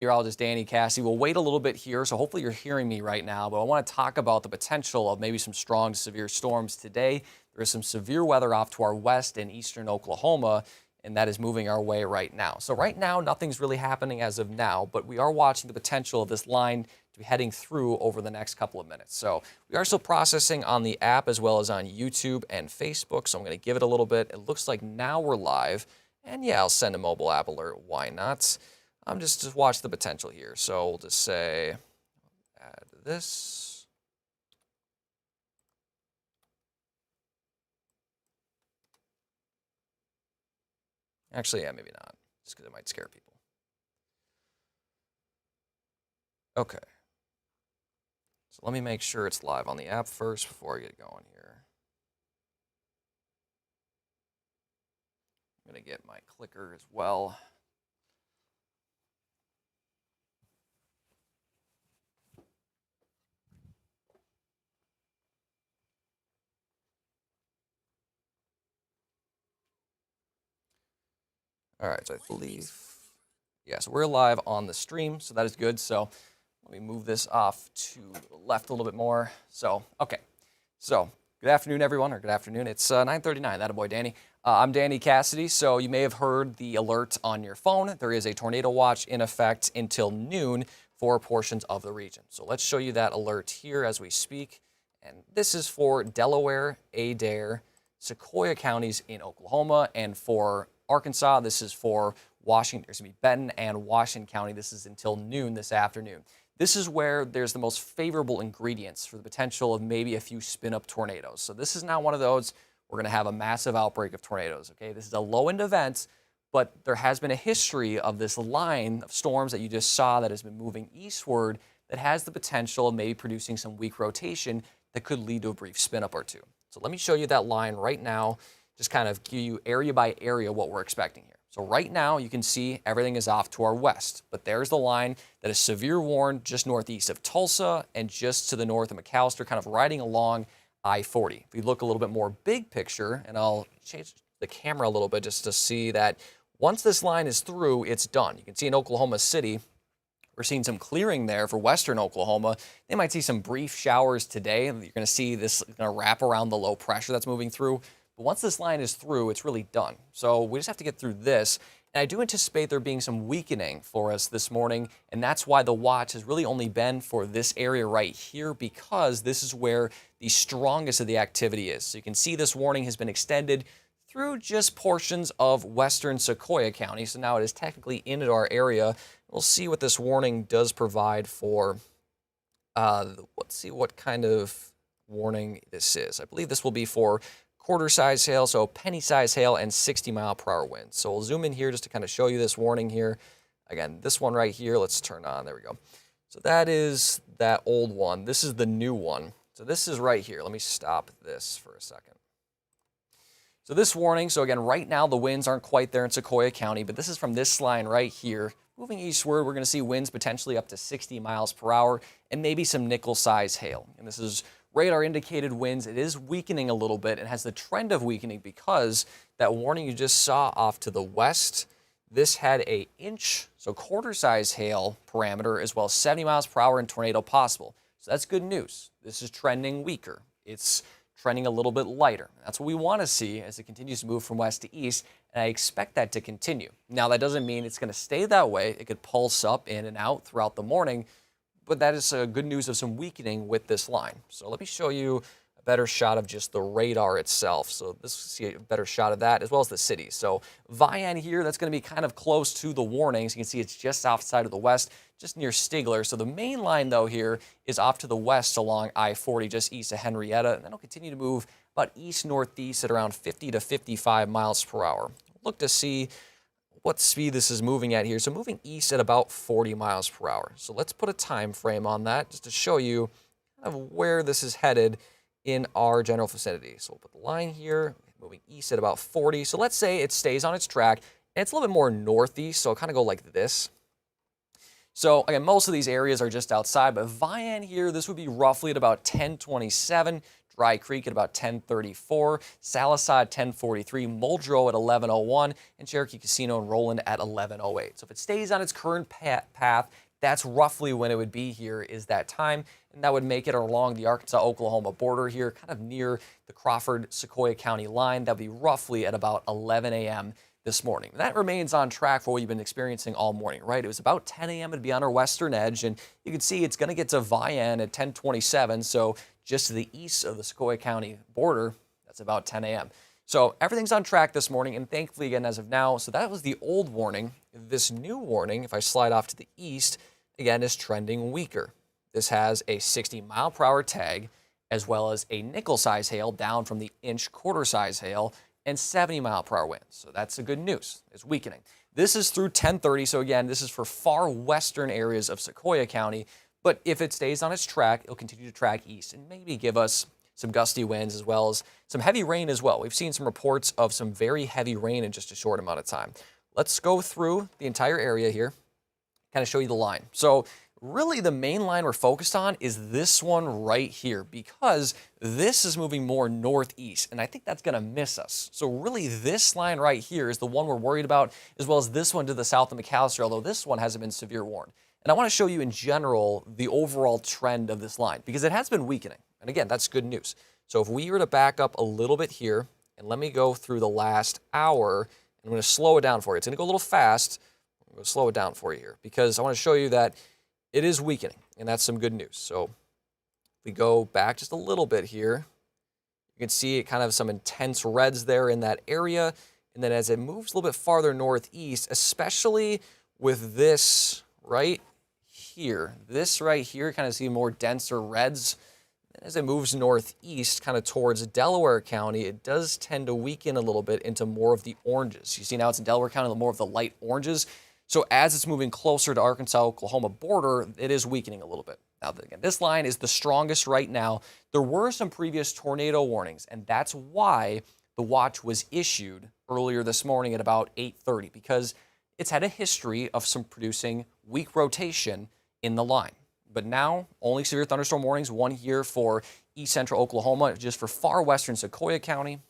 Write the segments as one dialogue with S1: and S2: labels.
S1: Meteorologist Danny Cassidy. We'll wait a little bit here, so hopefully you're hearing me right now, but I want to talk about the potential of maybe some strong, severe storms today. There is some severe weather off to our west in eastern Oklahoma, and that is moving our way right now. So right now, nothing's really happening as of now, but we are watching the potential of this line to be heading through over the next couple of minutes. So we are still processing on the app as well as on YouTube and Facebook, so I'm going to give it a little bit. It looks like now we're live, and yeah, I'll send a mobile app alert. Why not? I'm just watch the potential here. So we'll just say, add this. Actually, yeah, maybe not, just because it might scare people. Okay. So let me make sure it's live on the app first before I get going here. I'm going to get my clicker as well. All right, so I believe, yeah, so we're live on the stream, so that is good. So let me move this off to the left a little bit more. So, okay, so good afternoon, everyone, or good afternoon. It's 9:39, attaboy, Danny. I'm Danny Cassidy, so you may have heard the alert on your phone. There is a tornado watch in effect until noon for portions of the region. So let's show you that alert here as we speak. And this is for Delaware, Adair, Sequoia counties in Oklahoma, and for Arkansas, this is for Washington, there's going to be Benton and Washington County. This is until noon this afternoon. This is where there's the most favorable ingredients for the potential of maybe a few spin-up tornadoes. So this is not one of those we're going to have a massive outbreak of tornadoes, okay? This is a low-end event, but there has been a history of this line of storms that you just saw that has been moving eastward that has the potential of maybe producing some weak rotation that could lead to a brief spin-up or two. So let me show you that line right now. Just kind of give you area by area what we're expecting here. So right now you can see everything is off to our west, but there's the line that is severe warned just northeast of Tulsa and just to the north of McAllister, kind of riding along I-40. If you look a little bit more big picture, and I'll change the camera a little bit just to see that once this line is through, it's done. You can see in Oklahoma City, we're seeing some clearing there for western Oklahoma. They might see some brief showers today. You're going to see this going to wrap around the low pressure that's moving through. But once this line is through, it's really done. So we just have to get through this. And I do anticipate there being some weakening for us this morning. And that's why the watch has really only been for this area right here, because this is where the strongest of the activity is. So you can see this warning has been extended through just portions of western Sequoia County. So now it is technically into our area. We'll see what this warning does provide for, let's see what kind of warning this is. I believe this will be for quarter-size hail, so penny-size hail, and 60-mile-per-hour winds. So we'll zoom in here just to kind of show you this warning here. Again, this one right here, let's turn on. There we go. So that is that old one. This is the new one. So this is right here. Let me stop this for a second. So this warning, so again, right now the winds aren't quite there in Sequoia County, but this is from this line right here. Moving eastward, we're going to see winds potentially up to 60 miles per hour and maybe some nickel-size hail. And this is radar indicated winds. It is weakening a little bit and has the trend of weakening because that warning you just saw off to the west, this had a inch, so quarter-size hail parameter as well as 70 miles per hour and tornado possible. So that's good news. This is trending weaker. It's trending a little bit lighter. That's what we want to see as it continues to move from west to east, and I expect that to continue. Now, that doesn't mean it's going to stay that way. It could pulse up in and out throughout the morning, but that is good news of some weakening with this line. So let me show you a better shot of just the radar itself. So this see a better shot of that as well as the city. So Vian here, that's going to be kind of close to the warnings. You can see it's just outside of the west, just near Stigler. So the main line though here is off to the west along I-40, just east of Henrietta, and then it'll continue to move about east-northeast at around 50 to 55 miles per hour. Look to see what speed this is moving at here. So moving east at about 40 miles per hour. So let's put a time frame on that just to show you kind of where this is headed in our general vicinity. So we'll put the line here, moving east at about 40. So let's say it stays on its track and it's a little bit more northeast. So it'll kind of go like this. So again, most of these areas are just outside, but Vian here, this would be roughly at about 1027, Dry Creek at about 10:34, Sallisaw at 10:43, Muldrow at 11:01, and Cherokee Casino and Roland at 11:08. So if it stays on its current path, that's roughly when it would be here is that time, and that would make it along the Arkansas-Oklahoma border here, kind of near the Crawford-Sequoyah County line. That would be roughly at about 11 a.m. this morning. That remains on track for what you've been experiencing all morning, right? It was about 10 a.m. It'd be on our western edge, and you can see it's going to get to Vian at 10:27, so just to the east of the Sequoyah County border, that's about 10 a.m. So everything's on track this morning, and thankfully, again, as of now, so that was the old warning. This new warning, if I slide off to the east, again, is trending weaker. This has a 60-mile-per-hour tag, as well as a nickel-size hail down from the inch quarter-size hail, and 70-mile-per-hour winds. So that's the good news. It's weakening. This is through 10:30, so again, this is for far western areas of Sequoyah County, but if it stays on its track, it'll continue to track east and maybe give us some gusty winds as well as some heavy rain as well. We've seen some reports of some very heavy rain in just a short amount of time. Let's go through the entire area here, kind of show you the line. So really the main line we're focused on is this one right here, because this is moving more northeast, and I think that's going to miss us. So really this line right here is the one we're worried about, as well as this one to the south of McAllister, although this one hasn't been severe warned. And I want to show you in general the overall trend of this line, because it has been weakening. And again, that's good news. So if we were to back up a little bit here, and let me go through the last hour, and I'm going to slow it down for you. It's going to go a little fast. I'm going to slow it down for you here, because I want to show you that it is weakening, and that's some good news. So if we go back just a little bit here, you can see it kind of some intense reds there in that area. And then as it moves a little bit farther northeast, especially with this right here, kind of see more denser reds. And as it moves northeast, kind of towards Delaware County, it does tend to weaken a little bit into more of the oranges. You see now it's in Delaware County, more of the light oranges. So as it's moving closer to Arkansas-Oklahoma border, it is weakening a little bit. Now, again, this line is the strongest right now. There were some previous tornado warnings, and that's why the watch was issued earlier this morning at about 8:30, because it's had a history of some producing weak rotation in the line. But now, only severe thunderstorm warnings, one here for east central Oklahoma, just for far western Sequoyah County,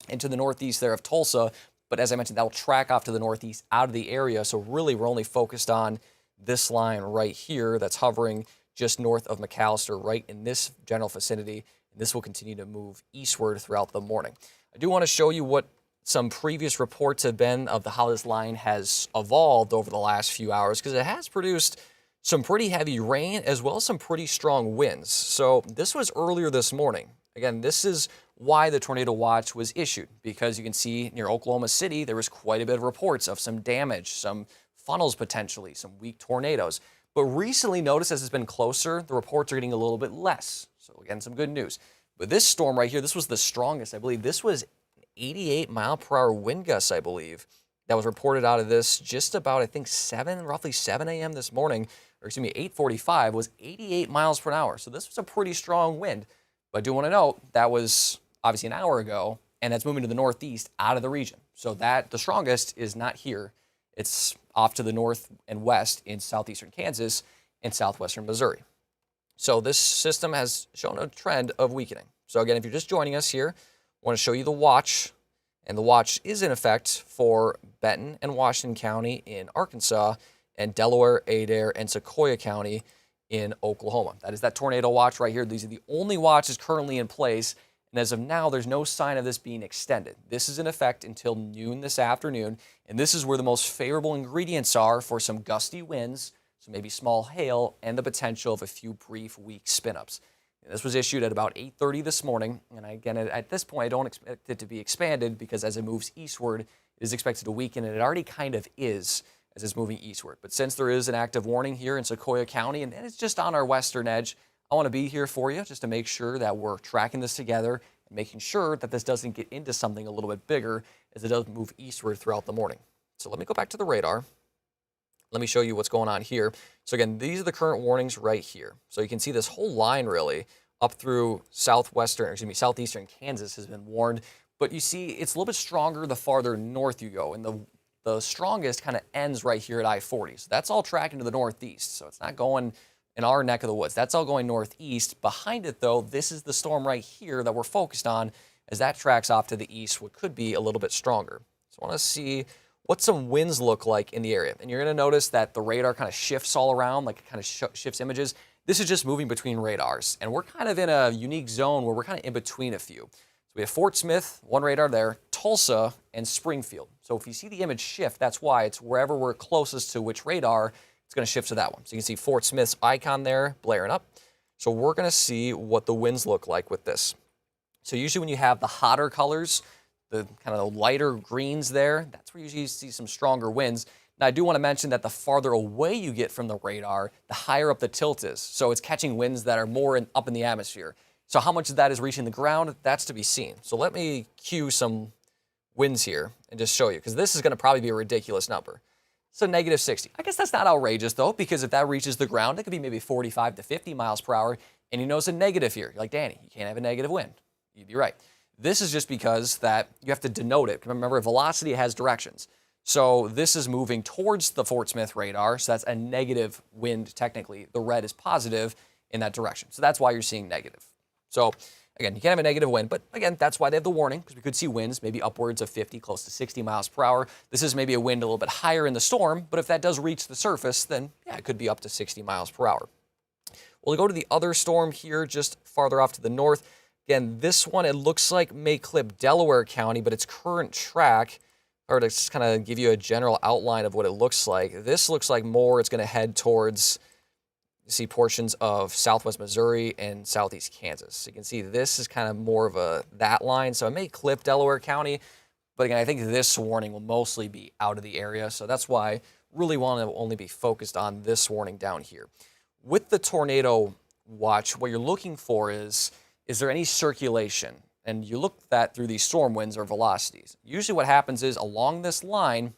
S1: and to the northeast there of Tulsa. But as I mentioned, that will track off to the northeast out of the area. So really, we're only focused on this line right here that's hovering just north of McAllister, right in this general vicinity. And this will continue to move eastward throughout the morning. I do want to show you what some previous reports have been of how this line has evolved over the last few hours, because it has produced some pretty heavy rain as well as some pretty strong winds. So this was earlier this morning. Again, this is why the tornado watch was issued, because you can see near Oklahoma City, there was quite a bit of reports of some damage, some funnels potentially, some weak tornadoes. But recently, notice as it's been closer, the reports are getting a little bit less. So again, some good news. But this storm right here, this was the strongest, I believe. This was 88-mile-per-hour wind gusts, I believe, that was reported out of this just about, I think, roughly 7 a.m. this morning, or excuse me, 8:45 was 88 miles per hour. So this was a pretty strong wind. But I do want to note that was obviously an hour ago, and that's moving to the northeast out of the region. So that the strongest is not here. It's off to the north and west in southeastern Kansas and southwestern Missouri. So this system has shown a trend of weakening. So again, if you're just joining us here, I want to show you the watch. And the watch is in effect for Benton and Washington County in Arkansas, and Delaware, Adair, and Sequoyah County in Oklahoma. That is that tornado watch right here. These are the only watches currently in place. And as of now, there's no sign of this being extended. This is in effect until noon this afternoon. And this is where the most favorable ingredients are for some gusty winds, so maybe small hail, and the potential of a few brief weak spin-ups. This was issued at about 8:30 this morning. And again, at this point, I don't expect it to be expanded, because as it moves eastward, it is expected to weaken, and it already kind of is as it's moving eastward. But since there is an active warning here in Sequoyah County, and it's just on our western edge, I want to be here for you just to make sure that we're tracking this together and making sure that this doesn't get into something a little bit bigger as it does move eastward throughout the morning. So let me go back to the radar. Let me show you what's going on here. So again, these are the current warnings right here. So you can see this whole line really up through southeastern Kansas has been warned. But you see it's a little bit stronger the farther north you go. And the strongest kind of ends right here at I-40. So that's all tracking to the northeast. So it's not going in our neck of the woods. That's all going northeast. Behind it, though, this is the storm right here that we're focused on, as that tracks off to the east, what could be a little bit stronger. So I want to see what some winds look like in the area. And you're going to notice that the radar kind of shifts all around, like it kind of shifts images. This is just moving between radars. And we're kind of in a unique zone where we're kind of in between a few. So we have Fort Smith, one radar there, Tulsa, and Springfield. So if you see the image shift, that's why. It's wherever we're closest to which radar, it's going to shift to that one. So you can see Fort Smith's icon there blaring up. So we're going to see what the winds look like with this. So usually when you have the hotter colors, the kind of lighter greens there, that's where you usually see some stronger winds. Now, I do want to mention that the farther away you get from the radar, the higher up the tilt is. So it's catching winds that are more up in the atmosphere. So how much of that is reaching the ground, that's to be seen. So let me cue some winds here and just show you, because this is going to probably be a ridiculous number. So negative 60. I guess that's not outrageous, though, because if that reaches the ground, it could be maybe 45 to 50 miles per hour. And you notice a negative here. You're like, Danny, you can't have a negative wind. You'd be right. This is just because that you have to denote it. Remember, velocity has directions. So this is moving towards the Fort Smith radar, so that's a negative wind technically. The red is positive in that direction. So that's why you're seeing negative. So again, you can't have a negative wind, but again, that's why they have the warning, because we could see winds maybe upwards of 50, close to 60 miles per hour. This is maybe a wind a little bit higher in the storm, but if that does reach the surface, then yeah, it could be up to 60 miles per hour. We'll go to the other storm here, just farther off to the north. Again, this one, it looks like may clip Delaware County, but its current track, or to just kind of give you a general outline of what it looks like, this looks like more it's going to head towards, you see portions of southwest Missouri and southeast Kansas. So you can see this is kind of more of that line. So it may clip Delaware County, but again, I think this warning will mostly be out of the area. So that's why I really want to only be focused on this warning down here. With the tornado watch, what you're looking for is there any circulation? And you look at that through these storm winds or velocities. Usually what happens is along this line,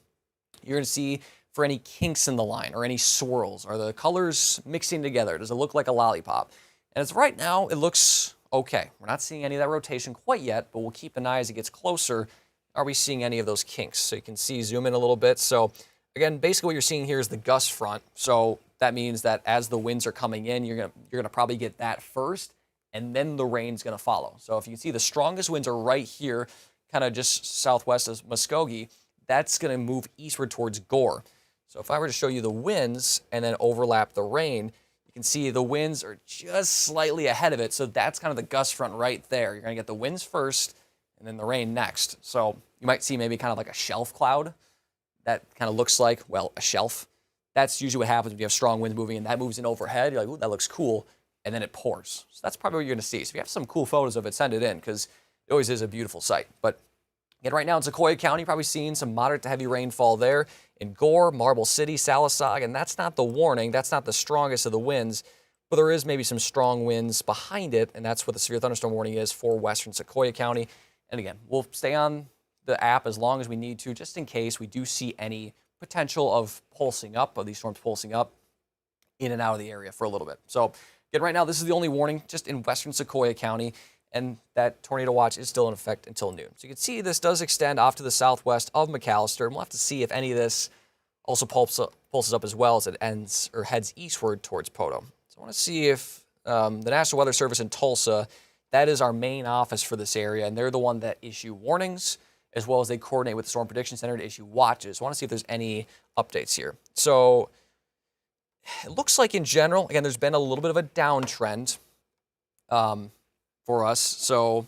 S1: you're going to see for any kinks in the line or any swirls. Are the colors mixing together? Does it look like a lollipop? And as right now, it looks okay. We're not seeing any of that rotation quite yet, but we'll keep an eye as it gets closer. Are we seeing any of those kinks? So you can see, zoom in a little bit. So again, basically what you're seeing here is the gust front. So that means that as the winds are coming in, you're gonna probably get that first, and then the rain's going to follow. So if you can see, the strongest winds are right here, kind of just southwest of Muskogee. That's going to move eastward towards Gore. So if I were to show you the winds and then overlap the rain, you can see the winds are just slightly ahead of it. So that's kind of the gust front right there. You're going to get the winds first and then the rain next. So you might see maybe kind of like a shelf cloud. That kind of looks like, well, a shelf. That's usually what happens when you have strong winds moving and that moves in overhead. You're like, ooh, that looks cool. And then it pours. So that's probably what you're going to see. So if you have some cool photos of it, send it in, because it always is a beautiful sight. But again, right now in Sequoia County, you're probably seeing some moderate to heavy rainfall there. In Gore, Marble City, Salisog, and that's not the warning. That's not the strongest of the winds. But there is maybe some strong winds behind it, and that's what the severe thunderstorm warning is for western Sequoia County. And again, we'll stay on the app as long as we need to, just in case we do see any potential of pulsing up, of these storms pulsing up in and out of the area for a little bit. So again, right now, this is the only warning just in western Sequoia County, and that tornado watch is still in effect until noon. So you can see this does extend off to the southwest of McAllister, and we'll have to see if any of this also pulses up as well as it ends or heads eastward towards Poto. So I want to see if the National Weather Service in Tulsa, that is our main office for this area, and they're the one that issue warnings, as well as they coordinate with the Storm Prediction Center to issue watches. So I want to see if there's any updates here. So it looks like in general, again, there's been a little bit of a downtrend for us. So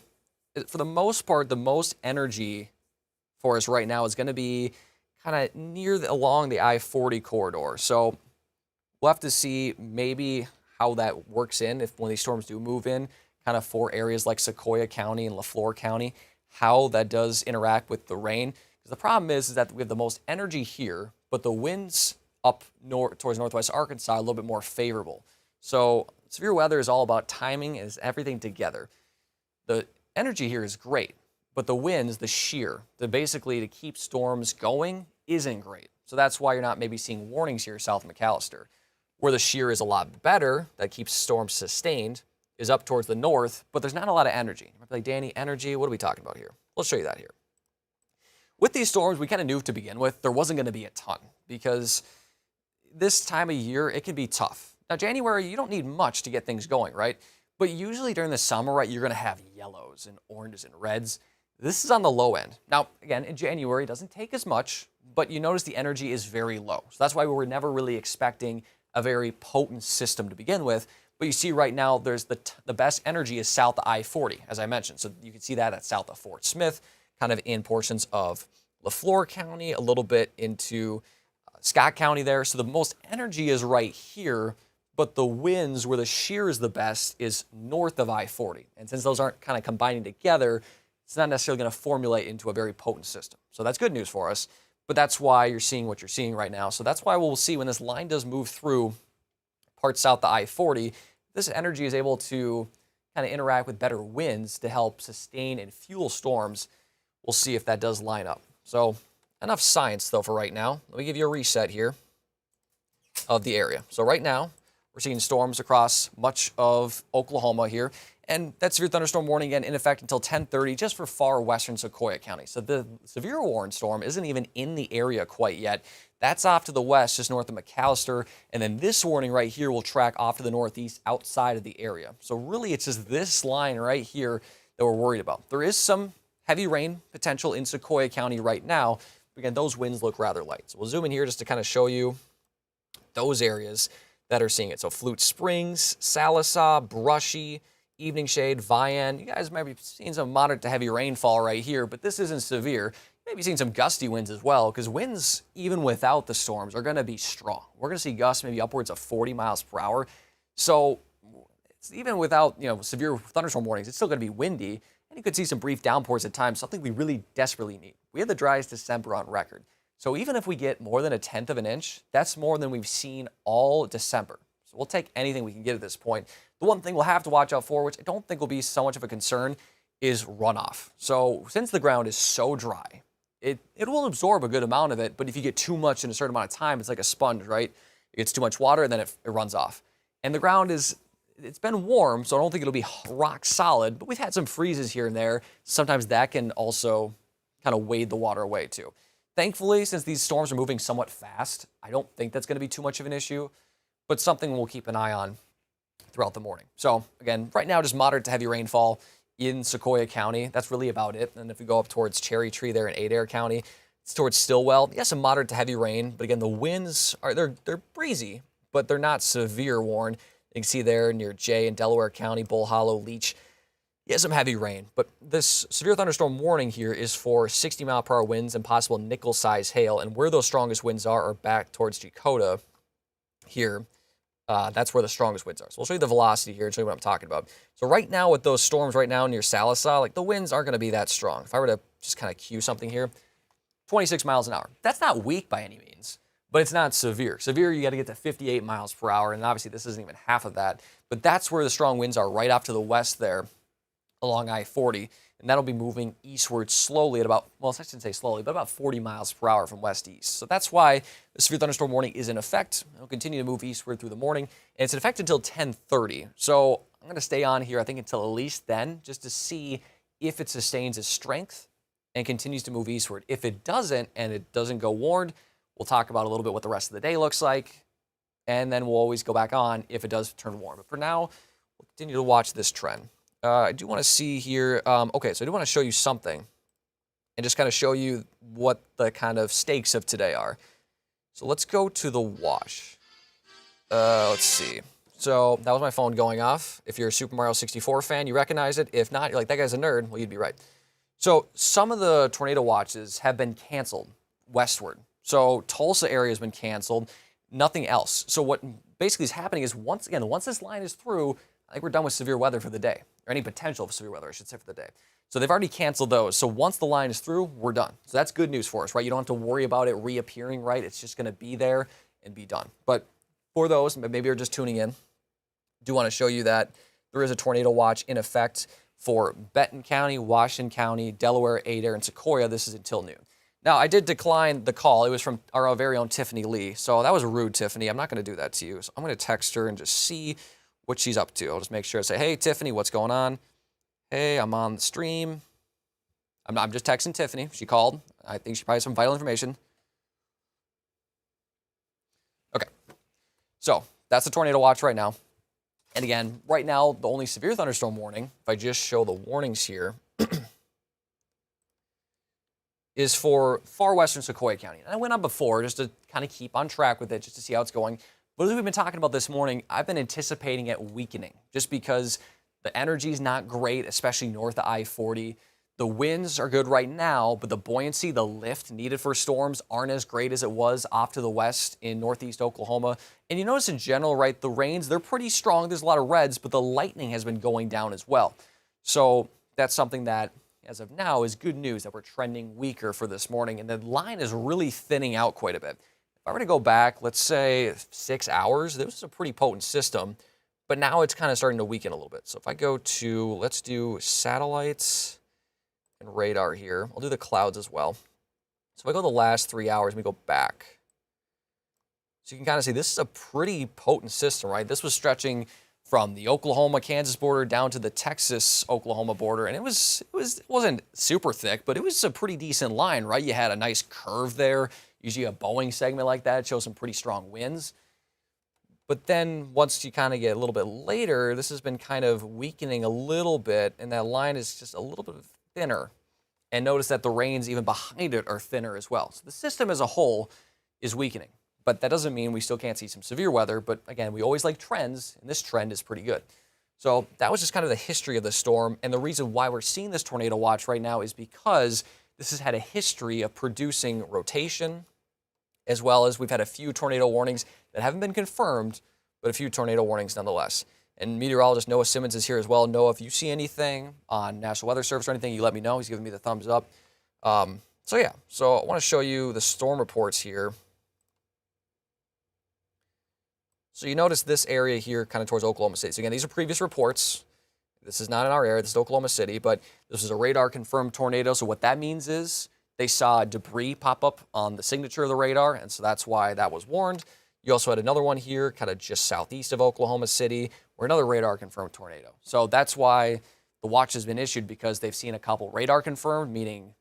S1: for the most part, the most energy for us right now is going to be kind of along the I-40 corridor. So we'll have to see maybe how that works in if one of these storms do move in, kind of for areas like Sequoia County and LaFleur County, how that does interact with the rain. Because the problem is that we have the most energy here, but the winds up north towards northwest Arkansas are a little bit more favorable. So severe weather is all about timing, is everything together. The energy here is great, but the winds, the shear, basically to keep storms going isn't great. So that's why you're not maybe seeing warnings here south of McAllister. Where the shear is a lot better, that keeps storms sustained, is up towards the north, but there's not a lot of energy. You might be like, Danny, energy, what are we talking about here? Let's show you that here. With these storms, we kind of knew to begin with, there wasn't going to be a ton, because this time of year, it can be tough. Now, January, you don't need much to get things going, right? But usually during the summer, right, you're going to have yellows and oranges and reds. This is on the low end. Now, again, in January, it doesn't take as much, but you notice the energy is very low. So that's why we were never really expecting a very potent system to begin with. But you see right now, there's the best energy is south of I-40, as I mentioned. So you can see that at south of Fort Smith, kind of in portions of LaFleur County, a little bit into Scott County there. So the most energy is right here, but the winds where the shear is the best is north of I-40. And since those aren't kind of combining together, it's not necessarily going to formulate into a very potent system. So that's good news for us, but that's why you're seeing what you're seeing right now. So that's why we'll see when this line does move through parts south of I-40, this energy is able to kind of interact with better winds to help sustain and fuel storms. We'll see if that does line up. So enough science, though, for right now. Let me give you a reset here of the area. So right now, we're seeing storms across much of Oklahoma here. And that severe thunderstorm warning, again, in effect until 10:30, just for far western Sequoia County. So the severe warning storm isn't even in the area quite yet. That's off to the west, just north of McAllister. And then this warning right here will track off to the northeast outside of the area. So really, it's just this line right here that we're worried about. There is some heavy rain potential in Sequoia County right now. Again, those winds look rather light. So we'll zoom in here just to kind of show you those areas that are seeing it. So Flute Springs, Sallisaw, Brushy, Evening Shade, Vian. You guys might be seeing some moderate to heavy rainfall right here, but this isn't severe. Maybe seeing some gusty winds as well, because winds, even without the storms, are going to be strong. We're going to see gusts maybe upwards of 40 miles per hour. So it's, even without severe thunderstorm warnings, it's still going to be windy, and you could see some brief downpours at times, something we really desperately need. We had the driest December on record. So even if we get more than 1/10 of an inch, that's more than we've seen all December. So we'll take anything we can get at this point. The one thing we'll have to watch out for, which I don't think will be so much of a concern, is runoff. So since the ground is so dry, it will absorb a good amount of it, but if you get too much in a certain amount of time, it's like a sponge, right? It gets too much water and then it runs off. And the ground it's been warm, so I don't think it'll be rock solid, but we've had some freezes here and there. Sometimes that can also kind of wade the water away too. Thankfully, since these storms are moving somewhat fast, I don't think that's going to be too much of an issue, but something we'll keep an eye on throughout the morning. So again, right now, just moderate to heavy rainfall in Sequoia County. That's really about it. And if we go up towards Cherry Tree there in Adair County, it's towards Stillwell. Yes, some moderate to heavy rain, but again, the winds they're breezy, but they're not severe warned. You can see there near Jay in Delaware County, Bull Hollow, Leech. Yeah, some heavy rain, but this severe thunderstorm warning here is for 60-mile-per-hour winds and possible nickel-size hail. And where those strongest winds are back towards Dakota here. That's where the strongest winds are. So we'll show you the velocity here and show you what I'm talking about. So right now with those storms right now near Sallisaw, like the winds aren't going to be that strong. If I were to just kind of cue something here, 26 miles an hour. That's not weak by any means, but it's not severe. Severe, you got to get to 58 miles per hour, and obviously this isn't even half of that. But that's where the strong winds are, right off to the west there along I-40, and that'll be moving eastward slowly at about, well, I shouldn't say slowly, but about 40 miles per hour from west to east. So that's why the severe thunderstorm warning is in effect. It'll continue to move eastward through the morning, and it's in effect until 10:30. So I'm going to stay on here, I think, until at least then, just to see if it sustains its strength and continues to move eastward. If it doesn't, and it doesn't go warned, we'll talk about a little bit what the rest of the day looks like, and then we'll always go back on if it does turn warm. But for now, we'll continue to watch this trend. I do want to see here, okay, so I do want to show you something and just kind of show you what the kind of stakes of today are. So let's go to the wash. Let's see. So that was my phone going off. If you're a Super Mario 64 fan, you recognize it. If not, you're like, that guy's a nerd. Well, you'd be right. So some of the tornado watches have been canceled westward. So Tulsa area has been canceled, nothing else. So what basically is happening is once this line is through, I think we're done with severe weather for the day, or any potential for severe weather, I should say, for the day. So they've already canceled those. So once the line is through, we're done. So that's good news for us, right? You don't have to worry about it reappearing, right? It's just going to be there and be done. But for those, maybe you're just tuning in, I do want to show you that there is a tornado watch in effect for Benton County, Washington County, Delaware, Adair, and Sequoia. This is until noon. Now, I did decline the call. It was from our very own Tiffany Lee. So that was rude, Tiffany. I'm not going to do that to you. So I'm going to text her and just see what she's up to. I'll just make sure I say, hey, Tiffany, what's going on? Hey, I'm on the stream. I'm just texting Tiffany. She called. I think she probably has some vital information. Okay. So that's the tornado watch right now. And again, right now, the only severe thunderstorm warning, if I just show the warnings here, is for far western Sequoia County. And I went on before just to kind of keep on track with it, just to see how it's going. But as we've been talking about this morning, I've been anticipating it weakening just because the energy is not great, especially north of I-40. The winds are good right now, but the buoyancy, the lift needed for storms aren't as great as it was off to the west in northeast Oklahoma. And you notice in general, right, the rains, they're pretty strong. There's a lot of reds, but the lightning has been going down as well. So that's something that, as of now, is good news that we're trending weaker for this morning. And the line is really thinning out quite a bit. If I were to go back, let's say 6 hours, this was a pretty potent system, but now it's kind of starting to weaken a little bit. So if I go to, let's do satellites and radar here. I'll do the clouds as well. So if I go the last 3 hours, we go back. So you can kind of see this is a pretty potent system, right? This was stretching from the Oklahoma-Kansas border down to the Texas-Oklahoma border, and it wasn't super thick, but it was a pretty decent line, right? You had a nice curve there. Usually a Boeing segment like that shows some pretty strong winds. But then once you kind of get a little bit later, this has been kind of weakening a little bit, and that line is just a little bit thinner. And notice that the rains even behind it are thinner as well. So the system as a whole is weakening. But that doesn't mean we still can't see some severe weather. But again, we always like trends, and this trend is pretty good. So that was just kind of the history of the storm. And the reason why we're seeing this tornado watch right now is because this has had a history of producing rotation, as well as we've had a few tornado warnings that haven't been confirmed, but a few tornado warnings nonetheless. And meteorologist Noah Simmons is here as well. Noah, if you see anything on National Weather Service or anything, you let me know. He's giving me the thumbs up. So I want to show you the storm reports here. So you notice this area here kind of towards Oklahoma City. So again, these are previous reports. This is not in our area. This is Oklahoma City, but this is a radar-confirmed tornado. So what that means is they saw debris pop up on the signature of the radar, and so that's why that was warned. You also had another one here, kind of just southeast of Oklahoma City, where another radar-confirmed tornado. So that's why the watch has been issued, because they've seen a couple radar-confirmed, meaning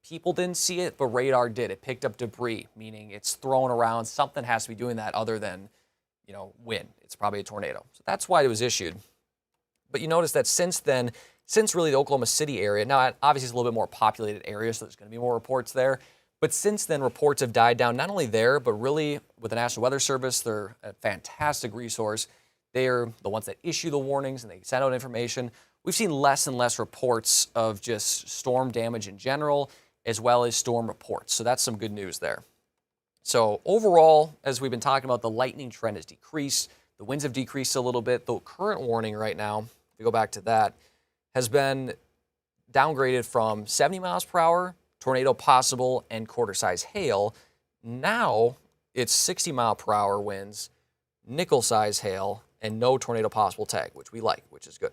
S1: people didn't see it, but radar did. It picked up debris, meaning it's thrown around. Something has to be doing that other than, wind. It's probably a tornado. So that's why it was issued. But you notice that since then, since really the Oklahoma City area, now obviously it's a little bit more populated area, so there's going to be more reports there. But since then, reports have died down, not only there, but really with the National Weather Service. They're a fantastic resource. They're the ones that issue the warnings and they send out information. We've seen less and less reports of just storm damage in general, as well as storm reports. So that's some good news there. So overall, as we've been talking about, the lightning trend has decreased. The winds have decreased a little bit. The current warning right now, if we go back to that, has been downgraded from 70 miles per hour, tornado possible, and quarter-size hail. Now it's 60 mile per hour winds, nickel-size hail, and no tornado possible tag, which we like, which is good.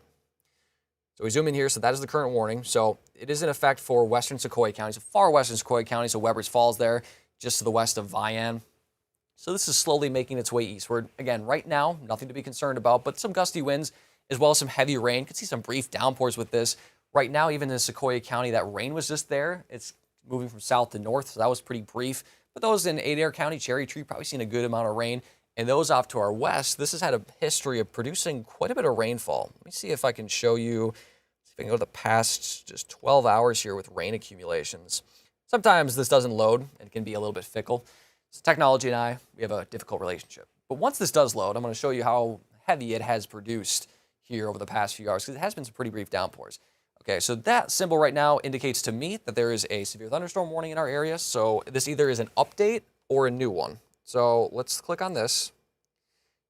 S1: So we zoom in here. So that is the current warning. So it is in effect for western Sequoia County, so far western Sequoia County, so Weber's Falls there, just to the west of Vian. So this is slowly making its way eastward. Again, right now, nothing to be concerned about, but some gusty winds, as well as some heavy rain. You can see some brief downpours with this. Right now, even in Sequoia County, that rain was just there. It's moving from south to north, so that was pretty brief. But those in Adair County, Cherry Tree, probably seen a good amount of rain. And those off to our west, this has had a history of producing quite a bit of rainfall. Let me see if I can show you, see if I can go to the past just 12 hours here with rain accumulations. Sometimes this doesn't load and can be a little bit fickle. So technology and I, we have a difficult relationship. But once this does load, I'm going to show you how heavy it has produced here over the past few hours, because it has been some pretty brief downpours. Okay, so that symbol right now indicates to me that there is a severe thunderstorm warning in our area. So this either is an update or a new one. So let's click on this.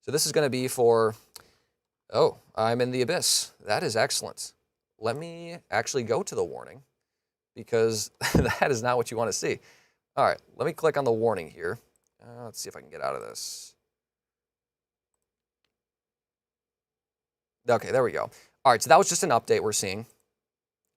S1: So this is going to be for, oh, I'm in the abyss. That is excellent. Let me actually go to the warning, because that is not what you want to see. All right, let me click on the warning here. Let's see if I can get out of this. Okay, there we go. All right, so that was just an update we're seeing.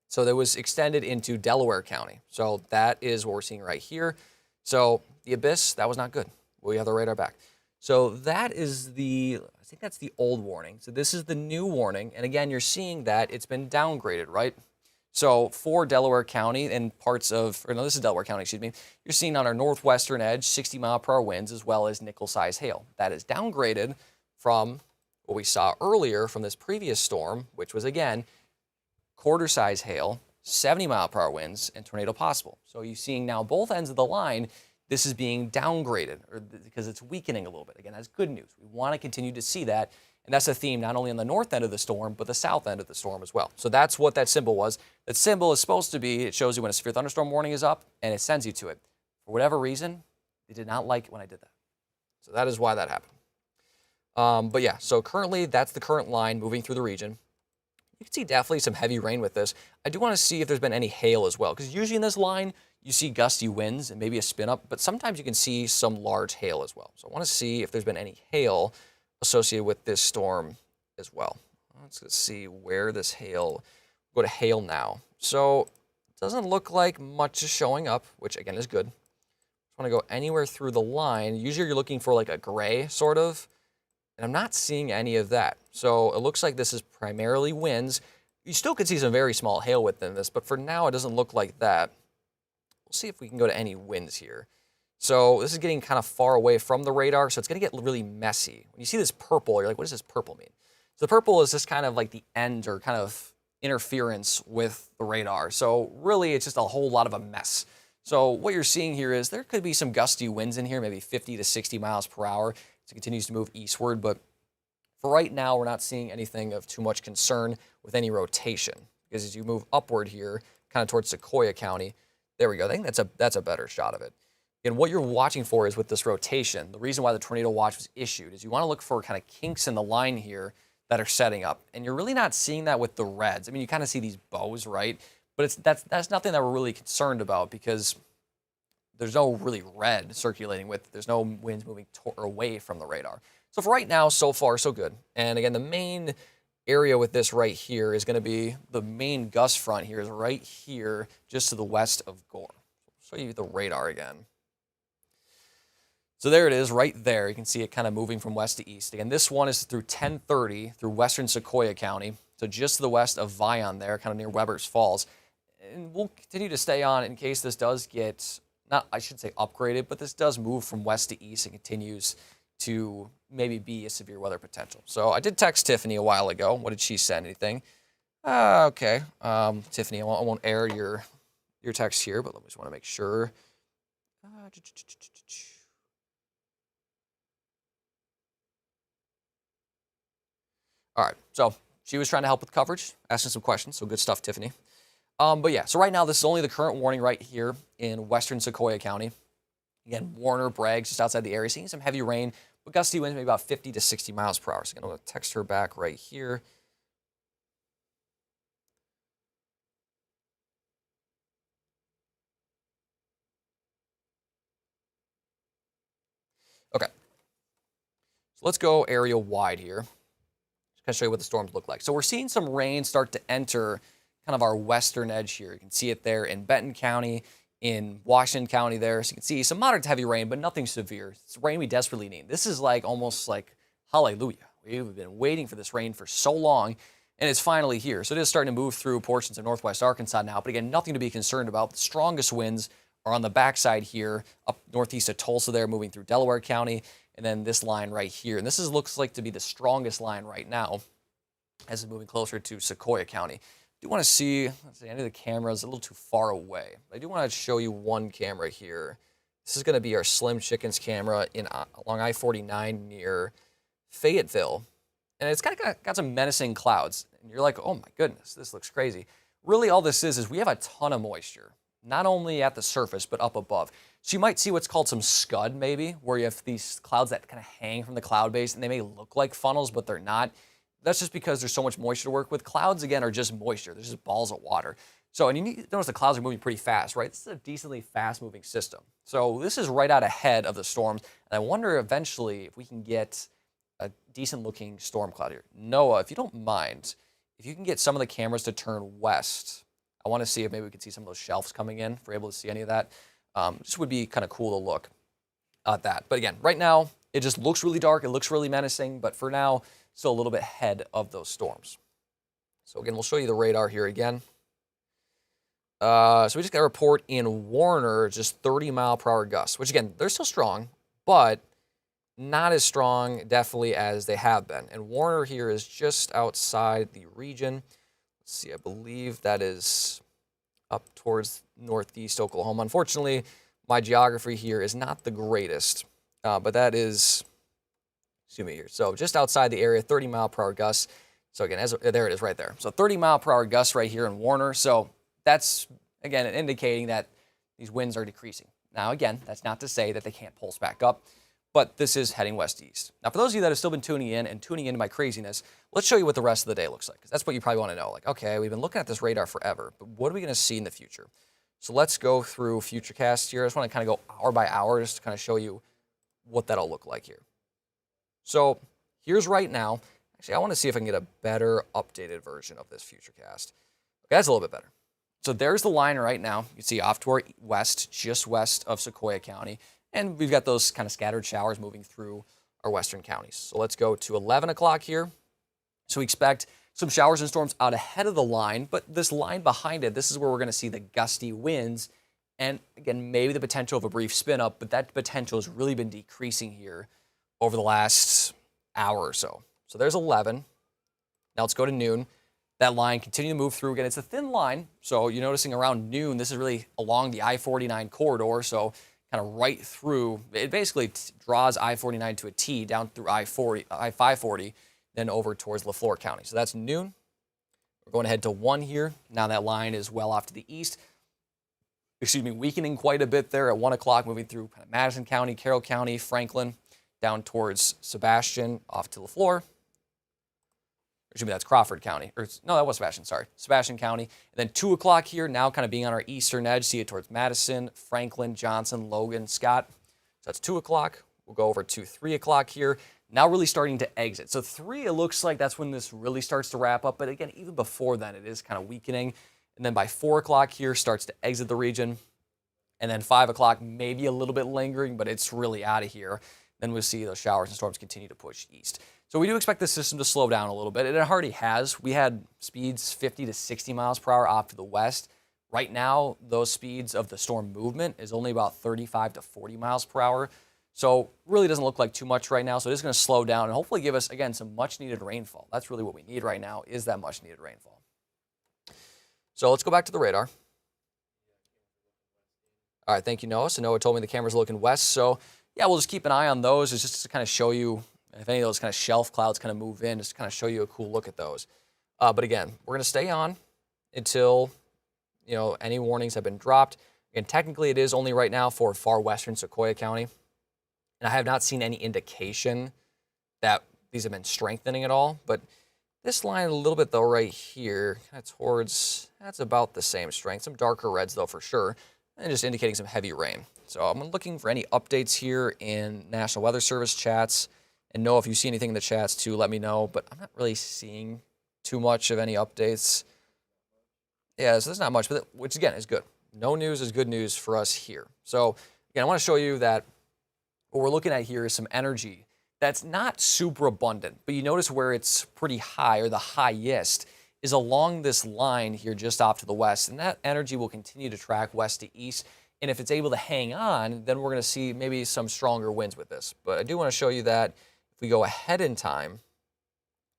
S1: So that was extended into Delaware County. So that is what we're seeing right here. So the abyss, that was not good. We have the radar back. So that is I think that's the old warning. So this is the new warning. And again, you're seeing that it's been downgraded, right? So for Delaware County and parts of, or no, this is Delaware County, excuse me, you're seeing on our northwestern edge 60-mile-per-hour winds as well as nickel-size hail. That is downgraded from what we saw earlier from this previous storm, which was, again, quarter-size hail, 70-mile-per-hour winds, and tornado possible. So you're seeing now both ends of the line, this is being downgraded because it's weakening a little bit. Again, that's good news. We want to continue to see that. And that's a theme not only on the north end of the storm, but the south end of the storm as well. So that's what that symbol was. That symbol is supposed to be, it shows you when a severe thunderstorm warning is up, and it sends you to it. For whatever reason, they did not like it when I did that. So that is why that happened. But yeah, so currently that's the current line moving through the region. You can see definitely some heavy rain with this. I do want to see if there's been any hail as well, because usually in this line, you see gusty winds and maybe a spin up, but sometimes you can see some large hail as well. So I want to see if there's been any hail associated with this storm as well. Let's see where this hail, go to hail now. So it doesn't look like much is showing up, which again is good. Just want to go anywhere through the line. Usually you're looking for like a gray sort of, and I'm not seeing any of that. So it looks like this is primarily winds. You still could see some very small hail within this, but for now it doesn't look like that. We'll see if we can go to any winds here. So this is getting kind of far away from the radar, so it's going to get really messy. When you see this purple, you're like, what does this purple mean? So the purple is just kind of like the end or kind of interference with the radar. So really, it's just a whole lot of a mess. So what you're seeing here is there could be some gusty winds in here, maybe 50 to 60 miles per hour as it continues to move eastward. But for right now, we're not seeing anything of too much concern with any rotation. Because as you move upward here, kind of towards Sequoia County, there we go. I think that's a better shot of it. And what you're watching for is with this rotation, the reason why the tornado watch was issued is you want to look for kind of kinks in the line here that are setting up. And you're really not seeing that with the reds. I mean, you kind of see these bows, right? But that's nothing that we're really concerned about because there's no really red circulating with, there's no winds moving away from the radar. So for right now, so far, so good. And again, the main area with this right here is going to be the main gust front here is right here, just to the west of Gore. I'll show you the radar again. So there it is right there. You can see it kind of moving from west to east. Again, this one is through 1030 through western Sequoia County. So just to the west of Vion there, kind of near Weber's Falls. And we'll continue to stay on in case this does get, not I should say upgraded, but this does move from west to east and continues to maybe be a severe weather potential. So I did text Tiffany a while ago. What did she send? Anything? Okay. Tiffany, I won't air your text here, but I just want to make sure. All right, so she was trying to help with coverage, asking some questions, so good stuff, Tiffany. But yeah, so right now, this is only the current warning right here in western Sequoia County. Again, Warner, Bragg's just outside the area, seeing some heavy rain, but gusty winds maybe about 50 to 60 miles per hour. So I'm going to text her back right here. Okay, so let's go area wide here. I'll show you what the storms look like. So we're seeing some rain start to enter kind of our western edge here. You can see it there in Benton County, in Washington County there. So you can see some moderate to heavy rain, but nothing severe. It's rain we desperately need. This is like almost like hallelujah. We've been waiting for this rain for so long, and it's finally here. So it is starting to move through portions of northwest Arkansas now, but again, nothing to be concerned about. The strongest winds are on the backside here, up northeast of Tulsa there, moving through Delaware County, and then this line right here. And this looks like to be the strongest line right now as it's moving closer to Sequoia County. I do want to see, let's see, I know the camera is a little too far away. I do want to show you one camera here. This is going to be our Slim Chickens camera along I-49 near Fayetteville. And it's got some menacing clouds. And you're like, oh my goodness, this looks crazy. Really all this is we have a ton of moisture, not only at the surface, but up above. So you might see what's called some scud maybe, where you have these clouds that kind of hang from the cloud base, and they may look like funnels, but they're not. That's just because there's so much moisture to work with. Clouds, again, are just moisture. They're just balls of water. So, and you need to notice the clouds are moving pretty fast, right? This is a decently fast-moving system. So this is right out ahead of the storms, and I wonder eventually if we can get a decent-looking storm cloud here. Noah, if you don't mind, if you can get some of the cameras to turn west, I want to see if maybe we can see some of those shelves coming in, if we're able to see any of that. This would be kind of cool to look at that. But again, right now, it just looks really dark. It looks really menacing. But for now, still a little bit ahead of those storms. So again, we'll show you the radar here again. So we just got a report in Warner, just 30-mile-per-hour gusts, which again, they're still strong, but not as strong definitely as they have been. And Warner here is just outside the region. Let's see, I believe that is up towards northeast Oklahoma. Unfortunately, my geography here is not the greatest, but that is, excuse me here. So just outside the area, 30-mile-per-hour gusts. So again, there it is right there. So 30-mile-per-hour gusts right here in Warner. So that's, again, indicating that these winds are decreasing. Now, again, that's not to say that they can't pulse back up, but this is heading west-east. Now, for those of you that have still been tuning in and tuning into my craziness, let's show you what the rest of the day looks like, because that's what you probably want to know. Like, okay, we've been looking at this radar forever, but what are we going to see in the future? So let's go through Futurecast here. I just want to kind of go hour by hour just to kind of show you what that'll look like here. So here's right now. Actually, I want to see if I can get a better updated version of this Futurecast. Okay, that's a little bit better. So there's the line right now. You can see off to our west, just west of Sequoia County. And we've got those kind of scattered showers moving through our western counties. So let's go to 11 o'clock here. So we expect some showers and storms out ahead of the line, but this line behind it, this is where we're going to see the gusty winds. And again, maybe the potential of a brief spin up, but that potential has really been decreasing here over the last hour or so. So there's 11. Now let's go to noon. That line continue to move through. Again, it's a thin line. So you're noticing around noon, this is really along the I-49 corridor. So kind of right through, it basically draws I-49 to a T down through I-540, then over towards LaFleur County. So that's noon. We're going ahead to 1 here. Now that line is well off to the east. Excuse me, weakening quite a bit there at 1 o'clock, moving through kind of Madison County, Carroll County, Franklin, down towards Sebastian, off to LaFleur. Excuse me, that's Crawford County. Or no, that was Sebastian, sorry. Sebastian County. And then 2 o'clock here, now kind of being on our eastern edge. See it towards Madison, Franklin, Johnson, Logan, Scott. So that's 2 o'clock. We'll go over to 3 o'clock here. Now really starting to exit. So 3, it looks like that's when this really starts to wrap up. But again, even before then, it is kind of weakening. And then by 4 o'clock here, starts to exit the region. And then 5 o'clock, maybe a little bit lingering, but it's really out of here. Then we'll see those showers and storms continue to push east. So we do expect this system to slow down a little bit, and it already has. We had speeds 50 to 60 miles per hour off to the west. Right now, those speeds of the storm movement is only about 35 to 40 miles per hour. So really doesn't look like too much right now. So it is going to slow down and hopefully give us, again, some much-needed rainfall. That's really what we need right now, is that much-needed rainfall. So let's go back to the radar. All right, thank you, Noah. So Noah told me the camera's looking west. So yeah, we'll just keep an eye on those. It's just to kind of show you if any of those kind of shelf clouds kind of move in, just to kind of show you a cool look at those. But again, we're going to stay on until, any warnings have been dropped. And technically it is only right now for far western Sequoia County. And I have not seen any indication that these have been strengthening at all. But this line a little bit though right here, kind of towards, that's about the same strength. Some darker reds though for sure. And just indicating some heavy rain. So I'm looking for any updates here in National Weather Service chats. And Noah, if you see anything in the chats too, let me know. But I'm not really seeing too much of any updates. Yeah, so there's not much, but which again is good. No news is good news for us here. So again, I want to show you that what we're looking at here is some energy that's not super abundant. But you notice where it's pretty high, or the highest, is along this line here just off to the west. And that energy will continue to track west to east. And if it's able to hang on, then we're going to see maybe some stronger winds with this. But I do want to show you that if we go ahead in time,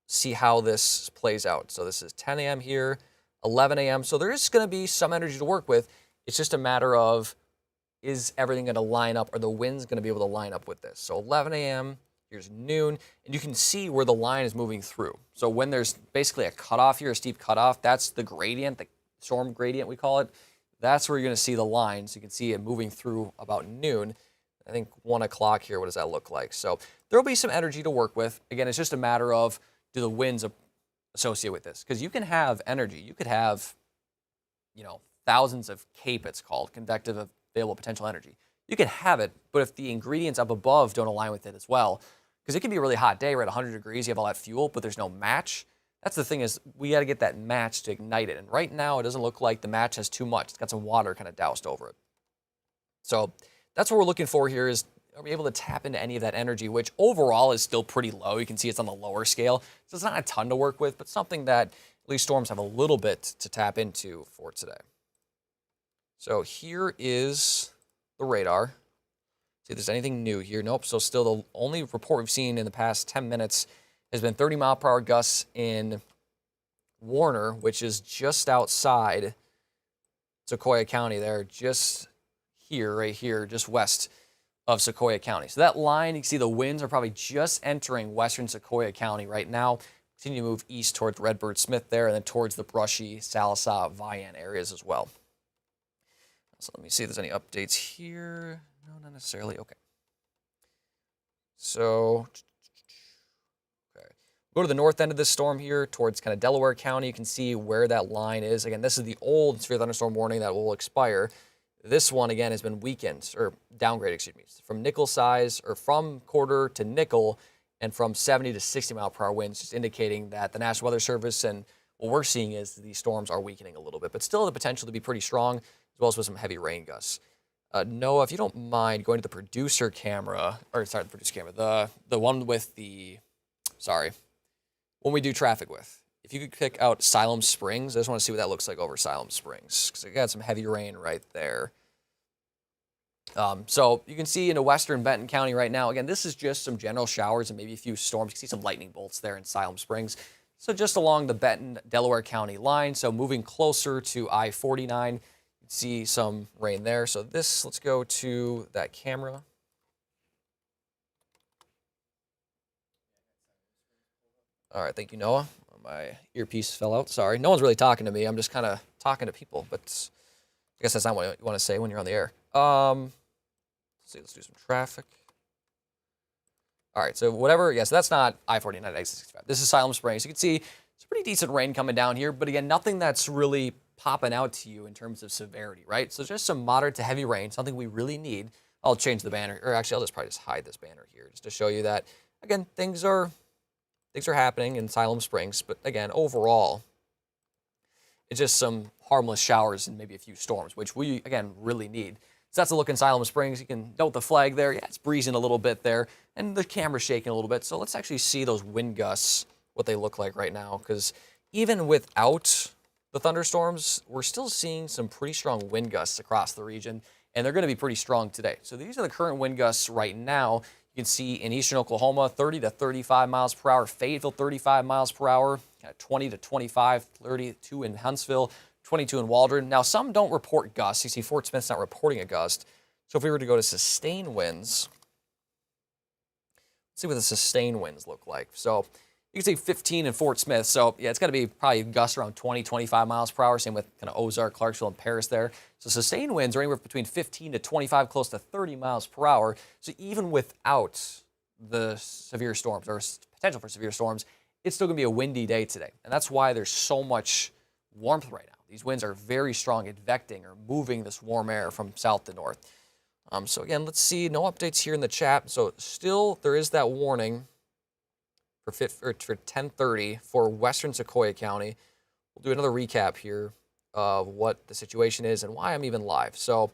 S1: see how this plays out. So this is 10 a.m. here, 11 a.m. So there is going to be some energy to work with. It's just a matter of, is everything going to line up? Are the winds going to be able to line up with this? So 11 a.m., here's noon, and you can see where the line is moving through. So when there's basically a cutoff here, a steep cutoff, that's the gradient, the storm gradient we call it. That's where you're going to see the line. So you can see it moving through about noon. I think 1 o'clock here, what does that look like? So there'll be some energy to work with. Again, it's just a matter of, do the winds associate with this? Because you can have energy. You could have, thousands of CAPE, it's called, convective available potential energy. You can have it, but if the ingredients up above don't align with it as well, because it can be a really hot day, we're at 100 degrees, you have all that fuel, but there's no match. That's the thing, is we got to get that match to ignite it. And right now, it doesn't look like the match has too much. It's got some water kind of doused over it. So that's what we're looking for here, is are we able to tap into any of that energy, which overall is still pretty low. You can see it's on the lower scale. So it's not a ton to work with, but something that at least storms have a little bit to tap into for today. So here is the radar. See if there's anything new here. Nope. So still the only report we've seen in the past 10 minutes has been 30-mile-per-hour gusts in Warner, which is just outside Sequoia County there, just here, right here, just west of Sequoia County. So that line, you can see the winds are probably just entering western Sequoia County right now. Continue to move east towards Redbird Smith there, and then towards the brushy Sallisaw, Vian areas as well. So let me see if there's any updates here. No, not necessarily. Okay. So, okay. Go to the north end of this storm here towards kind of Delaware County. You can see where that line is. Again, this is the old severe thunderstorm warning that will expire. This one, again, has been weakened, or downgraded, excuse me, from nickel size, or from quarter to nickel, and from 70 to 60 mile per hour winds, just indicating that the National Weather Service and what we're seeing is these storms are weakening a little bit, but still the potential to be pretty strong, as well as with some heavy rain gusts. Noah, if you don't mind going to the producer camera, or sorry, the producer camera, the one with the, sorry, one we do traffic with. If you could pick out Siloam Springs, I just want to see what that looks like over Siloam Springs, because it got some heavy rain right there. So you can see into western Benton County right now, again, this is just some general showers and maybe a few storms. You can see some lightning bolts there in Siloam Springs. So just along the Benton-Delaware County line, so moving closer to I-49, you can see some rain there. So this, let's go to that camera. All right, thank you, Noah. My earpiece fell out, sorry. No one's really talking to me. I'm just kind of talking to people, but I guess that's not what you want to say when you're on the air. Let's do some traffic. All right, so whatever, yeah, so that's not I-49, exit 65. This is Siloam Springs. You can see it's pretty decent rain coming down here, but again, nothing that's really popping out to you in terms of severity, right? So just some moderate to heavy rain, something we really need. I'll change the banner, or actually I'll just probably just hide this banner here just to show you that, again, things are happening in Siloam Springs, but again, overall, it's just some harmless showers and maybe a few storms, which we, again, really need. So that's a look in Siloam Springs. You can note the flag there. Yeah, it's breezing a little bit there, and the camera's shaking a little bit. So let's actually see those wind gusts, what they look like right now, because even without the thunderstorms, we're still seeing some pretty strong wind gusts across the region, and they're going to be pretty strong today. So these are the current wind gusts right now. You can see in eastern Oklahoma, 30 to 35 miles per hour, Fayetteville, 35 miles per hour, 20 to 25, 32 in Huntsville, 22 in Waldron. Now, some don't report gusts. You see Fort Smith's not reporting a gust. So if we were to go to sustained winds, let's see what the sustained winds look like. So you can see 15 in Fort Smith. So yeah, it's got to be probably gusts around 20, 25 miles per hour. Same with kind of Ozark, Clarksville, and Paris there. So sustained winds are anywhere between 15 to 25, close to 30 miles per hour. So even without the severe storms or potential for severe storms, it's still going to be a windy day today. And that's why there's so much warmth right now. These winds are very strong, advecting or moving this warm air from south to north. So again, let's see, no updates here in the chat. So still there is that warning for 10:30 for western Sequoia County. We'll do another recap here of what the situation is and why I'm even live. So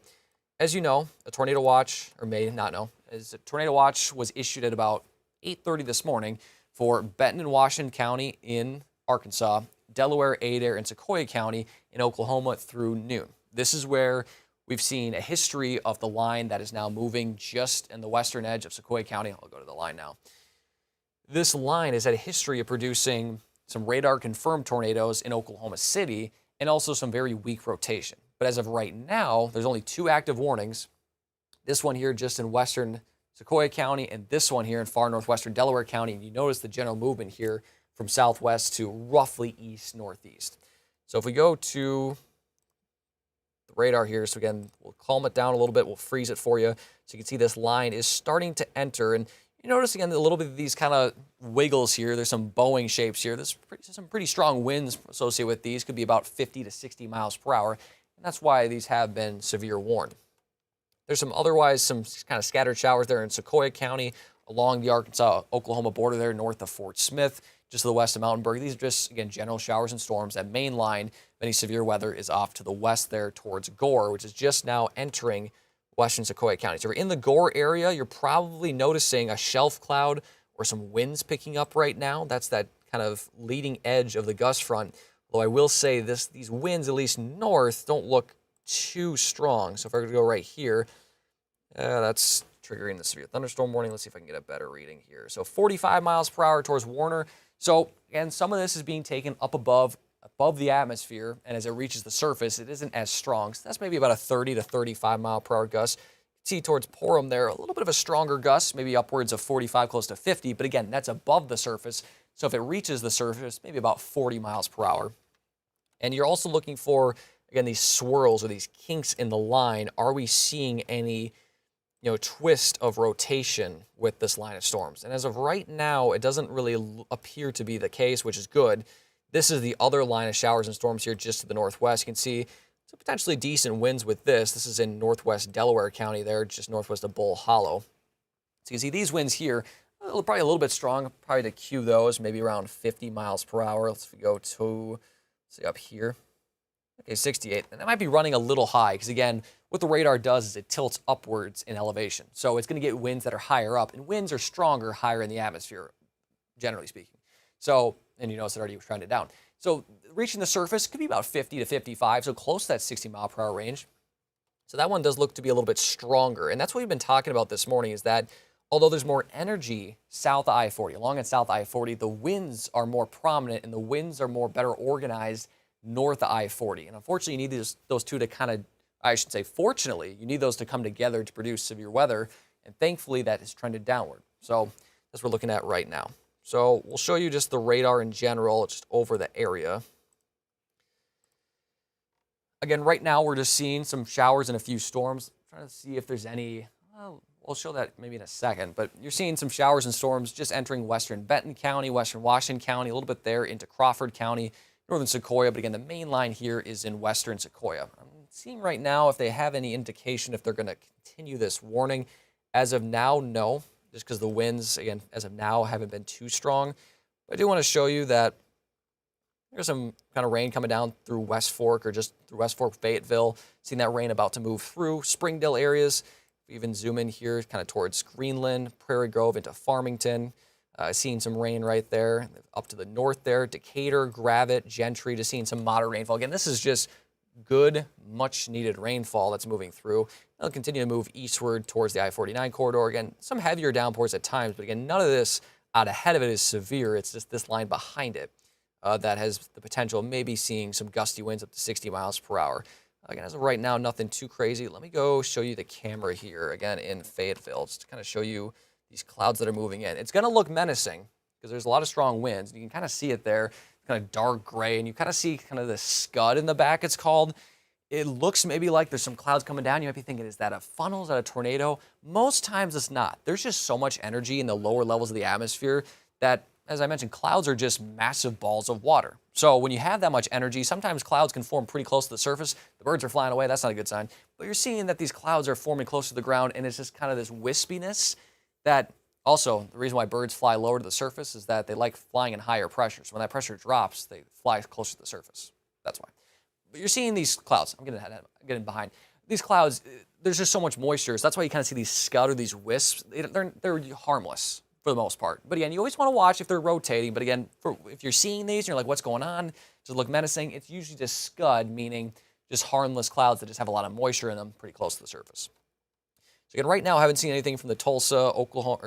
S1: as you know, a tornado watch, or may not know, as a tornado watch was issued at about 8:30 this morning for Benton and Washington County in Arkansas, Delaware, Adair, and Sequoia County in Oklahoma through noon. This is where we've seen a history of the line that is now moving just in the western edge of Sequoia County. I'll go to the line now. This line has had a history of producing some radar-confirmed tornadoes in Oklahoma City and also some very weak rotation. But as of right now, there's only 2 active warnings. This one here just in western Sequoia County and this one here in far northwestern Delaware County. And you notice the general movement here from southwest to roughly east-northeast. So if we go to the radar here, so again, we'll calm it down a little bit, we'll freeze it for you. So you can see this line is starting to enter, and you notice again a little bit of these kind of wiggles here. There's some bowing shapes here. There's some pretty strong winds associated with these, could be about 50 to 60 miles per hour, and that's why these have been severe warned. There's some kind of scattered showers there in Sequoia County, along the Arkansas-Oklahoma border there north of Fort Smith, just to the west of Mountainburg. These are just, again, general showers and storms. That main line of any severe weather is off to the west there towards Gore, which is just now entering western Sequoia County. So if you're in the Gore area, you're probably noticing a shelf cloud or some winds picking up right now. That's that kind of leading edge of the gust front. Although I will say these winds, at least north, don't look too strong. So if I were to go right here, that's triggering the severe thunderstorm warning. Let's see if I can get a better reading here. So 45 miles per hour towards Warner. So again, some of this is being taken up above the atmosphere, and as it reaches the surface, it isn't as strong. So that's maybe about a 30 to 35 mile per hour gust. See towards Porham there, a little bit of a stronger gust, maybe upwards of 45, close to 50. But again, that's above the surface. So if it reaches the surface, maybe about 40 miles per hour. And you're also looking for, again, these swirls or these kinks in the line. Are we seeing any, twist of rotation with this line of storms? And as of right now, it doesn't really appear to be the case, which is good. This is the other line of showers and storms here just to the northwest. You can see some potentially decent winds with this. This is in northwest Delaware County there, just northwest of Bull Hollow. So you can see these winds here, probably a little bit strong, probably to cue those, maybe around 50 miles per hour. Let's go to, see up here. Okay, 68. And that might be running a little high because, again, what the radar does is it tilts upwards in elevation. So it's going to get winds that are higher up, and winds are stronger higher in the atmosphere, generally speaking. So, and you notice it already trended down. So reaching the surface could be about 50 to 55, so close to that 60 mile per hour range. So that one does look to be a little bit stronger. And that's what we've been talking about this morning, is that although there's more energy south of I-40, along and south of I-40, the winds are more prominent and the winds are more better organized north of I-40. And unfortunately, you need those two to kind of, I should say fortunately, you need those to come together to produce severe weather. And thankfully, that has trended downward. So that's what we're looking at right now. So we'll show you just the radar in general, just over the area. Again, right now we're just seeing some showers and a few storms. I'm trying to see if there's any, well, we'll show that maybe in a second, but you're seeing some showers and storms just entering western Benton County, western Washington County, a little bit there into Crawford County, northern Sequoia, but again, the main line here is in western Sequoia. I'm seeing right now if they have any indication if they're going to continue this warning. As of now, no. Just because the winds, again, as of now, haven't been too strong. But I do want to show you that there's some kind of rain coming down through West Fork or just through West Fork, Fayetteville. Seeing that rain about to move through Springdale areas. We even zoom in here kind of towards Greenland, Prairie Grove into Farmington. Seeing some rain right there. Up to the north there, Decatur, Gravette, Gentry, just seeing some moderate rainfall. Again, this is just good, much-needed rainfall that's moving through. It'll continue to move eastward towards the I-49 corridor. Again, some heavier downpours at times, but again, none of this out ahead of it is severe. It's just this line behind it that has the potential of maybe seeing some gusty winds up to 60 miles per hour. Again, as of right now, nothing too crazy. Let me go show you the camera here, again, in Fayetteville, just to kind of show you these clouds that are moving in. It's going to look menacing because there's a lot of strong winds. You can kind of see it there, kind of dark gray, and you kind of see kind of this scud in the back, it's called. It looks maybe like there's some clouds coming down. You might be thinking, is that a funnel? Is that a tornado? Most times it's not. There's just so much energy in the lower levels of the atmosphere that, as I mentioned, clouds are just massive balls of water. So when you have that much energy, sometimes clouds can form pretty close to the surface. The birds are flying away. That's not a good sign. But you're seeing that these clouds are forming close to the ground, and it's just kind of this wispiness that also, the reason why birds fly lower to the surface is that they like flying in higher pressure. So when that pressure drops, they fly closer to the surface. That's why. But you're seeing these clouds. I'm getting behind. These clouds, there's just so much moisture. So that's why you kind of see these scud or these wisps. They're harmless for the most part. But again, you always want to watch if they're rotating. But again, if you're seeing these and you're like, what's going on? Does it look menacing? It's usually just scud, meaning just harmless clouds that just have a lot of moisture in them pretty close to the surface. So again, right now, I haven't seen anything from the Tulsa, Oklahoma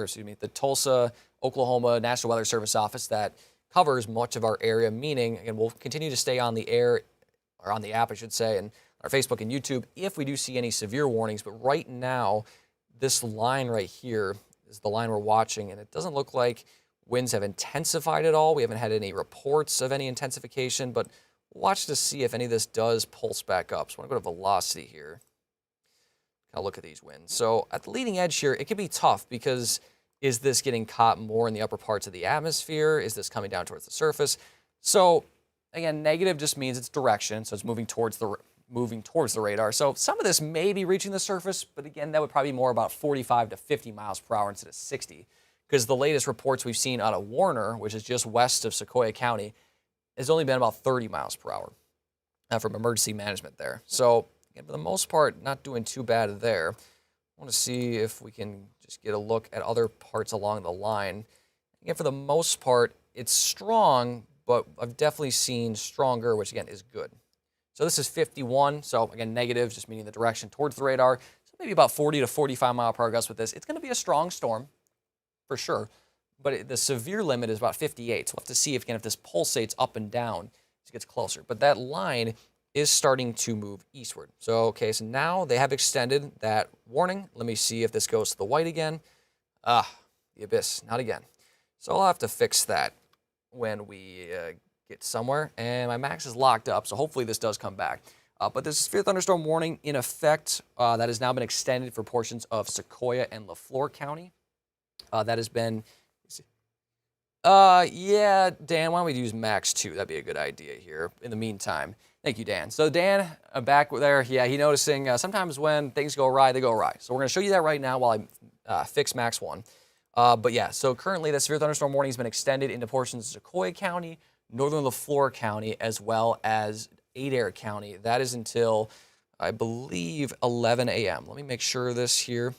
S1: National Weather Service office that covers much of our area, meaning, again, we'll continue to stay on the air, or on the app, I should say, and our Facebook and YouTube if we do see any severe warnings. But right now, this line right here is the line we're watching, and it doesn't look like winds have intensified at all. We haven't had any reports of any intensification, but watch to see if any of this does pulse back up. So I want to go to velocity here. Kind of look at these winds. So at the leading edge here, it can be tough because is this getting caught more in the upper parts of the atmosphere? Is this coming down towards the surface? So again, negative just means it's direction, so it's moving towards the radar. So some of this may be reaching the surface, but again, that would probably be more about 45 to 50 miles per hour instead of 60, because the latest reports we've seen out of Warner, which is just west of Sequoia County, has only been about 30 miles per hour from emergency management there. So again, for the most part, not doing too bad there. I want to see if we can just get a look at other parts along the line. Again, for the most part, it's strong, but I've definitely seen stronger, which again is good. So this is 51. So again, negative, just meaning the direction towards the radar. So maybe about 40 to 45 mile per hour gusts with this. It's going to be a strong storm for sure, but the severe limit is about 58. So we'll have to see if this pulsates up and down as it gets closer. But that line is starting to move eastward. So, okay, so now they have extended that warning. Let me see if this goes to the white again. The abyss, not again. So I'll have to fix that when we get somewhere. And my max is locked up, so hopefully this does come back. But this severe thunderstorm warning in effect that has now been extended for portions of Sequoia and LaFleur County. That has been, yeah, Dan, why don't we use max 2? That'd be a good idea here in the meantime. Thank you, Dan. So Dan, back there, yeah, he's noticing sometimes when things go awry, they go awry. So we're going to show you that right now while I fix max 1. But yeah, so currently the severe thunderstorm warning has been extended into portions of Sequoia County, northern LaFleur County, as well as Adair County. That is until, I believe, 11 a.m. Let me make sure of this here.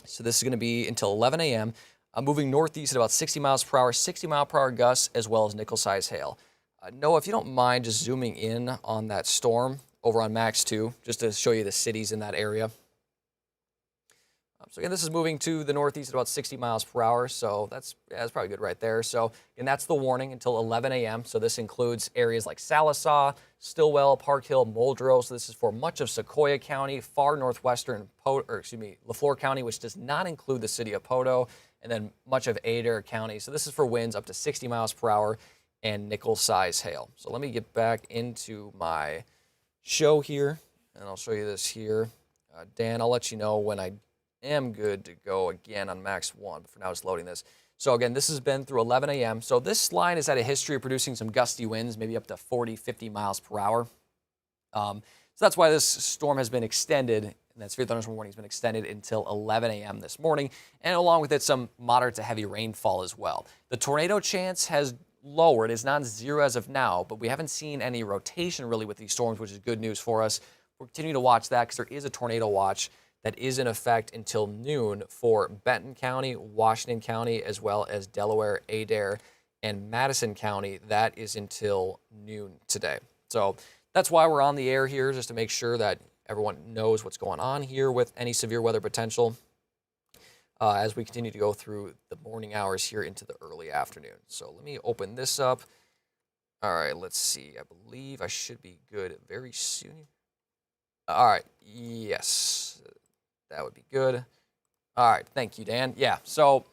S1: So this is going to be until 11 a.m. Moving northeast at about 60 miles per hour, 60 mile per hour gusts, as well as nickel-size hail. Noah, if you don't mind just zooming in on that storm over on max 2, just to show you the cities in that area. So again, this is moving to the northeast at about 60 miles per hour, so that's probably good right there. So, and that's the warning until 11 a.m. So this includes areas like Sallisaw, Stillwell, Park Hill, Muldrow. So this is for much of Sequoia County, far northwestern, LaFleur County, which does not include the city of Poto, and then much of Adair County. So this is for winds up to 60 miles per hour and nickel-size hail. So let me get back into my show here, and I'll show you this here. Dan, I'll let you know when I am good to go again on max 1, but for now it's loading this. So again, this has been through 11 a.m. So this line has had a history of producing some gusty winds, maybe up to 40, 50 miles per hour. So that's why this storm has been extended, and that severe thunderstorm warning has been extended until 11 a.m. this morning, and along with it, some moderate to heavy rainfall as well. The tornado chance has lowered. It's not zero as of now, but we haven't seen any rotation really with these storms, which is good news for us. We're continuing to watch that because there is a tornado watch that is in effect until noon for Benton County, Washington County, as well as Delaware, Adair, and Madison County. That is until noon today. So that's why we're on the air here, just to make sure that everyone knows what's going on here with any severe weather potential as we continue to go through the morning hours here into the early afternoon. So let me open this up. All right, let's see. I believe I should be good very soon. All right, yes, that would be good. All right, thank you, Dan. Yeah, so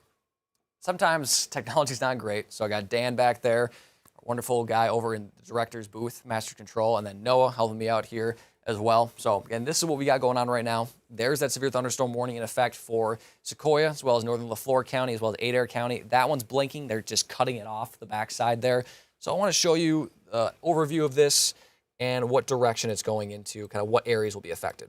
S1: sometimes technology's not great. So I got Dan back there, a wonderful guy over in the director's booth, Master Control, and then Noah helping me out here as well. So again, this is what we got going on right now. There's that severe thunderstorm warning in effect for Sequoia, as well as northern LaFleur County, as well as Adair County. That one's blinking. They're just cutting it off the backside there. So I want to show you an overview of this and what direction it's going into, kind of what areas will be affected.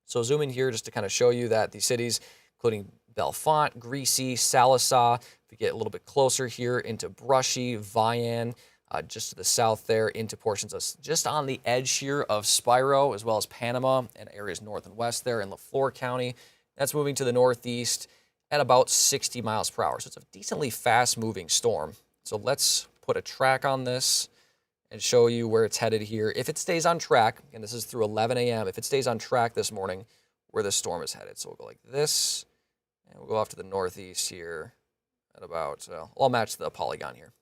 S1: So zoom in here just to kind of show you that these cities, including Bellefonte, Greasy, Sallisaw, if we get a little bit closer here into Brushy, Vian, just to the south there into portions of just on the edge here of Spiro, as well as Panama and areas north and west there in LaFleur County. That's moving to the northeast at about 60 miles per hour. So it's a decently fast moving storm. So let's put a track on this and show you where it's headed here. If it stays on track, and this is through 11 a.m., if it stays on track this morning, where the storm is headed. So we'll go like this, and we'll go off to the northeast here at about, I'll match the polygon here.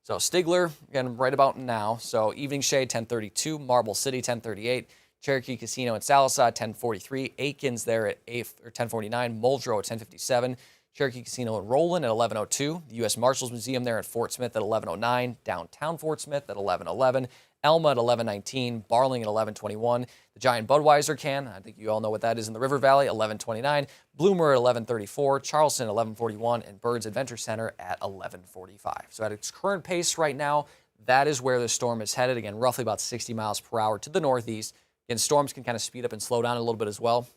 S1: So Stigler, again, right about now. So Evening Shade, 1032, Marble City, 1038, Cherokee Casino in Sallisaw, 1043, Aikens there at 1049, Muldrow at 1057, Cherokee Casino in Roland at 1102, the U.S. Marshals Museum there at Fort Smith at 1109, downtown Fort Smith at 1111, Elma at 1119, Barling at 1121, the Giant Budweiser can, I think you all know what that is in the River Valley, 1129, Bloomer at 1134, Charleston at 1141, and Birds Adventure Center at 1145. So at its current pace right now, that is where the storm is headed. Again, roughly about 60 miles per hour to the northeast. Again, storms can kind of speed up and slow down a little bit as well,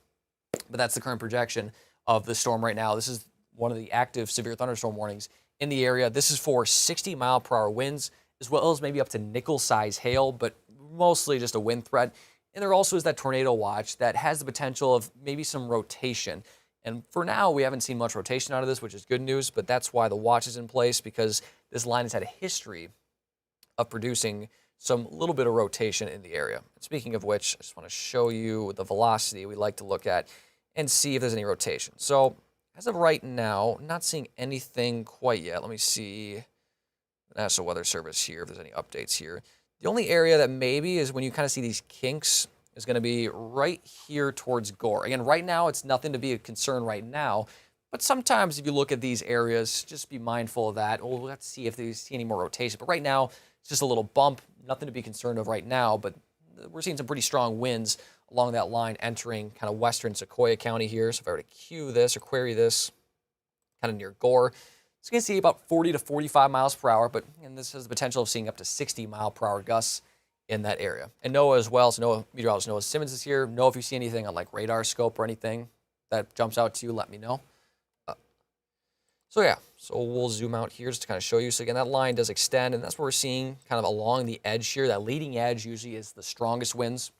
S1: but that's the current projection of the storm right now. This is one of the active severe thunderstorm warnings in the area. This is for 60 mile per hour winds, as well as maybe up to nickel-size hail, but mostly just a wind threat. And there also is that tornado watch that has the potential of maybe some rotation. And for now, we haven't seen much rotation out of this, which is good news, but that's why the watch is in place, because this line has had a history of producing some little bit of rotation in the area. And speaking of which, I just want to show you the velocity we like to look at and see if there's any rotation. So as of right now, not seeing anything quite yet. Let me see the National Weather Service here, if there's any updates here. The only area that maybe is when you kind of see these kinks is going to be right here towards Gore. Again, right now, it's nothing to be a concern right now. But sometimes if you look at these areas, just be mindful of that. We'll have to see if they see any more rotation. But right now, it's just a little bump. Nothing to be concerned of right now. But we're seeing some pretty strong winds along that line entering kind of western Sequoia County here. So if I were to cue this or query this kind of near Gore, it's going to see about 40 to 45 miles per hour. But this has the potential of seeing up to 60-mile-per-hour gusts in that area. And NOAA as well. So NOAA meteorologist Noah Simmons is here. Noah, if you see anything on like radar scope or anything that jumps out to you, let me know. So yeah, so we'll zoom out here just to kind of show you. So again, that line does extend, and that's what we're seeing kind of along the edge here. That leading edge usually is the strongest winds.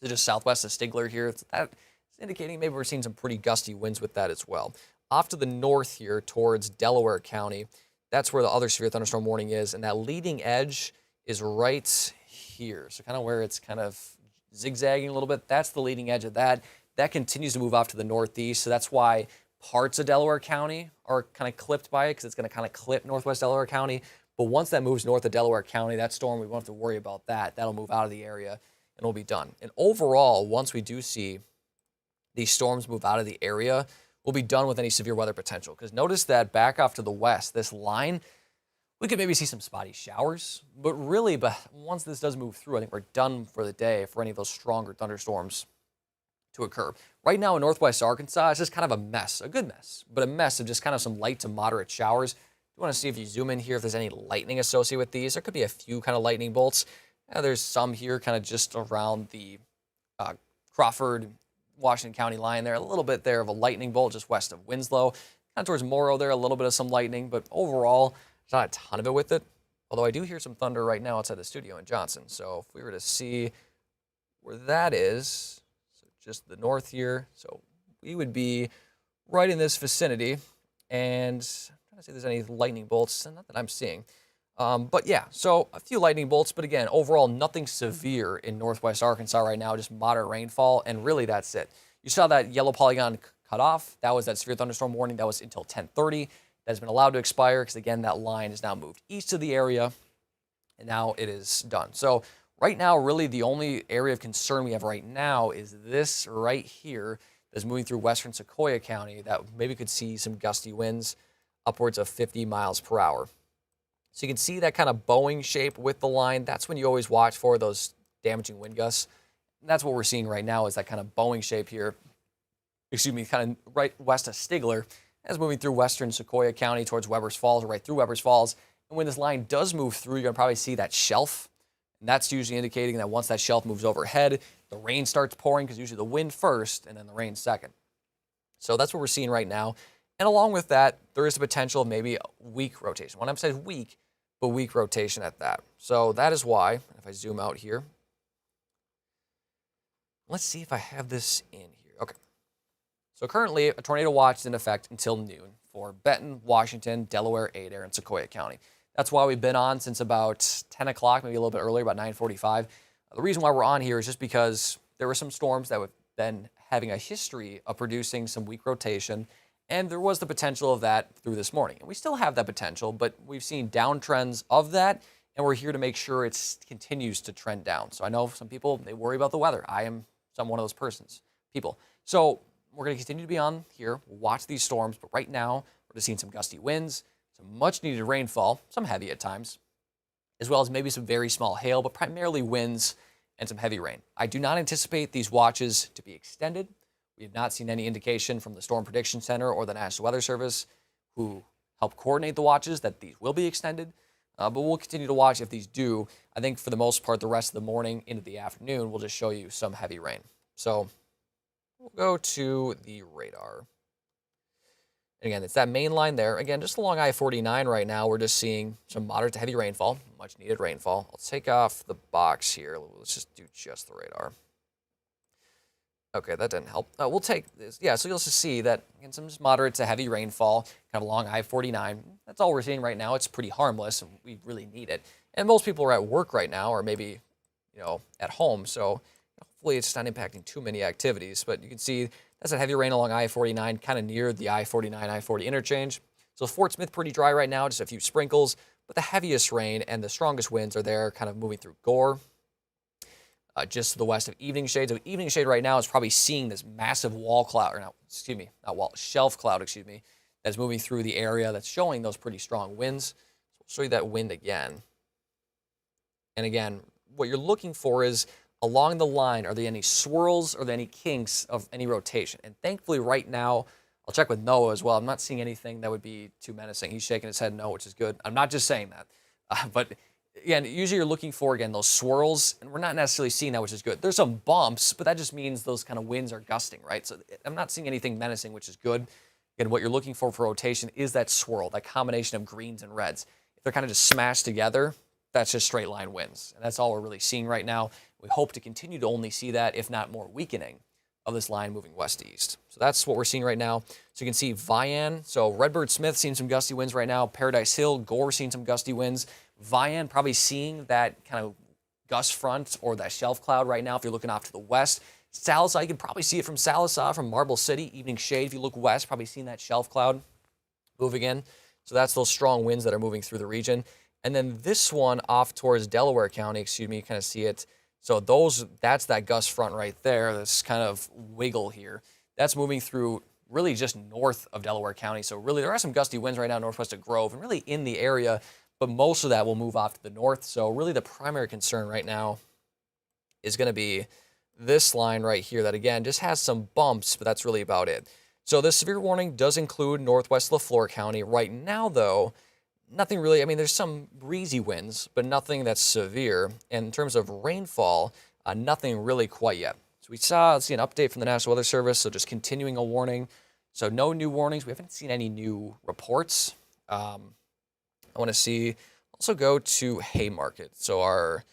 S1: So just southwest of Stigler here. That's indicating maybe we're seeing some pretty gusty winds with that as well. Off to the north here towards Delaware County, that's where the other severe thunderstorm warning is, and that leading edge is right here. So kind of where it's kind of zigzagging a little bit, that's the leading edge of that. That continues to move off to the northeast, so that's why parts of Delaware County are kind of clipped by it, because it's going to kind of clip northwest Delaware County. But once that moves north of Delaware County, that storm, we won't have to worry about that. That'll move out of the area, and we'll be done. And overall, once we do see these storms move out of the area, we'll be done with any severe weather potential. Because notice that back off to the west, this line, we could maybe see some spotty showers. But really, once this does move through, I think we're done for the day for any of those stronger thunderstorms to occur. Right now in northwest Arkansas, it's just kind of a mess, a good mess, but a mess of just kind of some light to moderate showers. You want to see if you zoom in here if there's any lightning associated with these. There could be a few kind of lightning bolts. There's some here kind of just around the Crawford, Washington County line there. A little bit there of a lightning bolt just west of Winslow. Kind of towards Morrow there, a little bit of some lightning, but overall, there's not a ton of it with it. Although I do hear some thunder right now outside the studio in Johnson. So if we were to see where that is, just the north here. So we would be right in this vicinity. And I'm trying to see if there's any lightning bolts. Not that I'm seeing. But yeah, so a few lightning bolts. But again, overall, nothing severe in northwest Arkansas right now. Just moderate rainfall. And really, that's it. You saw that yellow polygon cut off. That was that severe thunderstorm warning. That was until 10:30. That has been allowed to expire because, again, that line is now moved east of the area. And now it is done. So right now, really the only area of concern we have right now is this right here that's moving through western Sequoia County that maybe could see some gusty winds upwards of 50 miles per hour. So you can see that kind of bowing shape with the line. That's when you always watch for those damaging wind gusts. And that's what we're seeing right now is that kind of bowing shape here. Excuse me, kind of right west of Stigler as moving through western Sequoia County towards Weber's Falls or right through Weber's Falls. And when this line does move through, you're going to probably see that shelf. And that's usually indicating that once that shelf moves overhead, the rain starts pouring because usually the wind first and then the rain second. So that's what we're seeing right now. And along with that, there is the potential of maybe a weak rotation. When I'm saying weak, but weak rotation at that. So that is why, if I zoom out here, let's see if I have this in here. Okay. So currently, a tornado watch is in effect until noon for Benton, Washington, Delaware, Adair, and Sequoia County. That's why we've been on since about 10 o'clock, maybe a little bit earlier, about 9:45. The reason why we're on here is just because there were some storms that have been having a history of producing some weak rotation, and there was the potential of that through this morning. And we still have that potential, but we've seen downtrends of that, and we're here to make sure it continues to trend down. So I know some people, they worry about the weather. I am one of those people. So we're going to continue to be on here, watch these storms, but right now we're just seeing some gusty winds, some much needed rainfall, some heavy at times, as well as maybe some very small hail, but primarily winds and some heavy rain. I do not anticipate these watches to be extended. We have not seen any indication from the Storm Prediction Center or the National Weather Service, who help coordinate the watches, that these will be extended. But we'll continue to watch if these do. I think for the most part, the rest of the morning into the afternoon, we'll just show you some heavy rain. So we'll go to the radar. And again, it's that main line there. Again, just along I-49 right now, we're just seeing some moderate to heavy rainfall, much needed rainfall. Let's take off the box here. Let's just do just the radar. Okay, that didn't help. We'll take this. Yeah, so you'll just see that again, some just moderate to heavy rainfall, kind of along I-49. That's all we're seeing right now. It's pretty harmless, and we really need it. And most people are at work right now, or maybe, at home. So hopefully it's not impacting too many activities. But you can see that's a heavy rain along I-49, kind of near the I-49, I-40 interchange. So Fort Smith pretty dry right now, just a few sprinkles. But the heaviest rain and the strongest winds are there, kind of moving through Gore. Just to the west of Evening Shade. So Evening Shade right now is probably seeing this massive wall cloud, or not, excuse me, not wall, shelf cloud, excuse me, that's moving through the area that's showing those pretty strong winds. So I'll show you that wind again. And again, what you're looking for is along the line, are there any swirls, or are there any kinks of any rotation? And thankfully right now, I'll check with Noah as well. I'm not seeing anything that would be too menacing. He's shaking his head no, which is good. I'm not just saying that, but again, usually you're looking for, again, those swirls, and we're not necessarily seeing that, which is good. There's some bumps, but that just means those kind of winds are gusting, right? So I'm not seeing anything menacing, which is good. Again, what you're looking for rotation is that swirl, that combination of greens and reds. If they're kind of just smashed together, that's just straight line winds. And that's all we're really seeing right now. We hope to continue to only see that, if not more weakening of this line moving west to east. So that's what we're seeing right now. So you can see Vian, so Redbird Smith seeing some gusty winds right now. Paradise Hill, Gore seeing some gusty winds. Vian probably seeing that kind of gust front or that shelf cloud right now if you're looking off to the west. Sallisaw, you can probably see it from Sallisaw, from Marble City. Evening Shade, if you look west, probably seeing that shelf cloud moving in. So that's those strong winds that are moving through the region. And then this one off towards Delaware County, excuse me, you kind of see it. So that's that gust front right there, this kind of wiggle here. That's moving through really just north of Delaware County. So really there are some gusty winds right now northwest of Grove and really in the area, but most of that will move off to the north. So really the primary concern right now is going to be this line right here that, again, just has some bumps, but that's really about it. So this severe warning does include northwest LaFleur County. Right now, though, nothing really, I mean, there's some breezy winds, but nothing that's severe. And in terms of rainfall, nothing really quite yet. So let's see an update from the National Weather Service, so just continuing a warning. So no new warnings. We haven't seen any new reports. I want to also go to Haymarket. So our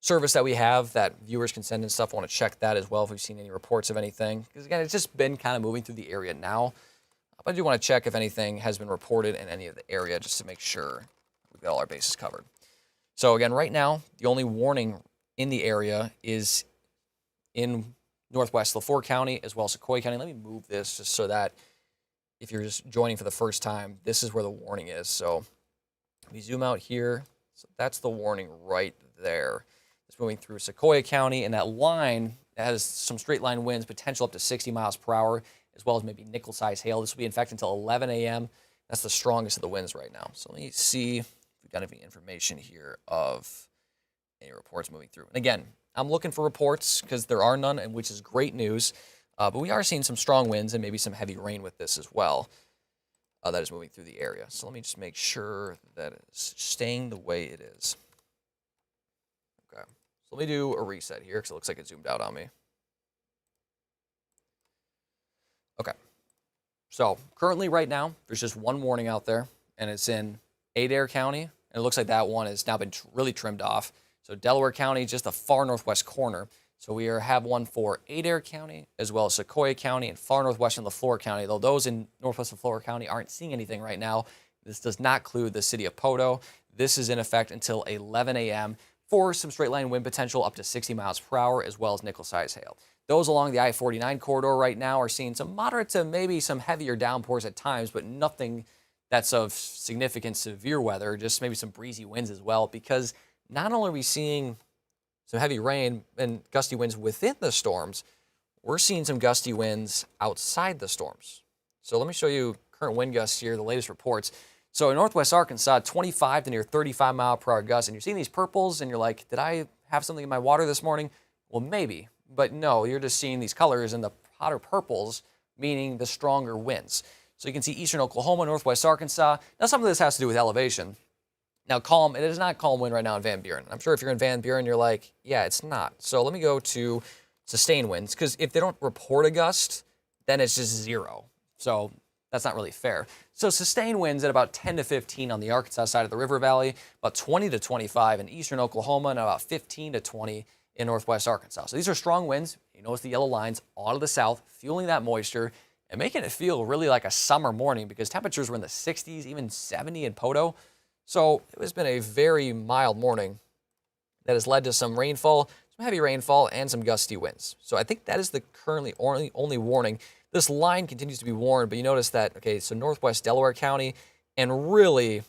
S1: service that we have that viewers can send and stuff, I want to check that as well if we've seen any reports of anything. Because again, it's just been kind of moving through the area now. But I do want to check if anything has been reported in any of the area just to make sure we've got all our bases covered. So again, right now, the only warning in the area is in northwest LaFleur County as well as Sequoia County. Let me move this just so that if you're just joining for the first time, this is where the warning is. So we zoom out here. So that's the warning right there. It's moving through Sequoia County, and that line has some straight line winds, potential up to 60 miles per hour, as well as maybe nickel-sized hail. This will be in fact until 11 a.m. That's the strongest of the winds right now. So let me see if we've got any information here of any reports moving through. And again, I'm looking for reports because there are none, and which is great news. But we are seeing some strong winds and maybe some heavy rain with this as well. That is moving through the area. So let me just make sure that it's staying the way it is. Okay. So let me do a reset here because it looks like it zoomed out on me. Okay. So currently right now, there's just one warning out there, and it's in Adair County. And it looks like that one has now been really trimmed off. So Delaware County, just the far northwest corner. So we have one for Adair County, as well as Sequoia County and far northwestern LaFleur County, though those in northwest LaFleur County aren't seeing anything right now. This does not include the city of Poto. This is in effect until 11 a.m. for some straight line wind potential up to 60 miles per hour, as well as nickel-sized hail. Those along the I-49 corridor right now are seeing some moderate to maybe some heavier downpours at times, but nothing that's of significant severe weather, just maybe some breezy winds as well, because not only are we seeing some heavy rain and gusty winds within the storms, we're seeing some gusty winds outside the storms. So let me show you current wind gusts here, the latest reports. So in northwest Arkansas, 25 to near 35 mile per hour gusts, and you're seeing these purples and you're like, did I have something in my water this morning? Well, maybe, but no, you're just seeing these colors and the hotter purples, meaning the stronger winds. So you can see eastern Oklahoma, northwest Arkansas. Now some of this has to do with elevation. Now, calm, it is not calm wind right now in Van Buren. I'm sure if you're in Van Buren, you're like, yeah, it's not. So let me go to sustained winds, because if they don't report a gust, then it's just zero. So that's not really fair. So sustained winds at about 10 to 15 on the Arkansas side of the river valley, about 20 to 25 in eastern Oklahoma, and about 15 to 20 in northwest Arkansas. So these are strong winds. You notice the yellow lines all to the south, fueling that moisture and making it feel really like a summer morning because temperatures were in the 60s, even 70 in Poto. So it has been a very mild morning that has led to some rainfall, some heavy rainfall, and some gusty winds. So I think that is the currently only warning. This line continues to be warned, but you notice that, okay, so northwest Delaware County, and really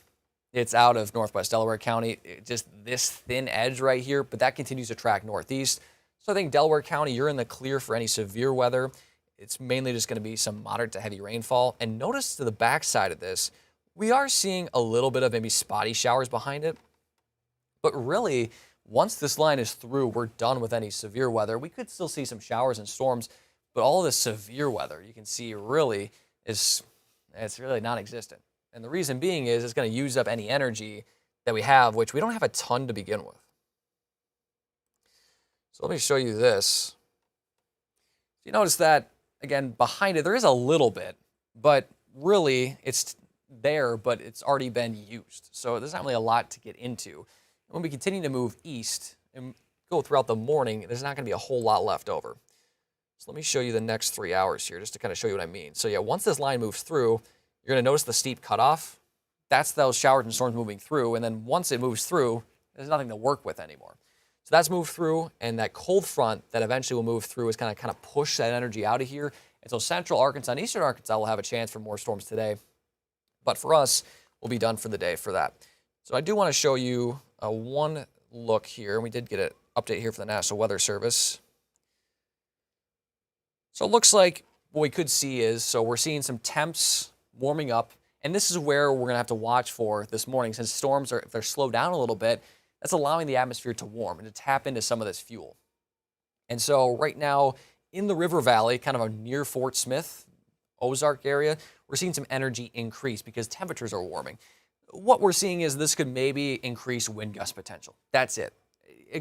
S1: it's out of northwest Delaware County, just this thin edge right here, but that continues to track northeast. So I think Delaware County, you're in the clear for any severe weather. It's mainly just going to be some moderate to heavy rainfall. And notice to the backside of this, we are seeing a little bit of maybe spotty showers behind it. But really, once this line is through, we're done with any severe weather. We could still see some showers and storms, but all this severe weather, you can see really it's really non-existent. And the reason being is it's going to use up any energy that we have, which we don't have a ton to begin with. So let me show you this. You notice that, again, behind it, there is a little bit, but really it's there, but it's already been used. So there's not really a lot to get into. And when we continue to move east and go throughout the morning, there's not going to be a whole lot left over. So let me show you the next 3 hours here, just to kind of show you what I mean. So yeah, once this line moves through, you're going to notice the steep cutoff. That's those showers and storms moving through. And then once it moves through, there's nothing to work with anymore. So that's moved through, and that cold front that eventually will move through is going to kind of push that energy out of here. And so central Arkansas and eastern Arkansas will have a chance for more storms today. But for us, we'll be done for the day for that. So I do want to show you one look here. We did get an update here for the National Weather Service. So it looks like what we could see is, so we're seeing some temps warming up. And this is where we're going to have to watch for this morning. Since storms if they're slowed down a little bit, that's allowing the atmosphere to warm and to tap into some of this fuel. And so right now in the River Valley, kind of near Fort Smith, Ozark area, we're seeing some energy increase because temperatures are warming. What we're seeing is this could maybe increase wind gust potential. That's it.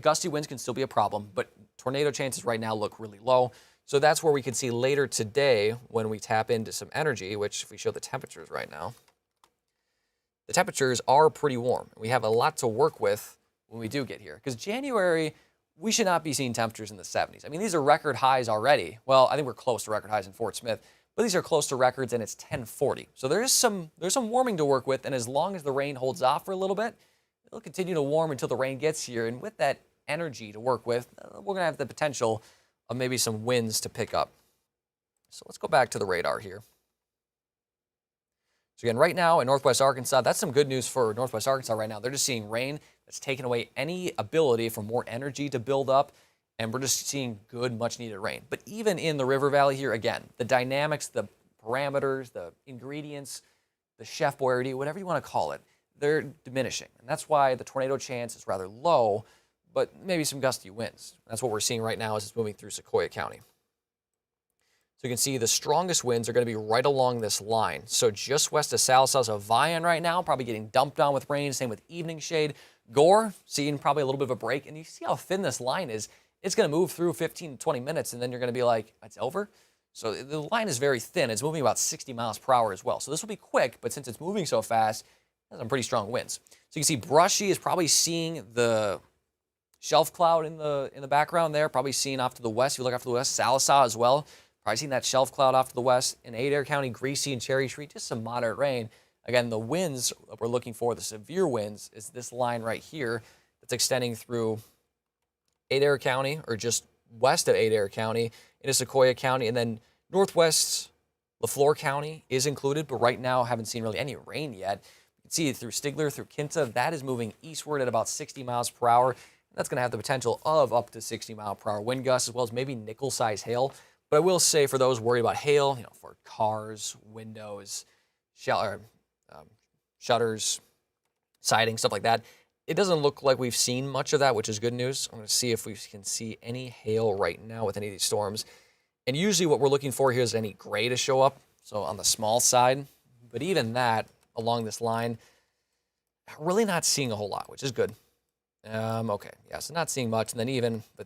S1: Gusty winds can still be a problem, but tornado chances right now look really low. So that's where we can see later today when we tap into some energy, which if we show the temperatures right now, the temperatures are pretty warm. We have a lot to work with when we do get here. Because January, we should not be seeing temperatures in the 70s. I mean, these are record highs already. Well, I think we're close to record highs in Fort Smith, but these are close to records and it's 1040. So there's some warming to work with, and as long as the rain holds off for a little bit, it'll continue to warm until the rain gets here. And with that energy to work with, we're going to have the potential of maybe some winds to pick up. So let's go back to the radar here. So again, right now in northwest Arkansas, that's some good news for northwest Arkansas right now. They're just seeing rain that's taken away any ability for more energy to build up, and we're just seeing good, much-needed rain. But even in the River Valley here, again, the dynamics, the parameters, the ingredients, the chef boyardee, whatever you want to call it, they're diminishing. And that's why the tornado chance is rather low, but maybe some gusty winds. That's what we're seeing right now as it's moving through Sequoia County. So you can see the strongest winds are going to be right along this line. So just west of Salsa, so Vian right now, probably getting dumped on with rain. Same with Evening Shade. Gore, seeing probably a little bit of a break. And you see how thin this line is. It's going to move through 15 to 20 minutes, and then you're going to be like, it's over? So the line is very thin. It's moving about 60 miles per hour as well. So this will be quick, but since it's moving so fast, it has some pretty strong winds. So you can see Brushy is probably seeing the shelf cloud in the background there, probably seeing off to the west. If you look off to the west, Salsa as well. Probably seeing that shelf cloud off to the west. In Adair County, Greasy and Cherry Tree, just some moderate rain. Again, the winds that we're looking for, the severe winds, is this line right here that's extending through Adair County, or just west of Adair County, into Sequoia County, and then northwest LaFleur County is included, but right now haven't seen really any rain yet. You can see it through Stigler, through Kinta. That is moving eastward at about 60 miles per hour. That's going to have the potential of up to 60 mile per hour wind gusts, as well as maybe nickel-size hail. But I will say, for those worried about hail, for cars, windows, shutters, siding, stuff like that, it doesn't look like we've seen much of that, which is good news. I'm going to see if we can see any hail right now with any of these storms. And usually what we're looking for here is any gray to show up, so on the small side. But even that, along this line, really not seeing a whole lot, which is good. Okay, yeah, so not seeing much. And then even, but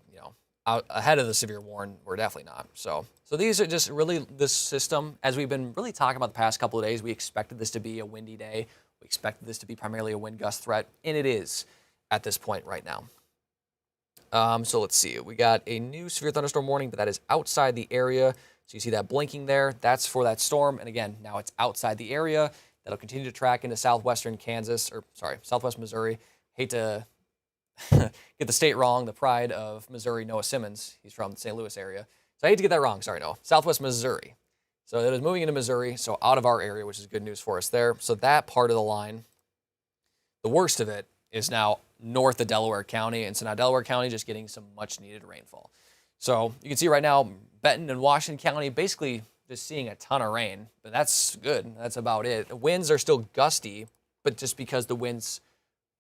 S1: out ahead of the severe warn, we're definitely not. So these are just really this system, as we've been really talking about the past couple of days, we expected this to be a windy day. We expected this to be primarily a wind gust threat, and it is at this point right now. So let's see. We got a new severe thunderstorm warning, but that is outside the area. So you see that blinking there. That's for that storm. And again, now it's outside the area. That'll continue to track into southwestern Kansas, or sorry, southwest Missouri. Hate to get the state wrong. The pride of Missouri, Noah Simmons. He's from the St. Louis area. So I hate to get that wrong. Sorry, Noah. Southwest Missouri. So it is moving into Missouri, so out of our area, which is good news for us there. So that part of the line, the worst of it, is now north of Delaware County. And so now Delaware County just getting some much needed rainfall. So you can see right now, Benton and Washington County basically just seeing a ton of rain, but that's good. That's about it. The winds are still gusty, but just because the winds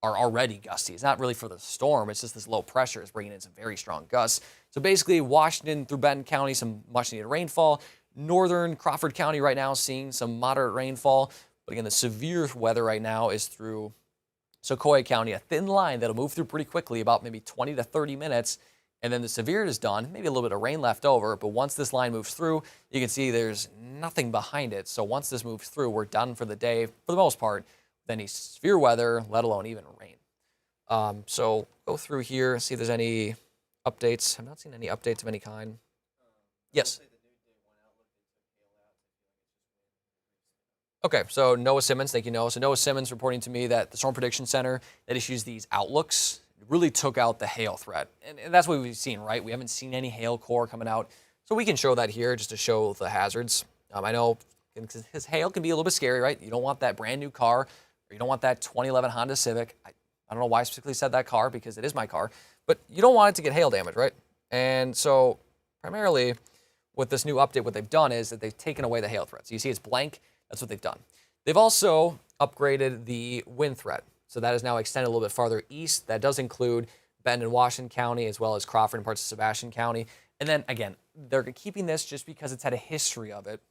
S1: are already gusty. It's not really for the storm. It's just this low pressure is bringing in some very strong gusts. So basically Washington through Benton County, some much needed rainfall. Northern Crawford County right now seeing some moderate rainfall. But again, the severe weather right now is through Sequoyah County, a thin line that'll move through pretty quickly, about maybe 20 to 30 minutes. And then the severe is done, maybe a little bit of rain left over. But once this line moves through, you can see there's nothing behind it. So once this moves through, we're done for the day for the most part. Then any severe weather, let alone even rain. So go through here, see if there's any updates. I'm not seeing any updates of any kind. Yes. Okay, so Noah Simmons, thank you, Noah. So Noah Simmons reporting to me that the Storm Prediction Center that issues these outlooks really took out the hail threat. And that's what we've seen, right? We haven't seen any hail core coming out. So we can show that here just to show the hazards. I know his hail can be a little bit scary, right? You don't want that brand new car, or you don't want that 2011 Honda Civic. I don't know why I specifically said that car because it is my car, but you don't want it to get hail damage, right? And so primarily with this new update, what they've done is that they've taken away the hail threat. So you see it's blank. That's what they've done. They've also upgraded the wind threat. So that is now extended a little bit farther east. That does include Benton and Washington County, as well as Crawford and parts of Sebastian County. And then again, they're keeping this just because it's had a history of it.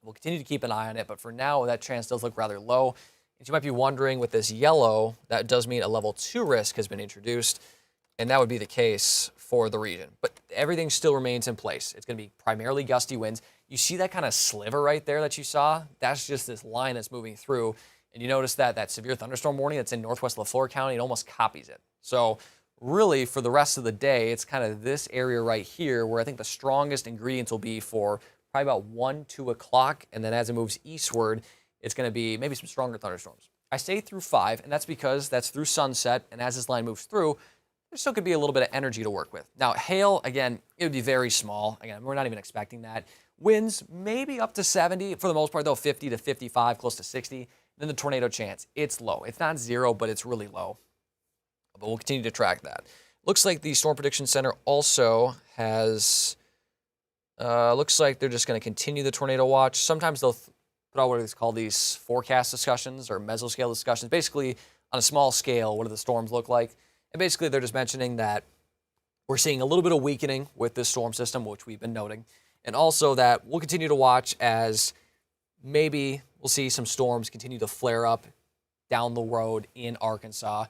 S1: We'll continue to keep an eye on it, but for now, that chance does look rather low. And you might be wondering, with this yellow, that does mean a level 2 risk has been introduced, and that would be the case for the region. But everything still remains in place. It's going to be primarily gusty winds. You see that kind of sliver right there that you saw? That's just this line that's moving through. And you notice that severe thunderstorm warning that's in northwest Lafleur County, it almost copies it. So really, for the rest of the day, it's kind of this area right here where I think the strongest ingredients will be for probably about 1, 2 o'clock. And then as it moves eastward, it's going to be maybe some stronger thunderstorms. I say through 5, and that's because that's through sunset. And as this line moves through, there still could be a little bit of energy to work with. Now, hail, again, it would be very small. Again, we're not even expecting that. Winds, maybe up to 70. For the most part, though, 50 to 55, close to 60. Then the tornado chance, it's low. It's not 0, but it's really low. But we'll continue to track that. Looks like the Storm Prediction Center also has, looks like they're just going to continue the tornado watch. Sometimes they'll put out what is called these forecast discussions or mesoscale discussions. Basically, on a small scale, what do the storms look like? And basically, they're just mentioning that we're seeing a little bit of weakening with this storm system, which we've been noting. And also that we'll continue to watch as maybe we'll see some storms continue to flare up down the road in Arkansas,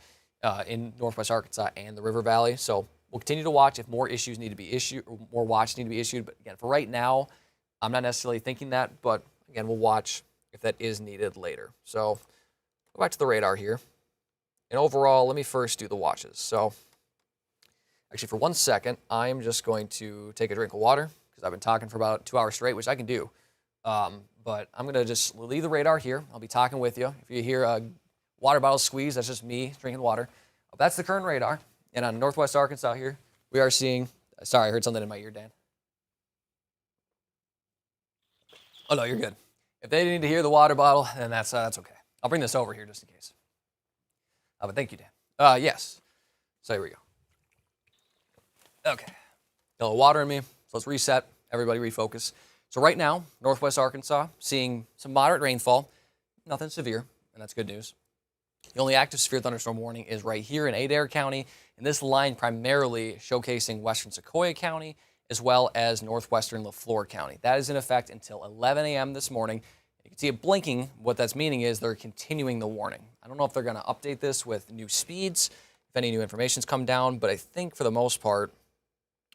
S1: in northwest Arkansas and the River Valley. So we'll continue to watch if more issues need to be issued, or more watches need to be issued. But again, for right now, I'm not necessarily thinking that, but again, we'll watch if that is needed later. So go back to the radar here. And overall, let me first do the watches. So actually, for 1 second, I'm just going to take a drink of water because I've been talking for about 2 hours straight, which I can do. But I'm going to just leave the radar here. I'll be talking with you. If you hear a water bottle squeeze, that's just me drinking water. That's the current radar. And on northwest Arkansas here, we are seeing, sorry, I heard something in my ear, Dan. Oh, no, you're good. If they need to hear the water bottle, then that's okay. I'll bring this over here just in case. But thank you, Dan. Yes. So here we go. Okay. Got a little water in me. So let's reset. Everybody refocus. So right now, northwest Arkansas, seeing some moderate rainfall. Nothing severe, and that's good news. The only active severe thunderstorm warning is right here in Adair County, and this line primarily showcasing western Sequoyah County as well as northwestern Lafleur County. That is in effect until 11 a.m. this morning. You can see it blinking. What that's meaning is they're continuing the warning. I don't know if they're going to update this with new speeds, if any new information's come down, but I think for the most part,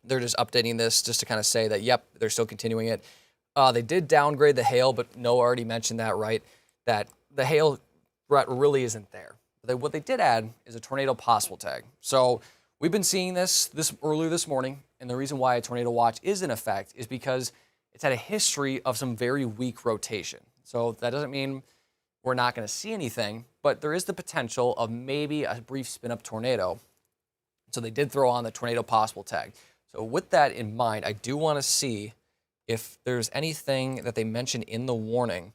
S1: they're just updating this just to kind of say that, yep, they're still continuing it. They did downgrade the hail, but Noah already mentioned that, right? That the hail threat really isn't there. What they did add is a tornado possible tag. So We've been seeing this earlier this morning, and the reason why a tornado watch is in effect is because it's had a history of some very weak rotation. So that doesn't mean we're not going to see anything, but there is the potential of maybe a brief spin-up tornado. So they did throw on the tornado possible tag. So with that in mind, I do want to see if there's anything that they mentioned in the warning,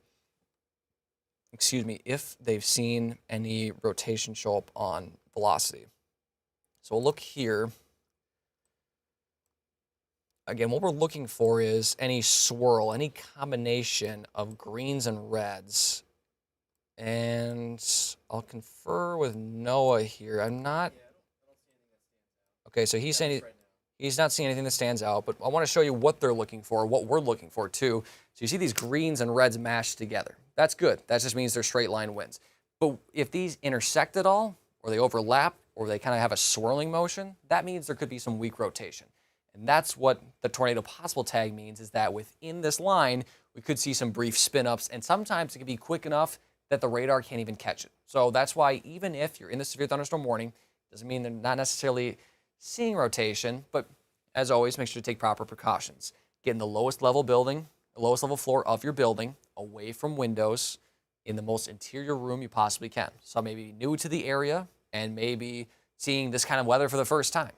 S1: if they've seen any rotation show up on velocity. So we'll look here. Again, what we're looking for is any swirl, any combination of greens and reds. And I'll confer with Noah here. I'm not. Okay, so he's saying he's not seeing anything that stands out, but I want to show you what they're looking for, what we're looking for too. So you see these greens and reds mashed together. That's good. That just means they're straight line winds. But if these intersect at all, or they overlap, or they kind of have a swirling motion, that means there could be some weak rotation. And that's what the tornado possible tag means, is that within this line, we could see some brief spin-ups, and sometimes it can be quick enough that the radar can't even catch it. So that's why even if you're in the severe thunderstorm warning, doesn't mean they're not necessarily seeing rotation, but as always, make sure to take proper precautions. Get in the lowest level building, the lowest level floor of your building, away from windows, in the most interior room you possibly can. So maybe new to the area and maybe seeing this kind of weather for the first time.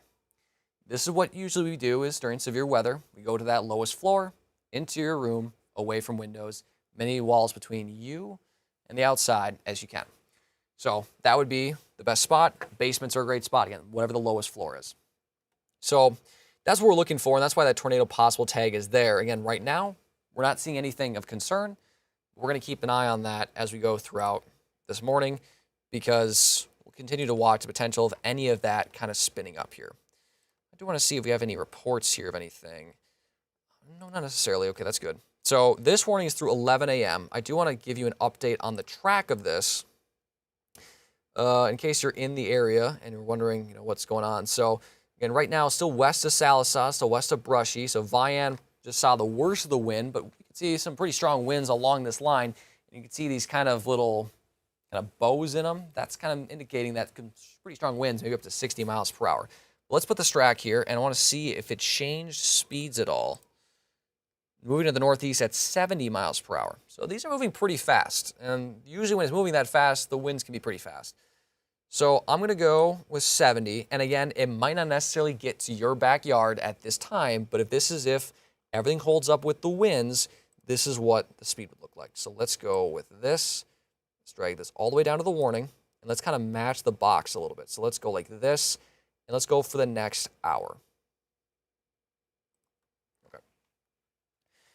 S1: This is what usually we do is during severe weather, we go to that lowest floor, interior room, away from windows, many walls between you and the outside as you can. So that would be the best spot. Basements are a great spot, again, whatever the lowest floor is. So that's what we're looking for, and that's why that tornado possible tag is there. Again, right now, we're not seeing anything of concern. We're going to keep an eye on that as we go throughout this morning, because we'll continue to watch the potential of any of that kind of spinning up here. I do want to see if we have any reports here of anything. No, not necessarily. Okay, that's good. So this warning is through 11 a.m. I do want to give you an update on the track of this in case you're in the area and you're wondering, what's going on. So again, right now, still west of Sallisaw, still west of Brushy. So Vian just saw the worst of the wind, but we can see some pretty strong winds along this line. And you can see these kind of little bows in them. That's kind of indicating that pretty strong winds, maybe up to 60 miles per hour. Let's put the Strack here, and I want to see if it changed speeds at all. Moving to the northeast at 70 miles per hour. So these are moving pretty fast, and usually when it's moving that fast, the winds can be pretty fast. So I'm going to go with 70, and again, it might not necessarily get to your backyard at this time, but if everything holds up with the winds, this is what the speed would look like. So let's go with this. Let's drag this all the way down to the warning, and let's kind of match the box a little bit. So let's go like this, and let's go for the next hour. Okay.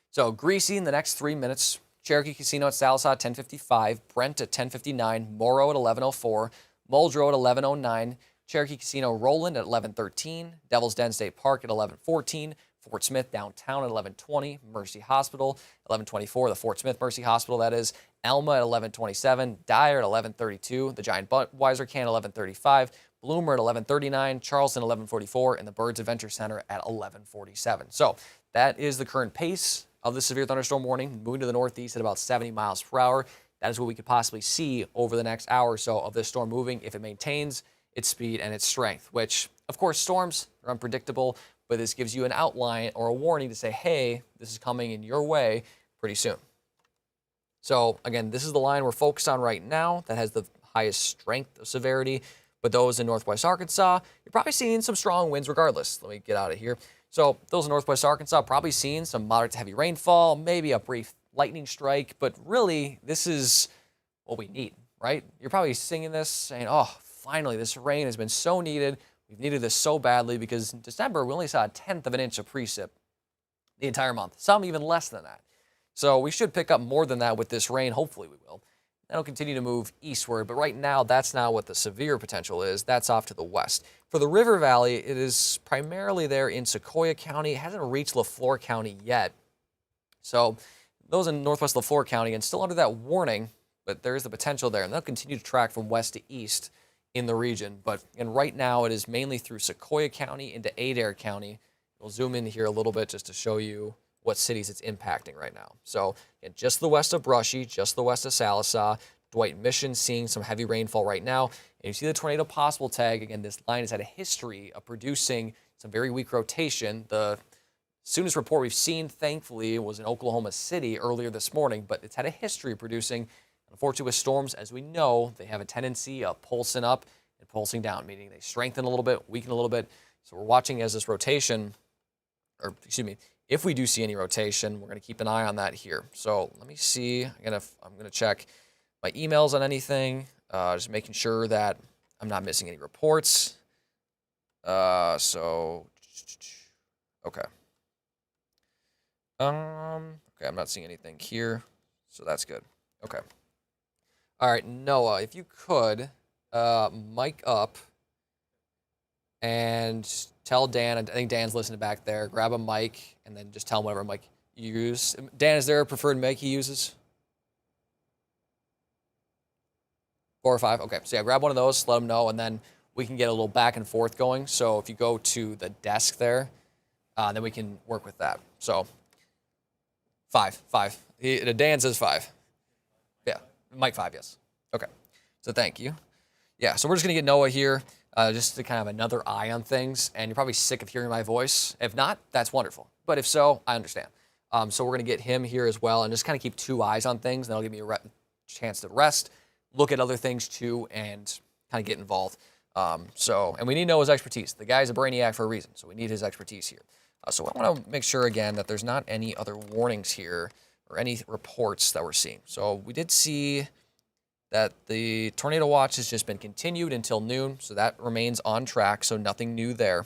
S1: So Greasy in the next 3 minutes. Cherokee Casino at Sallisaw at 10:55. Brent at 10:59. Morrow at 11:04. Muldrow at 11:09. Cherokee Casino Roland at 11:13. Devil's Den State Park at 11:14. Fort Smith downtown at 11:20. Mercy Hospital 11:24. The Fort Smith Mercy Hospital, that is. Alma at 11:27. Dyer at 11:32. The Giant Budweiser Can at 11:35. Bloomer at 11:39, Charleston 11:44, and the Birds Adventure Center at 11:47. So that is the current pace of the severe thunderstorm warning, moving to the northeast at about 70 miles per hour. That is what we could possibly see over the next hour or so of this storm moving if it maintains its speed and its strength, which, of course, storms are unpredictable, but this gives you an outline or a warning to say, hey, this is coming in your way pretty soon. So again, this is the line we're focused on right now that has the highest strength of severity. But those in northwest Arkansas, you're probably seeing some strong winds regardless. Let me get out of here. So those in northwest Arkansas probably seeing some moderate to heavy rainfall, maybe a brief lightning strike, but really this is what we need, right? You're probably singing this saying, oh, finally, this rain has been so needed. We've needed this so badly because in December, we only saw 1/10 of an inch of precip the entire month, some even less than that. So we should pick up more than that with this rain. Hopefully we will. That'll continue to move eastward, but right now that's not what the severe potential is. That's off to the west. For the River Valley, it is primarily there in Sequoyah County. It hasn't reached LaFleur County yet. So those in northwest LaFleur County and still under that warning, but there is the potential there, and they'll continue to track from west to east in the region. But and right now it is mainly through Sequoyah County into Adair County. We'll zoom in here a little bit just to show you what cities it's impacting right now. So again, just the west of Brushy, just the west of Sallisaw, Dwight Mission, seeing some heavy rainfall right now. And you see the tornado possible tag. Again, this line has had a history of producing some very weak rotation. The soonest report we've seen, thankfully, was in Oklahoma City earlier this morning, but it's had a history of producing. Unfortunately, with storms, as we know, they have a tendency of pulsing up and pulsing down, meaning they strengthen a little bit, weaken a little bit. So we're watching as this rotation, or excuse me, if we do see any rotation, we're going to keep an eye on that here. So let me see. I'm going to check my emails on anything, just making sure that I'm not missing any reports. Okay. Okay, I'm not seeing anything here, so that's good. Okay. All right, Noah, if you could mic up and tell Dan, I think Dan's listening back there, grab a mic and then just tell him whatever mic you use. Dan, is there a preferred mic he uses? 4 or 5? Okay, so yeah, grab one of those, let him know, and then we can get a little back and forth going. So if you go to the desk there, then we can work with that. So 5. Dan says 5. Yeah, mic 5, yes. Okay, so thank you. Yeah, so we're just going to get Noah here just to kind of have another eye on things. And you're probably sick of hearing my voice. If not, that's wonderful. But if so, I understand. So we're going to get him here as well and just kind of keep 2 eyes on things. And that'll give me a chance to rest, look at other things too, and kind of get involved. And we need Noah's expertise. The guy's a brainiac for a reason, so we need his expertise here. So I want to make sure, again, that there's not any other warnings here or any reports that we're seeing. So we did see that the tornado watch has just been continued until noon, so that remains on track, so nothing new there.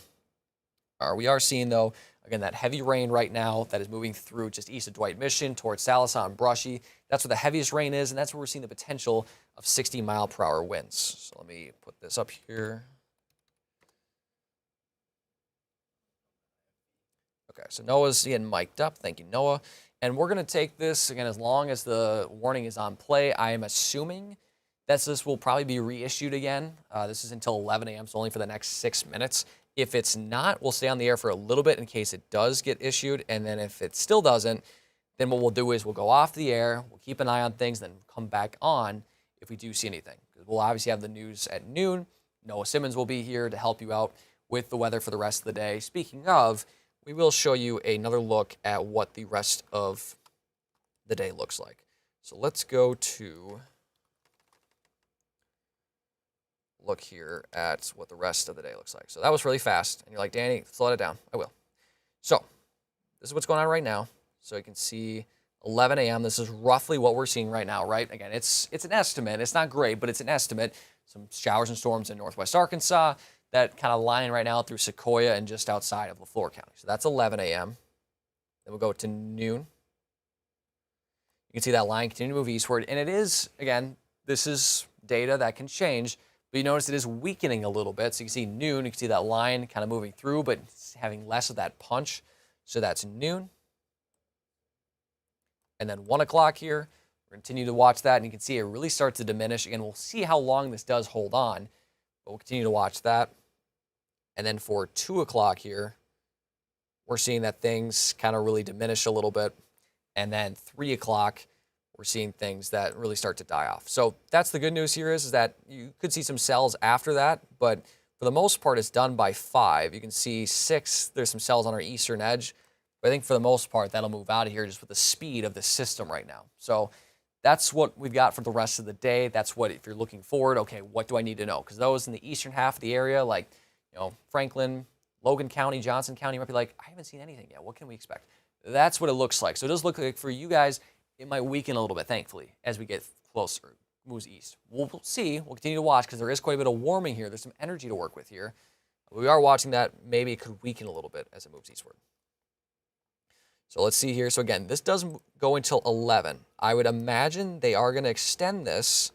S1: We are seeing, though, again, that heavy rain right now that is moving through just east of Dwight Mission towards Sallisaw and Brushy. That's where the heaviest rain is, and that's where we're seeing the potential of 60-mile-per-hour winds. So let me put this up here. Okay, so Noah's getting mic'd up. Thank you, Noah. And we're going to take this, again, as long as the warning is on play. I am assuming that this will probably be reissued again. This is until 11 a.m., so only for the next 6 minutes. If it's not, we'll stay on the air for a little bit in case it does get issued. And then if it still doesn't, then what we'll do is we'll go off the air, we'll keep an eye on things, then come back on if we do see anything. We'll obviously have the news at noon. Noah Simmons will be here to help you out with the weather for the rest of the day. Speaking of, we will show you another look at what the rest of the day looks like. So let's go to look here at what the rest of the day looks like. So that was really fast. And you're like, Danny, slow it down. I will. So this is what's going on right now. So you can see 11 a.m. This is roughly what we're seeing right now, right? Again, it's an estimate. It's not great, but it's an estimate. Some showers and storms in northwest Arkansas, that kind of line right now through Sequoia and just outside of LaFleur County. So that's 11 a.m. Then we'll go to noon. You can see that line continue to move eastward. And it is, again, this is data that can change, but you notice it is weakening a little bit. So you can see noon, you can see that line kind of moving through, but it's having less of that punch. So that's noon. And then 1 o'clock here, we'll continue to watch that, and you can see it really start to diminish. Again, we'll see how long this does hold on, but we'll continue to watch that. And then for 2 o'clock here, we're seeing that things kind of really diminish a little bit. And then 3 o'clock, we're seeing things that really start to die off. So that's the good news here is that you could see some cells after that, but for the most part, it's done by 5. You can see 6, there's some cells on our eastern edge. But I think for the most part, that'll move out of here just with the speed of the system right now. So that's what we've got for the rest of the day. That's what, if you're looking forward, okay, what do I need to know? Because those in the eastern half of the area, like, Franklin, Logan County, Johnson County, might be like, I haven't seen anything yet. What can we expect? That's what it looks like. So it does look like for you guys, it might weaken a little bit, thankfully, as we get closer, moves east. We'll see. We'll continue to watch because there is quite a bit of warming here. There's some energy to work with here. We are watching that. Maybe it could weaken a little bit as it moves eastward. So let's see here. So again, this doesn't go until 11. I would imagine they are going to extend this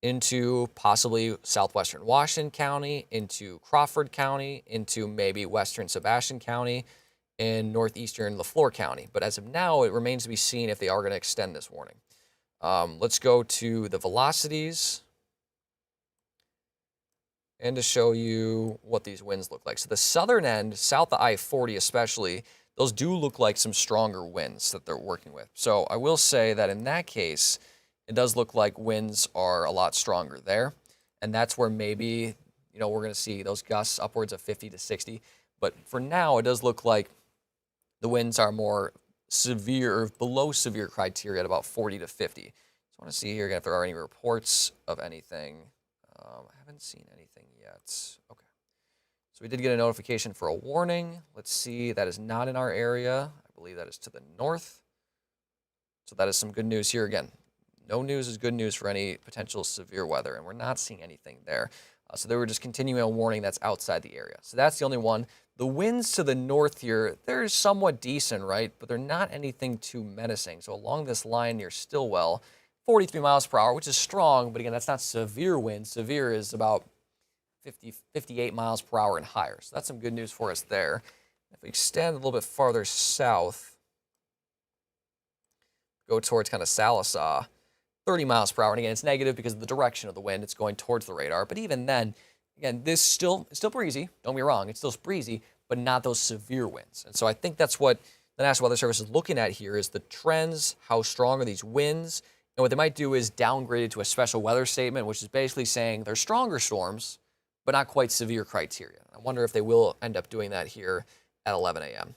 S1: into possibly southwestern Washington County, into Crawford County, into maybe western Sebastian County, and northeastern LaFleur County. But as of now, it remains to be seen if they are going to extend this warning. Let's go to the velocities and to show you what these winds look like. So the southern end, south of I-40 especially, those do look like some stronger winds that they're working with. So I will say that in that case, it does look like winds are a lot stronger there. And that's where maybe, we're going to see those gusts upwards of 50 to 60. But for now, it does look like the winds are more severe or below severe criteria at about 40 to 50. So I want to see here again if there are any reports of anything. I haven't seen anything yet. Okay. So we did get a notification for a warning. Let's see. That is not in our area. I believe that is to the north. So that is some good news here again. No news is good news for any potential severe weather, and we're not seeing anything there. So they were just continuing a warning that's outside the area. So that's the only one. The winds to the north here, they're somewhat decent, right? But they're not anything too menacing. So along this line near Stillwell, 43 miles per hour, which is strong, but again, that's not severe wind. Severe is about 58 miles per hour and higher. So that's some good news for us there. If we extend a little bit farther south, go towards kind of Sallisaw, 30 miles per hour. And again, it's negative because of the direction of the wind. It's going towards the radar. But even then, again, it's still breezy. Don't get me wrong. It's still breezy, but not those severe winds. And so I think that's what the National Weather Service is looking at here is the trends, how strong are these winds. And what they might do is downgrade it to a special weather statement, which is basically saying they're stronger storms, but not quite severe criteria. I wonder if they will end up doing that here at 11 a.m.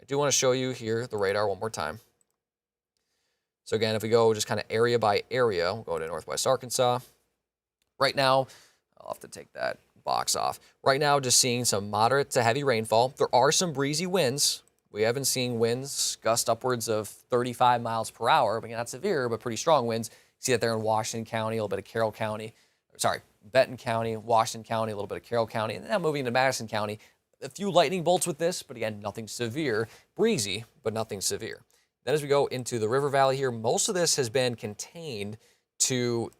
S1: I do want to show you here the radar one more time. So again, if we go just kind of area by area, we'll go to Northwest Arkansas. Right now, I'll have to take that box off. Right now, just seeing some moderate to heavy rainfall. There are some breezy winds. We haven't seen winds gust upwards of 35 miles per hour. Again, not severe, but pretty strong winds. See that there in Washington County, a little bit of Carroll County. Sorry, Benton County, Washington County, a little bit of Carroll County. And then moving into Madison County. A few lightning bolts with this, but again, nothing severe. Breezy, but nothing severe. Then as we go into the River Valley here, most of this has been contained to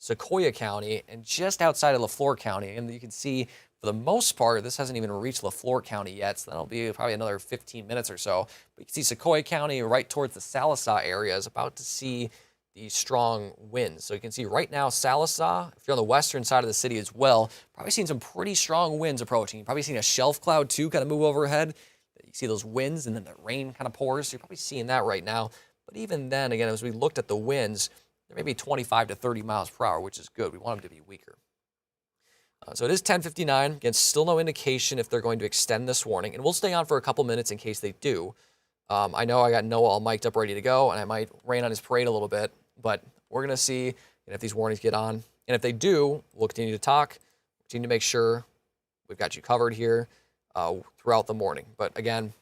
S1: Sequoyah County and just outside of LaFleur County. And you can see, for the most part, this hasn't even reached LaFleur County yet, so that'll be probably another 15 minutes or so. But you can see Sequoyah County right towards the Sallisaw area is about to see these strong winds. So you can see right now, Sallisaw, if you're on the western side of the city as well, probably seeing some pretty strong winds approaching. You've probably seen a shelf cloud, too, kind of move overhead. You see those winds, and then the rain kind of pours. So you're probably seeing that right now. But even then, again, as we looked at the winds, there may be 25 to 30 miles per hour, which is good. We want them to be weaker. So it is 10:59. Again, still no indication if they're going to extend this warning. And we'll stay on for a couple minutes in case they do. I know I got Noah all mic'd up, ready to go, and I might rain on his parade a little bit. But we're going to see if these warnings get on. And if they do, we'll continue to talk. We continue to make sure we've got you covered here throughout the morning. But again,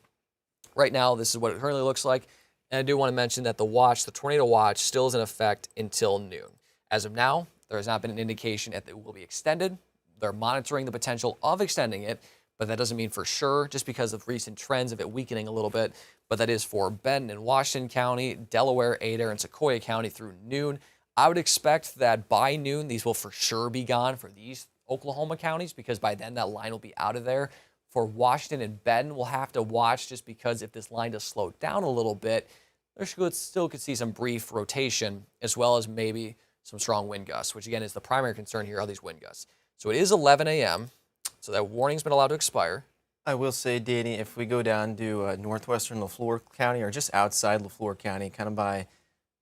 S1: right now, this is what it currently looks like. And I do want to mention that the tornado watch, still is in effect until noon. As of now, there has not been an indication that it will be extended. They're monitoring the potential of extending it, but that doesn't mean for sure, just because of recent trends of it weakening a little bit. But that is for Benton and Washington County, Delaware, Adair, and Sequoyah County through noon. I would expect that by noon, these will for sure be gone for these Oklahoma counties, because by then that line will be out of there. For Washington and Benton, we'll have to watch, just because if this line does slow down a little bit, there still could see some brief rotation, as well as maybe some strong wind gusts, which again is the primary concern here, are these wind gusts. So it is 11 a.m., so that warning's been allowed to expire.
S2: I will say, Danny, if we go down to northwestern LaFleur County, or just outside LaFleur County, kind of by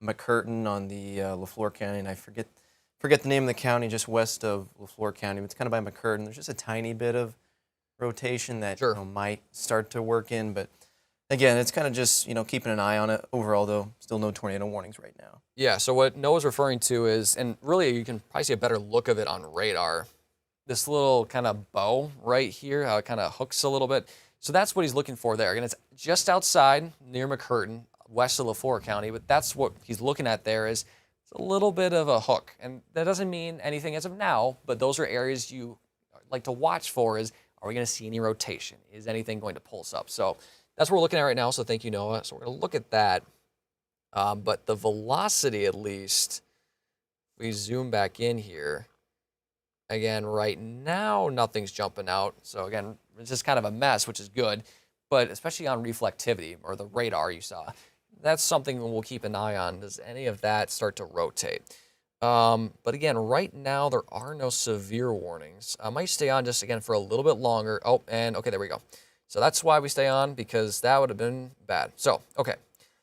S2: McCurtain on the LaFleur County, and I forget the name of the county just west of LaFleur County, but it's kind of by McCurtain. There's just a tiny bit of rotation that might start to work in, but again, it's kind of just keeping an eye on it. Overall, though, still no tornado warnings right now.
S1: Yeah, so what Noah's referring to is, and really you can probably see a better look of it on radar, this little kind of bow right here, how it kind of hooks a little bit. So that's what he's looking for there. Again, it's just outside near McCurtain, west of LaFleur County, but that's what he's looking at there, is it's a little bit of a hook. And that doesn't mean anything as of now, but those are areas you like to watch for. Is, are we going to see any rotation? Is anything going to pulse up? So that's what we're looking at right now, so thank you, Noah. So we're going to look at that. But the velocity, at least, if we zoom back in here, again, right now, nothing's jumping out. So again, it's just kind of a mess, which is good. But especially on reflectivity, or the radar you saw, that's something we'll keep an eye on. Does any of that start to rotate? But again, right now, there are no severe warnings. I might stay on just, again, for a little bit longer. Oh, and okay, there we go. So that's why we stay on, because that would have been bad. So, okay.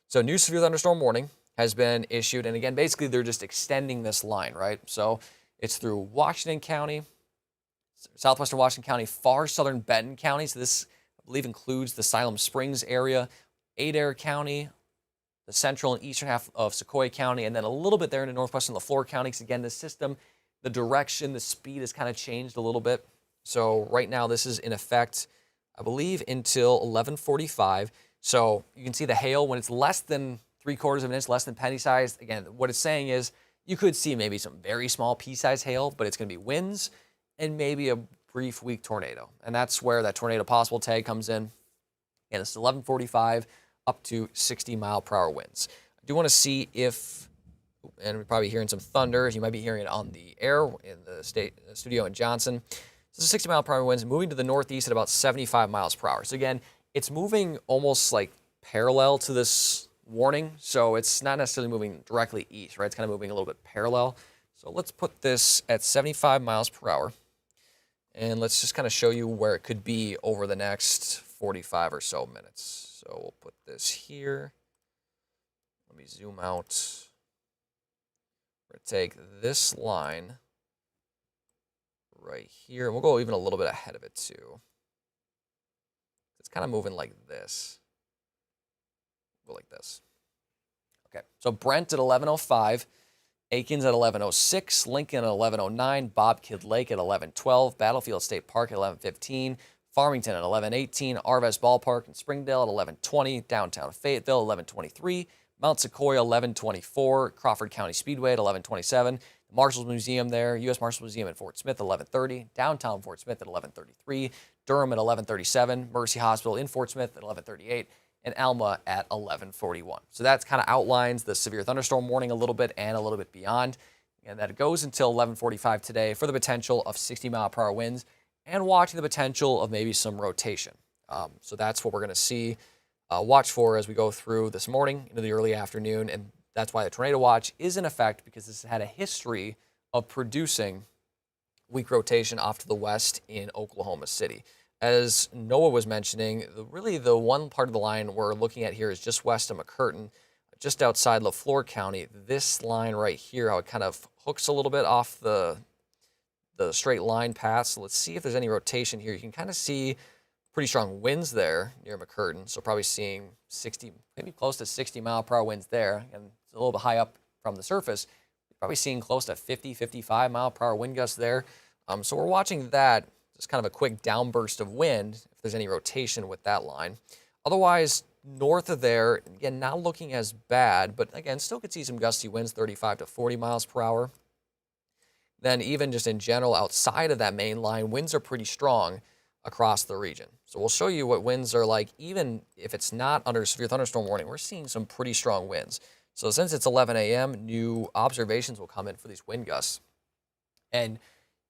S1: So new severe thunderstorm warning. has been issued. And again, basically they're just extending this line, right? So it's through Washington County, southwestern Washington County, far southern Benton County. So this, I believe, includes the Siloam Springs area, Adair County, the central and eastern half of Sequoia County, and then a little bit there into northwestern Leflore County. Because again, the system, the direction, the speed has kind of changed a little bit. So right now this is in effect, I believe, until 11:45. So you can see the hail when it's less than 3/4 of an inch, less than penny size. Again, what it's saying is you could see maybe some very small pea-sized hail, but it's going to be winds and maybe a brief weak tornado. And that's where that tornado possible tag comes in. And it's 11:45 up to 60-mile-per-hour winds. I do want to see if, and we're probably hearing some thunder. You might be hearing it on the air in the studio in Johnson. So 60-mile-per-hour winds moving to the northeast at about 75 miles per hour. So again, it's moving almost like parallel to this warning. So it's not necessarily moving directly east, right? It's kind of moving a little bit parallel. So let's put this at 75 miles per hour. And let's just kind of show you where it could be over the next 45 or so minutes. So we'll put this here. Let me zoom out. We're going to take this line right here. We'll go even a little bit ahead of it too. It's kind of moving like this. Go like this. Okay, so Brent at 11:05. Aikens at 11:06, Lincoln at 11:09, Bob Kidd Lake at 11:12, Battlefield State Park at 11:15, Farmington at 11:18, Arvest Ballpark in Springdale at 11:20, downtown Fayetteville 11:23, Mount Sequoia 11:24, Crawford County Speedway at 11:27, the Marshals Museum there, U.S. Marshals Museum at Fort Smith at 11:30, downtown Fort Smith at 11:33, Durham at 11:37, Mercy Hospital in Fort Smith at 11:38, and Alma at 11:41. So that kind of outlines the severe thunderstorm warning a little bit and a little bit beyond. And that goes until 11:45 today for the potential of 60-mile-per-hour winds and watching the potential of maybe some rotation. So that's what we're going to see, watch for as we go through this morning into the early afternoon. And that's why the tornado watch is in effect, because this had a history of producing weak rotation off to the west in Oklahoma City. As Noah was mentioning, really the one part of the line we're looking at here is just west of McCurtain, just outside Leflore County. This line right here, how it kind of hooks a little bit off the straight line path. So let's see if there's any rotation here. You can kind of see pretty strong winds there near McCurtain. So probably seeing 60, maybe close to 60-mile-per-hour winds there. And it's a little bit high up from the surface. You're probably seeing close to 50, 55-mile-per-hour wind gusts there. So we're watching that. Just kind of a quick downburst of wind, if there's any rotation with that line. Otherwise, north of there, again, not looking as bad, but again, still could see some gusty winds, 35 to 40 miles per hour. Then even just in general, outside of that main line, winds are pretty strong across the region. So we'll show you what winds are like, even if it's not under severe thunderstorm warning. We're seeing some pretty strong winds. So since it's 11 a.m., new observations will come in for these wind gusts. And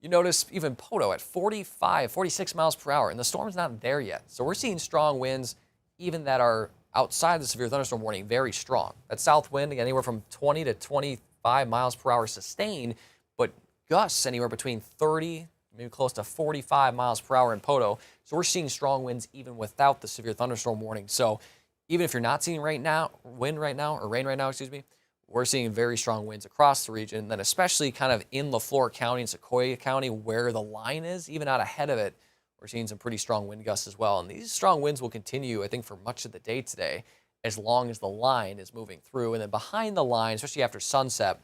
S1: you notice even Poto at 45, 46 miles per hour, and the storm's not there yet. So we're seeing strong winds, even that are outside the severe thunderstorm warning, very strong. That south wind, again, anywhere from 20 to 25 miles per hour sustained, but gusts anywhere between 30, maybe close to 45 miles per hour in Poto. So we're seeing strong winds even without the severe thunderstorm warning. So even if you're not seeing rain right now, we're seeing very strong winds across the region, and then especially kind of in Leflore County and Sequoia County where the line is, even out ahead of it, we're seeing some pretty strong wind gusts as well. And these strong winds will continue, I think, for much of the day today, as long as the line is moving through. And then behind the line, especially after sunset,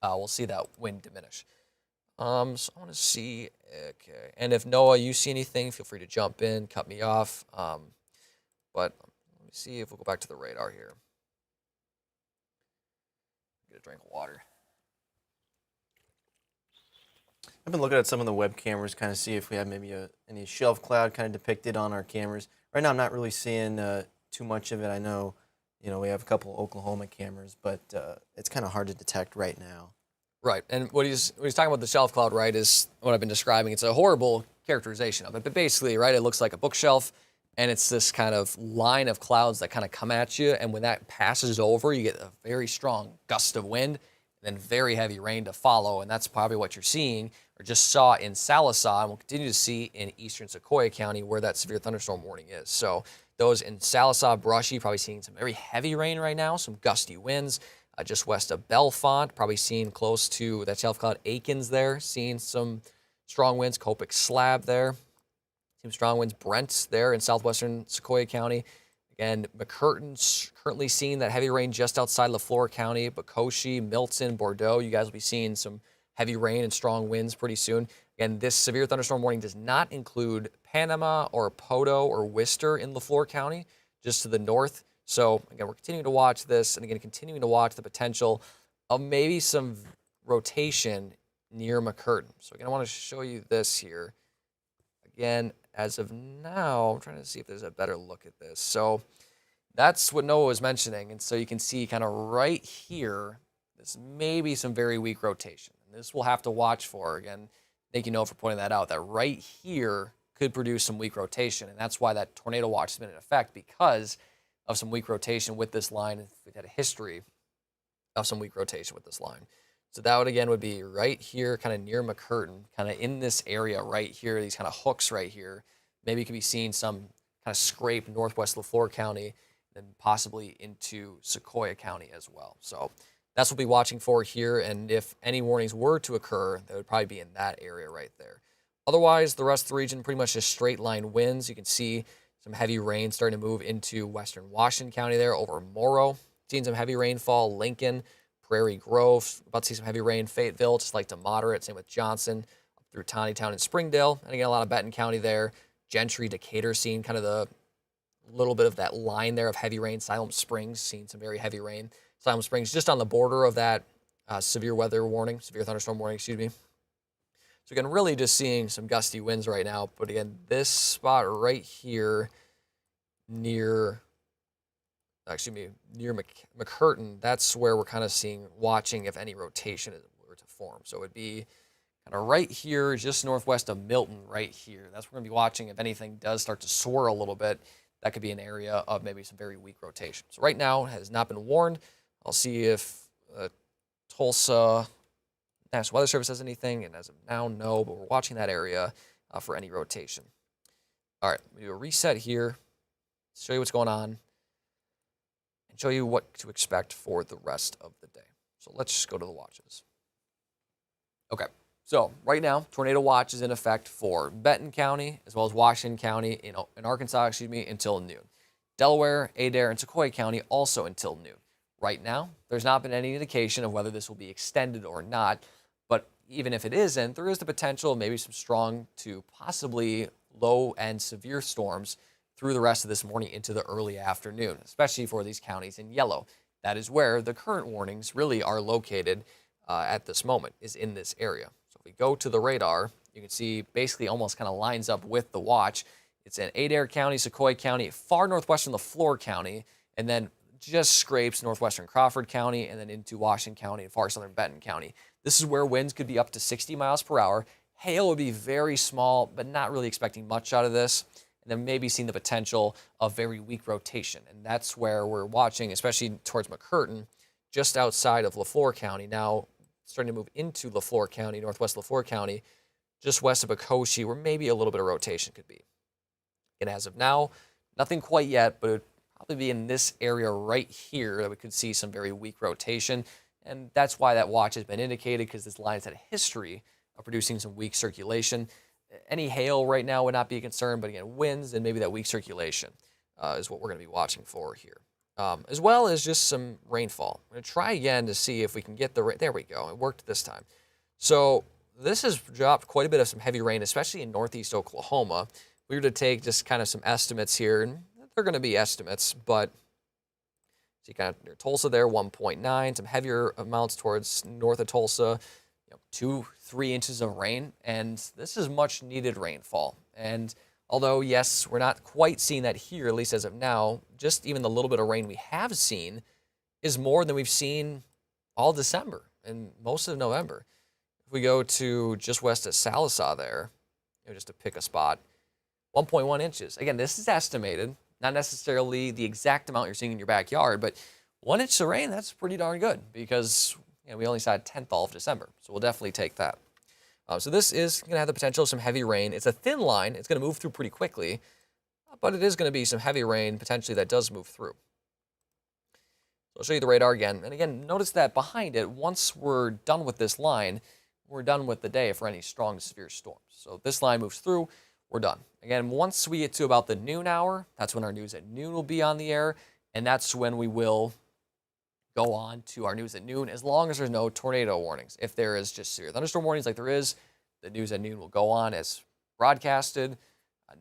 S1: we'll see that wind diminish. So I want to see, okay. And if Noah, you see anything, feel free to jump in, cut me off. But let me see if we'll go back to the radar here. Get a drink of water.
S2: I've been looking at some of the web cameras, kind of see if we have maybe any shelf cloud kind of depicted on our cameras. Right now, I'm not really seeing too much of it. I know, we have a couple Oklahoma cameras, but it's kind of hard to detect right now.
S1: Right, and what he's talking about the shelf cloud, right, is what I've been describing. It's a horrible characterization of it, but basically, right, it looks like a bookshelf, and it's this kind of line of clouds that kind of come at you, and when that passes over, you get a very strong gust of wind, and then very heavy rain to follow, and that's probably what you're seeing, or just saw in Sallisaw, and we'll continue to see in eastern Sequoia County where that severe thunderstorm warning is. So Those in Sallisaw, Brushy, probably seeing some very heavy rain right now, some gusty winds. Just west of Bellefonte, probably seeing close to that shelf cloud Aikens there, seeing some strong winds. Copic Slab there, some strong winds. Brent there in southwestern Sequoia County. Again, McCurtain's currently seeing that heavy rain just outside Lafleur County. Bocoshi, Milton, Bordeaux, you guys will be seeing some heavy rain and strong winds pretty soon. Again, this severe thunderstorm warning does not include Panama or Poto or Worcester in Lafleur County, just to the north. So, again, we're continuing to watch this, and again, continuing to watch the potential of maybe some rotation near McCurtain. So, again, I want to show you this here. Again, as of now, I'm trying to see if there's a better look at this. So, that's what Noah was mentioning. And so you can see kind of right here, this may be some very weak rotation. And this we'll have to watch for. Again, thank you, Noah, for pointing that out. That right here could produce some weak rotation. And that's why that tornado watch has been in effect, because of some weak rotation with this line. We've had a history of some weak rotation with this line. So that would, again, would be right here, kind of near McCurtain, kind of in this area right here, these kind of hooks right here. Maybe you could be seeing some kind of scrape northwest Lafleur County, and possibly into Sequoia County as well. So that's what we'll be watching for here. And if any warnings were to occur, they would probably be in that area right there. Otherwise, the rest of the region, pretty much just straight line winds. You can see some heavy rain starting to move into western Washington County there over Morrow. Seeing some heavy rainfall, Lincoln, Prairie Grove. About to see some heavy rain, Fayetteville, just like to moderate. Same with Johnson, up through Taneytown and Springdale. And again, a lot of Benton County there. Gentry, Decatur, seeing kind of the little bit of that line there of heavy rain. Siloam Springs, seeing some very heavy rain. Siloam Springs just on the border of that severe weather warning, severe thunderstorm warning, excuse me. So again, really just seeing some gusty winds right now. But again, this spot right here near McCurtain, that's where we're kind of watching if any rotation were to form. So it would be kind of right here, just northwest of Milton right here. That's where we're going to be watching if anything does start to swirl a little bit. That could be an area of maybe some very weak rotation. So right now, it has not been warned. I'll see if Tulsa National Weather Service has anything, and as of now, no, but we're watching that area for any rotation. All right, we do a reset here, show you what's going on, and show you what to expect for the rest of the day. So let's just go to the watches. Okay, so right now, tornado watch is in effect for Benton County as well as Washington County in Arkansas, until noon. Delaware, Adair, and Sequoia County also until noon. Right now, there's not been any indication of whether this will be extended or not, but even if it isn't, there is the potential of maybe some strong to possibly low and severe storms through the rest of this morning into the early afternoon, especially for these counties in yellow. That is where the current warnings really are located at this moment, is in this area. So if we go to the radar, you can see basically almost kind of lines up with the watch. It's in Adair County, Sequoia County, far northwestern Lafleur County, and then just scrapes northwestern Crawford County and then into Washington County and far southern Benton County. This is where winds could be up to 60 miles per hour. Hail would be very small, but not really expecting much out of this. And then maybe seeing the potential of very weak rotation. And that's where we're watching, especially towards McCurtain, just outside of Lafleur County. Now starting to move into Lafleur County, northwest Lafleur County, just west of Bocoshi, where maybe a little bit of rotation could be. And as of now, nothing quite yet, but it would probably be in this area right here that we could see some very weak rotation. And that's why that watch has been indicated, because this line has had a history of producing some weak circulation. Any hail right now would not be a concern, but again, winds and maybe that weak circulation is what we're going to be watching for here. As well as just some rainfall. I'm going to try again to see if we can get there we go. It worked this time. So this has dropped quite a bit of some heavy rain, especially in northeast Oklahoma. We were to take just kind of some estimates here, and they're going to be estimates, but see kind of near Tulsa there, 1.9, some heavier amounts towards north of Tulsa, 2-3 inches of rain, and this is much needed rainfall. And although, yes, we're not quite seeing that here, at least as of now, just even the little bit of rain we have seen is more than we've seen all December and most of November. If we go to just west of Sallisaw there, just to pick a spot, 1.1 inches. Again, this is estimated, not necessarily the exact amount you're seeing in your backyard, but 1 inch of rain, that's pretty darn good, because we only saw a 10th all of December, so we'll definitely take that. So this is going to have the potential of some heavy rain. It's a thin line. It's going to move through pretty quickly, but it is going to be some heavy rain potentially that does move through. So I'll show you the radar again. And again, notice that behind it, once we're done with this line, we're done with the day for any strong to severe storms. So this line moves through, we're done. Again, once we get to about the noon hour, that's when our news at noon will be on the air, and that's when we will go on to our news at noon, as long as there's no tornado warnings. If there is just severe thunderstorm warnings like there is, the news at noon will go on as broadcasted.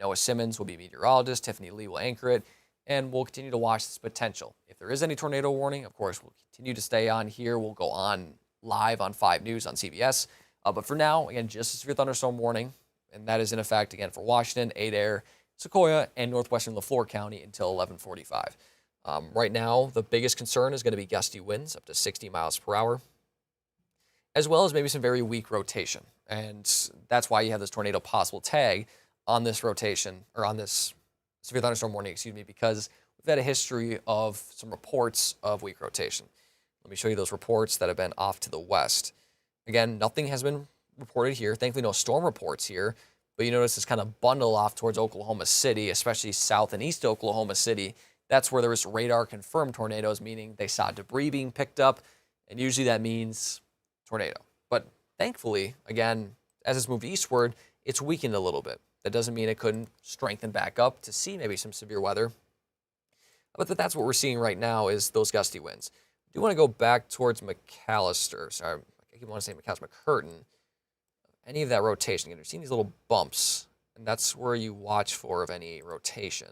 S1: Noah Simmons will be meteorologist, Tiffany Lee will anchor it, and we'll continue to watch this potential. If there is any tornado warning, of course, we'll continue to stay on here. We'll go on live on 5 News on CBS. But for now, again, just a severe thunderstorm warning, and that is in effect, again, for Washington, Adair, Sequoia, and northwestern Leflore County until 11:45. Right now, the biggest concern is going to be gusty winds up to 60 miles per hour, as well as maybe some very weak rotation. And that's why you have this tornado possible tag on this rotation, or on this severe thunderstorm warning, excuse me, because we've had a history of some reports of weak rotation. Let me show you those reports that have been off to the west. Again, nothing has been reported here. Thankfully, no storm reports here. But you notice this kind of bundle off towards Oklahoma City, especially south and east Oklahoma City. That's where there was radar confirmed tornadoes, meaning they saw debris being picked up. And usually that means tornado. But thankfully, again, as it's moved eastward, it's weakened a little bit. That doesn't mean it couldn't strengthen back up to see maybe some severe weather. But that's what we're seeing right now is those gusty winds. I do want to go back towards McAllister. Sorry, I keep wanting to say McAllister, McCurtain. Any of that rotation. You're seeing these little bumps, and that's where you watch for of any rotation.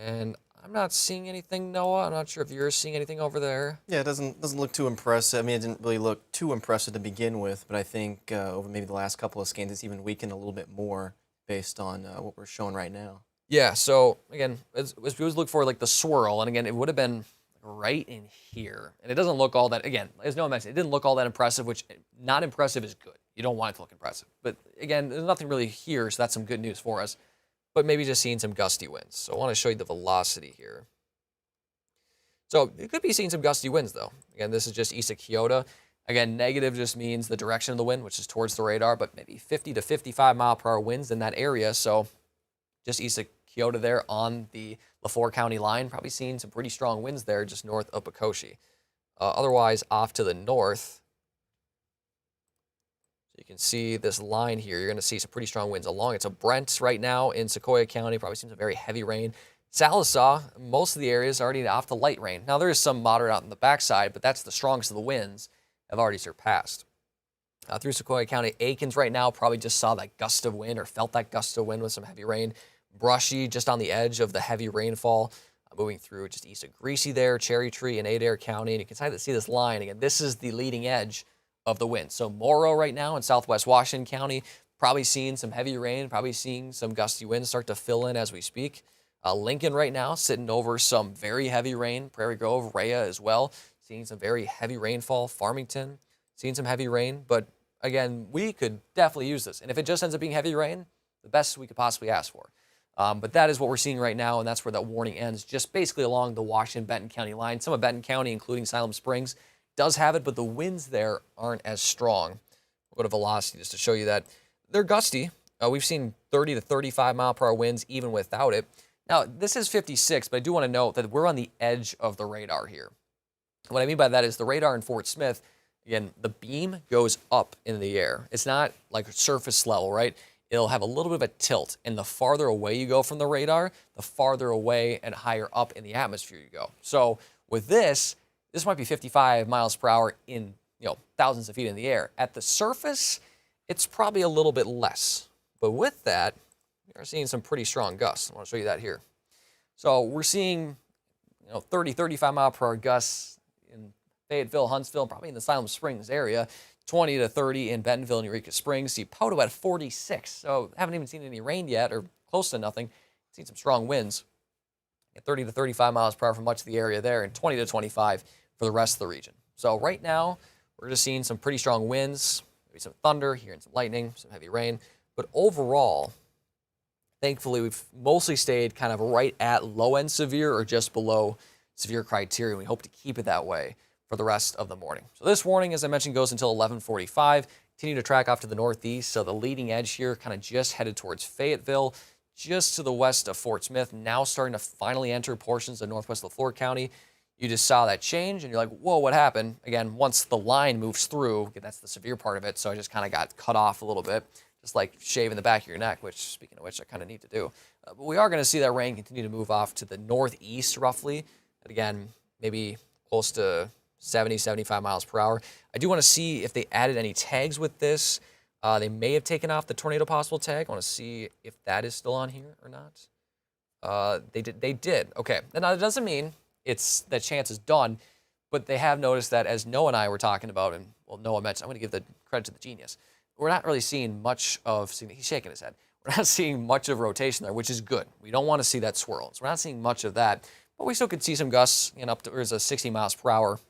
S1: And I'm not seeing anything, Noah. I'm not sure if you're seeing anything over there.
S2: Yeah, it doesn't look too impressive. I mean, it didn't really look too impressive to begin with, but I think over maybe the last couple of scans, it's even weakened a little bit more based on what we're showing right now.
S1: Yeah, so again, as we always look for like the swirl, and again, it would have been right in here. And it doesn't look all that, again, as Noah mentioned, it didn't look all that impressive, which not impressive is good. You don't want it to look impressive. But again, there's nothing really here, so that's some good news for us. But maybe just seeing some gusty winds. So I want to show you the velocity here. So it could be seeing some gusty winds, though. Again, this is just east of Kyoto. Again, negative just means the direction of the wind, which is towards the radar, but maybe 50 to 55 mile per hour winds in that area. So just east of Kyoto there on the Leflore County line, probably seeing some pretty strong winds there just north of Pocoshi. Otherwise, off to the north, so you can see this line here. You're going to see some pretty strong winds along it. So Brent right now in Sequoia County, probably seeing some very heavy rain. Sallisaw, most of the areas already off to light rain. Now, there is some moderate out in the backside, but that's the strongest of the winds have already surpassed. Through Sequoia County, Aikens right now probably just saw that gust of wind or felt that gust of wind with some heavy rain. Brushy, just on the edge of the heavy rainfall, moving through just east of Greasy there, Cherry Tree in Adair County. And you can kind of see this line. Again, this is the leading edge of the wind. So Morrow right now in southwest Washington County, probably seeing some heavy rain, probably seeing some gusty winds start to fill in as we speak. Lincoln right now sitting over some very heavy rain. Prairie Grove, Rhea as well, seeing some very heavy rainfall. Farmington, seeing some heavy rain. But again, we could definitely use this. And if it just ends up being heavy rain, the best we could possibly ask for. But that is what we're seeing right now, and that's where that warning ends, just basically along the Washington-Benton County line. Some of Benton County, including Siloam Springs, does have it, but the winds there aren't as strong. We'll go to velocity just to show you that. They're gusty. We've seen 30 to 35 mile per hour winds even without it. Now, this is 56, but I do want to note that we're on the edge of the radar here. What I mean by that is the radar in Fort Smith, again, the beam goes up in the air. It's not like surface level, right? It'll have a little bit of a tilt, and the farther away you go from the radar, the farther away and higher up in the atmosphere you go. So with this might be 55 miles per hour in thousands of feet in the air. At the surface, it's probably a little bit less. But with that, we're seeing some pretty strong gusts. I want to show you that here. So we're seeing 30, 35 mile per hour gusts in Fayetteville, Huntsville, probably in the Siloam Springs area. 20 to 30 in Bentonville and Eureka Springs. See Poto at 46. So haven't even seen any rain yet, or close to nothing. Seen some strong winds. 30 to 35 miles per hour for much of the area there, and 20 to 25 for the rest of the region. So right now, we're just seeing some pretty strong winds, maybe some thunder, hearing some lightning, some heavy rain. But overall, thankfully, we've mostly stayed kind of right at low-end severe or just below severe criteria. We hope to keep it that way for the rest of the morning. So this warning, as I mentioned, goes until 11:45. Continue to track off to the northeast. So the leading edge here kind of just headed towards Fayetteville, just to the west of Fort Smith, now starting to finally enter portions of northwest Lafleur County. You just saw that change, and you're like, whoa, what happened? Again, once the line moves through, that's the severe part of it, so I just kind of got cut off a little bit, just like shaving the back of your neck, which, speaking of which, I kind of need to do. But we are going to see that rain continue to move off to the northeast, roughly. And again, maybe close to 70, 75 miles per hour. I do want to see if they added any tags with this. They may have taken off the tornado possible tag. I want to see if that is still on here or not. They did. Okay. Now, that doesn't mean that chance is done, but they have noticed that, as Noah and I were talking about, and well, Noah mentioned, I'm going to give the credit to the genius. We're not really seeing much of, he's shaking his head. We're not seeing much of rotation there, which is good. We don't want to see that swirl. So we're not seeing much of that, but we still could see some gusts, up to 60 miles per hour.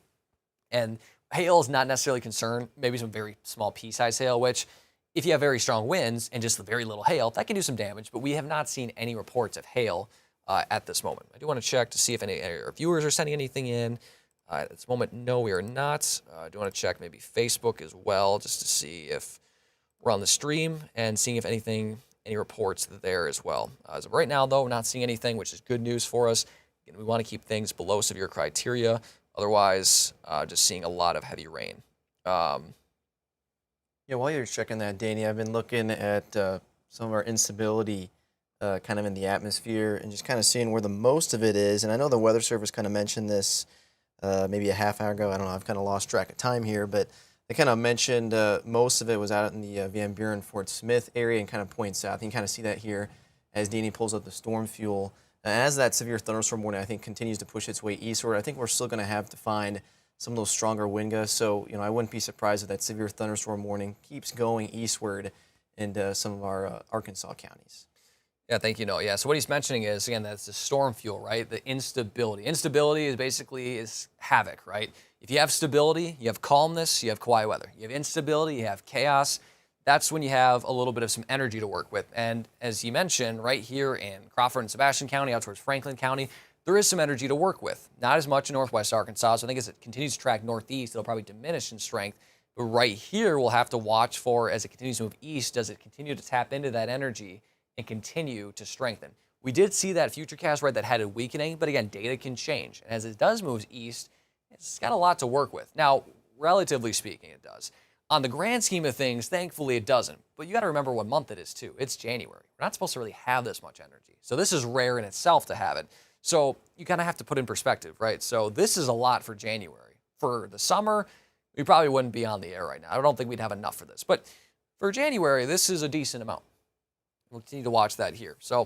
S1: And hail is not necessarily a concern. Maybe some very small pea-sized hail, which, if you have very strong winds and just very little hail, that can do some damage. But we have not seen any reports of hail at this moment. I do want to check to see if any of our viewers are sending anything in. At this moment, no, we are not. I do want to check maybe Facebook as well, just to see if we're on the stream and seeing if any reports there as well. As of right now, though, we're not seeing anything, which is good news for us. Again, we want to keep things below severe criteria. Otherwise, just seeing a lot of heavy rain.
S2: Yeah, while you're checking that, Danny, I've been looking at some of our instability kind of in the atmosphere and just kind of seeing where the most of it is. And I know the Weather Service kind of mentioned this maybe a half hour ago. I don't know. I've kind of lost track of time here, but they kind of mentioned most of it was out in the Van Buren, Fort Smith area and kind of points south. You can kind of see that here as Danny pulls up the storm fuel. As that severe thunderstorm warning, I think, continues to push its way eastward, I think we're still going to have to find some of those stronger wind gusts. So, I wouldn't be surprised if that severe thunderstorm warning keeps going eastward into some of our Arkansas counties.
S1: Yeah, thank you, Noah. Yeah, so what he's mentioning is, again, that's the storm fuel, right? The instability. Instability is basically havoc, right? If you have stability, you have calmness, you have quiet weather. You have instability, you have chaos. That's when you have a little bit of some energy to work with. And as you mentioned, right here in Crawford and Sebastian County, out towards Franklin County, there is some energy to work with. Not as much in northwest Arkansas, so I think as it continues to track northeast, it'll probably diminish in strength. But right here, we'll have to watch for, as it continues to move east, does it continue to tap into that energy and continue to strengthen? We did see that futurecast, right, that had a weakening, but again, data can change. And as it does move east, it's got a lot to work with. Now, relatively speaking, it does. On the grand scheme of things, thankfully it doesn't. But you got to remember what month it is, too. It's January. We're not supposed to really have this much energy. So this is rare in itself to have it. So you kind of have to put in perspective, right? So this is a lot for January. For the summer, we probably wouldn't be on the air right now. I don't think we'd have enough for this. But for January, this is a decent amount. We'll continue to watch that here. So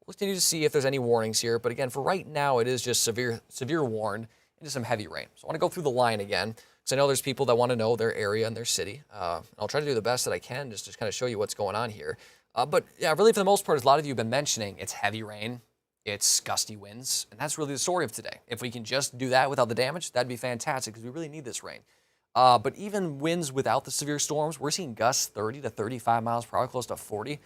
S1: we'll continue to see if there's any warnings here. But again, for right now, it is just severe warned into some heavy rain. So I want to go through the line again, because I know there's people that want to know their area and their city. I'll try to do the best that I can just to kind of show you what's going on here. But yeah, really for the most part, as a lot of you have been mentioning, it's heavy rain, it's gusty winds, and that's really the story of today. If we can just do that without the damage, that'd be fantastic, because we really need this rain. But even winds without the severe storms, we're seeing gusts 30 to 35 miles per hour, close to 40.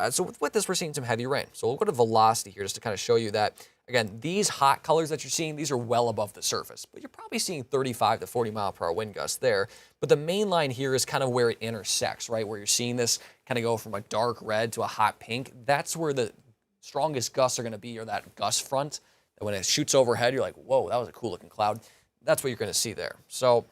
S1: So with this, we're seeing some heavy rain. So we'll go to velocity here just to kind of show you that, again, these hot colors that you're seeing, these are well above the surface. But you're probably seeing 35 to 40 mile per hour wind gusts there. But the main line here is kind of where it intersects, right? Where you're seeing this kind of go from a dark red to a hot pink. That's where the strongest gusts are going to be, or that gust front. And when it shoots overhead, you're like, whoa, that was a cool looking cloud. That's what you're going to see there. So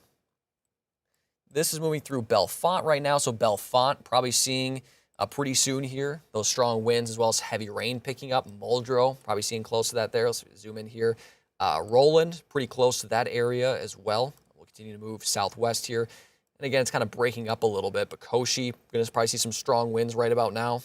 S1: this is moving through Bellefonte right now. So Bellefonte probably seeing pretty soon here those strong winds, as well as heavy rain picking up. Muldrow probably seeing close to that there. Let's zoom in here. Roland pretty close to that area as well. We'll continue to move southwest here. And again, it's kind of breaking up a little bit. But Koshi, going to probably see some strong winds right about now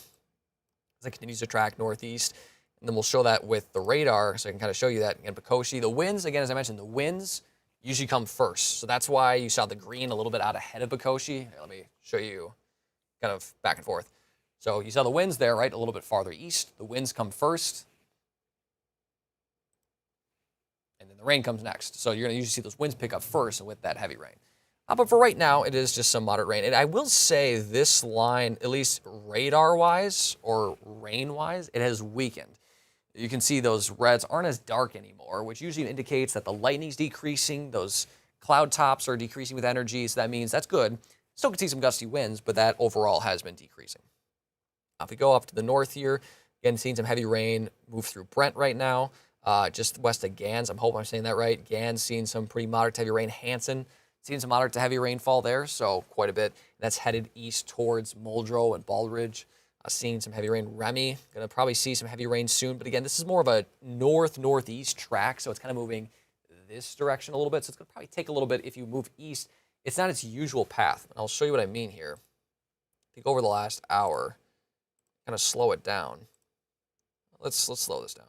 S1: as it continues to track northeast. And then we'll show that with the radar, so I can kind of show you that. Again, Koshi, the winds, again, as I mentioned, the winds usually come first. So that's why you saw the green a little bit out ahead of Koshi. Here, let me show you kind of back and forth. So you saw the winds there, right, a little bit farther east. The winds come first, and then the rain comes next. So you're going to usually see those winds pick up first with that heavy rain. But for right now, it is just some moderate rain. And I will say this line, at least radar-wise or rain-wise, it has weakened. You can see those reds aren't as dark anymore, which usually indicates that the lightning's decreasing. Those cloud tops are decreasing with energy, so that means that's good. Still can see some gusty winds, but that overall has been decreasing. If we go up to the north here, Again, seeing some heavy rain move through Brent right now, just west of Gans. I'm hoping I'm saying that right. Gans seeing some pretty moderate to heavy rain. Hanson seeing some moderate to heavy rainfall there, so quite a bit. That's headed east towards Muldrow and Baldridge. Seeing some heavy rain. Remy, going to probably see some heavy rain soon. But again, this is more of a north-northeast track, so it's kind of moving this direction a little bit. So it's going to probably take a little bit if you move east. It's not its usual path. And I'll show you what I mean here. I think over the last hour, kind of slow it down. Let's slow this down.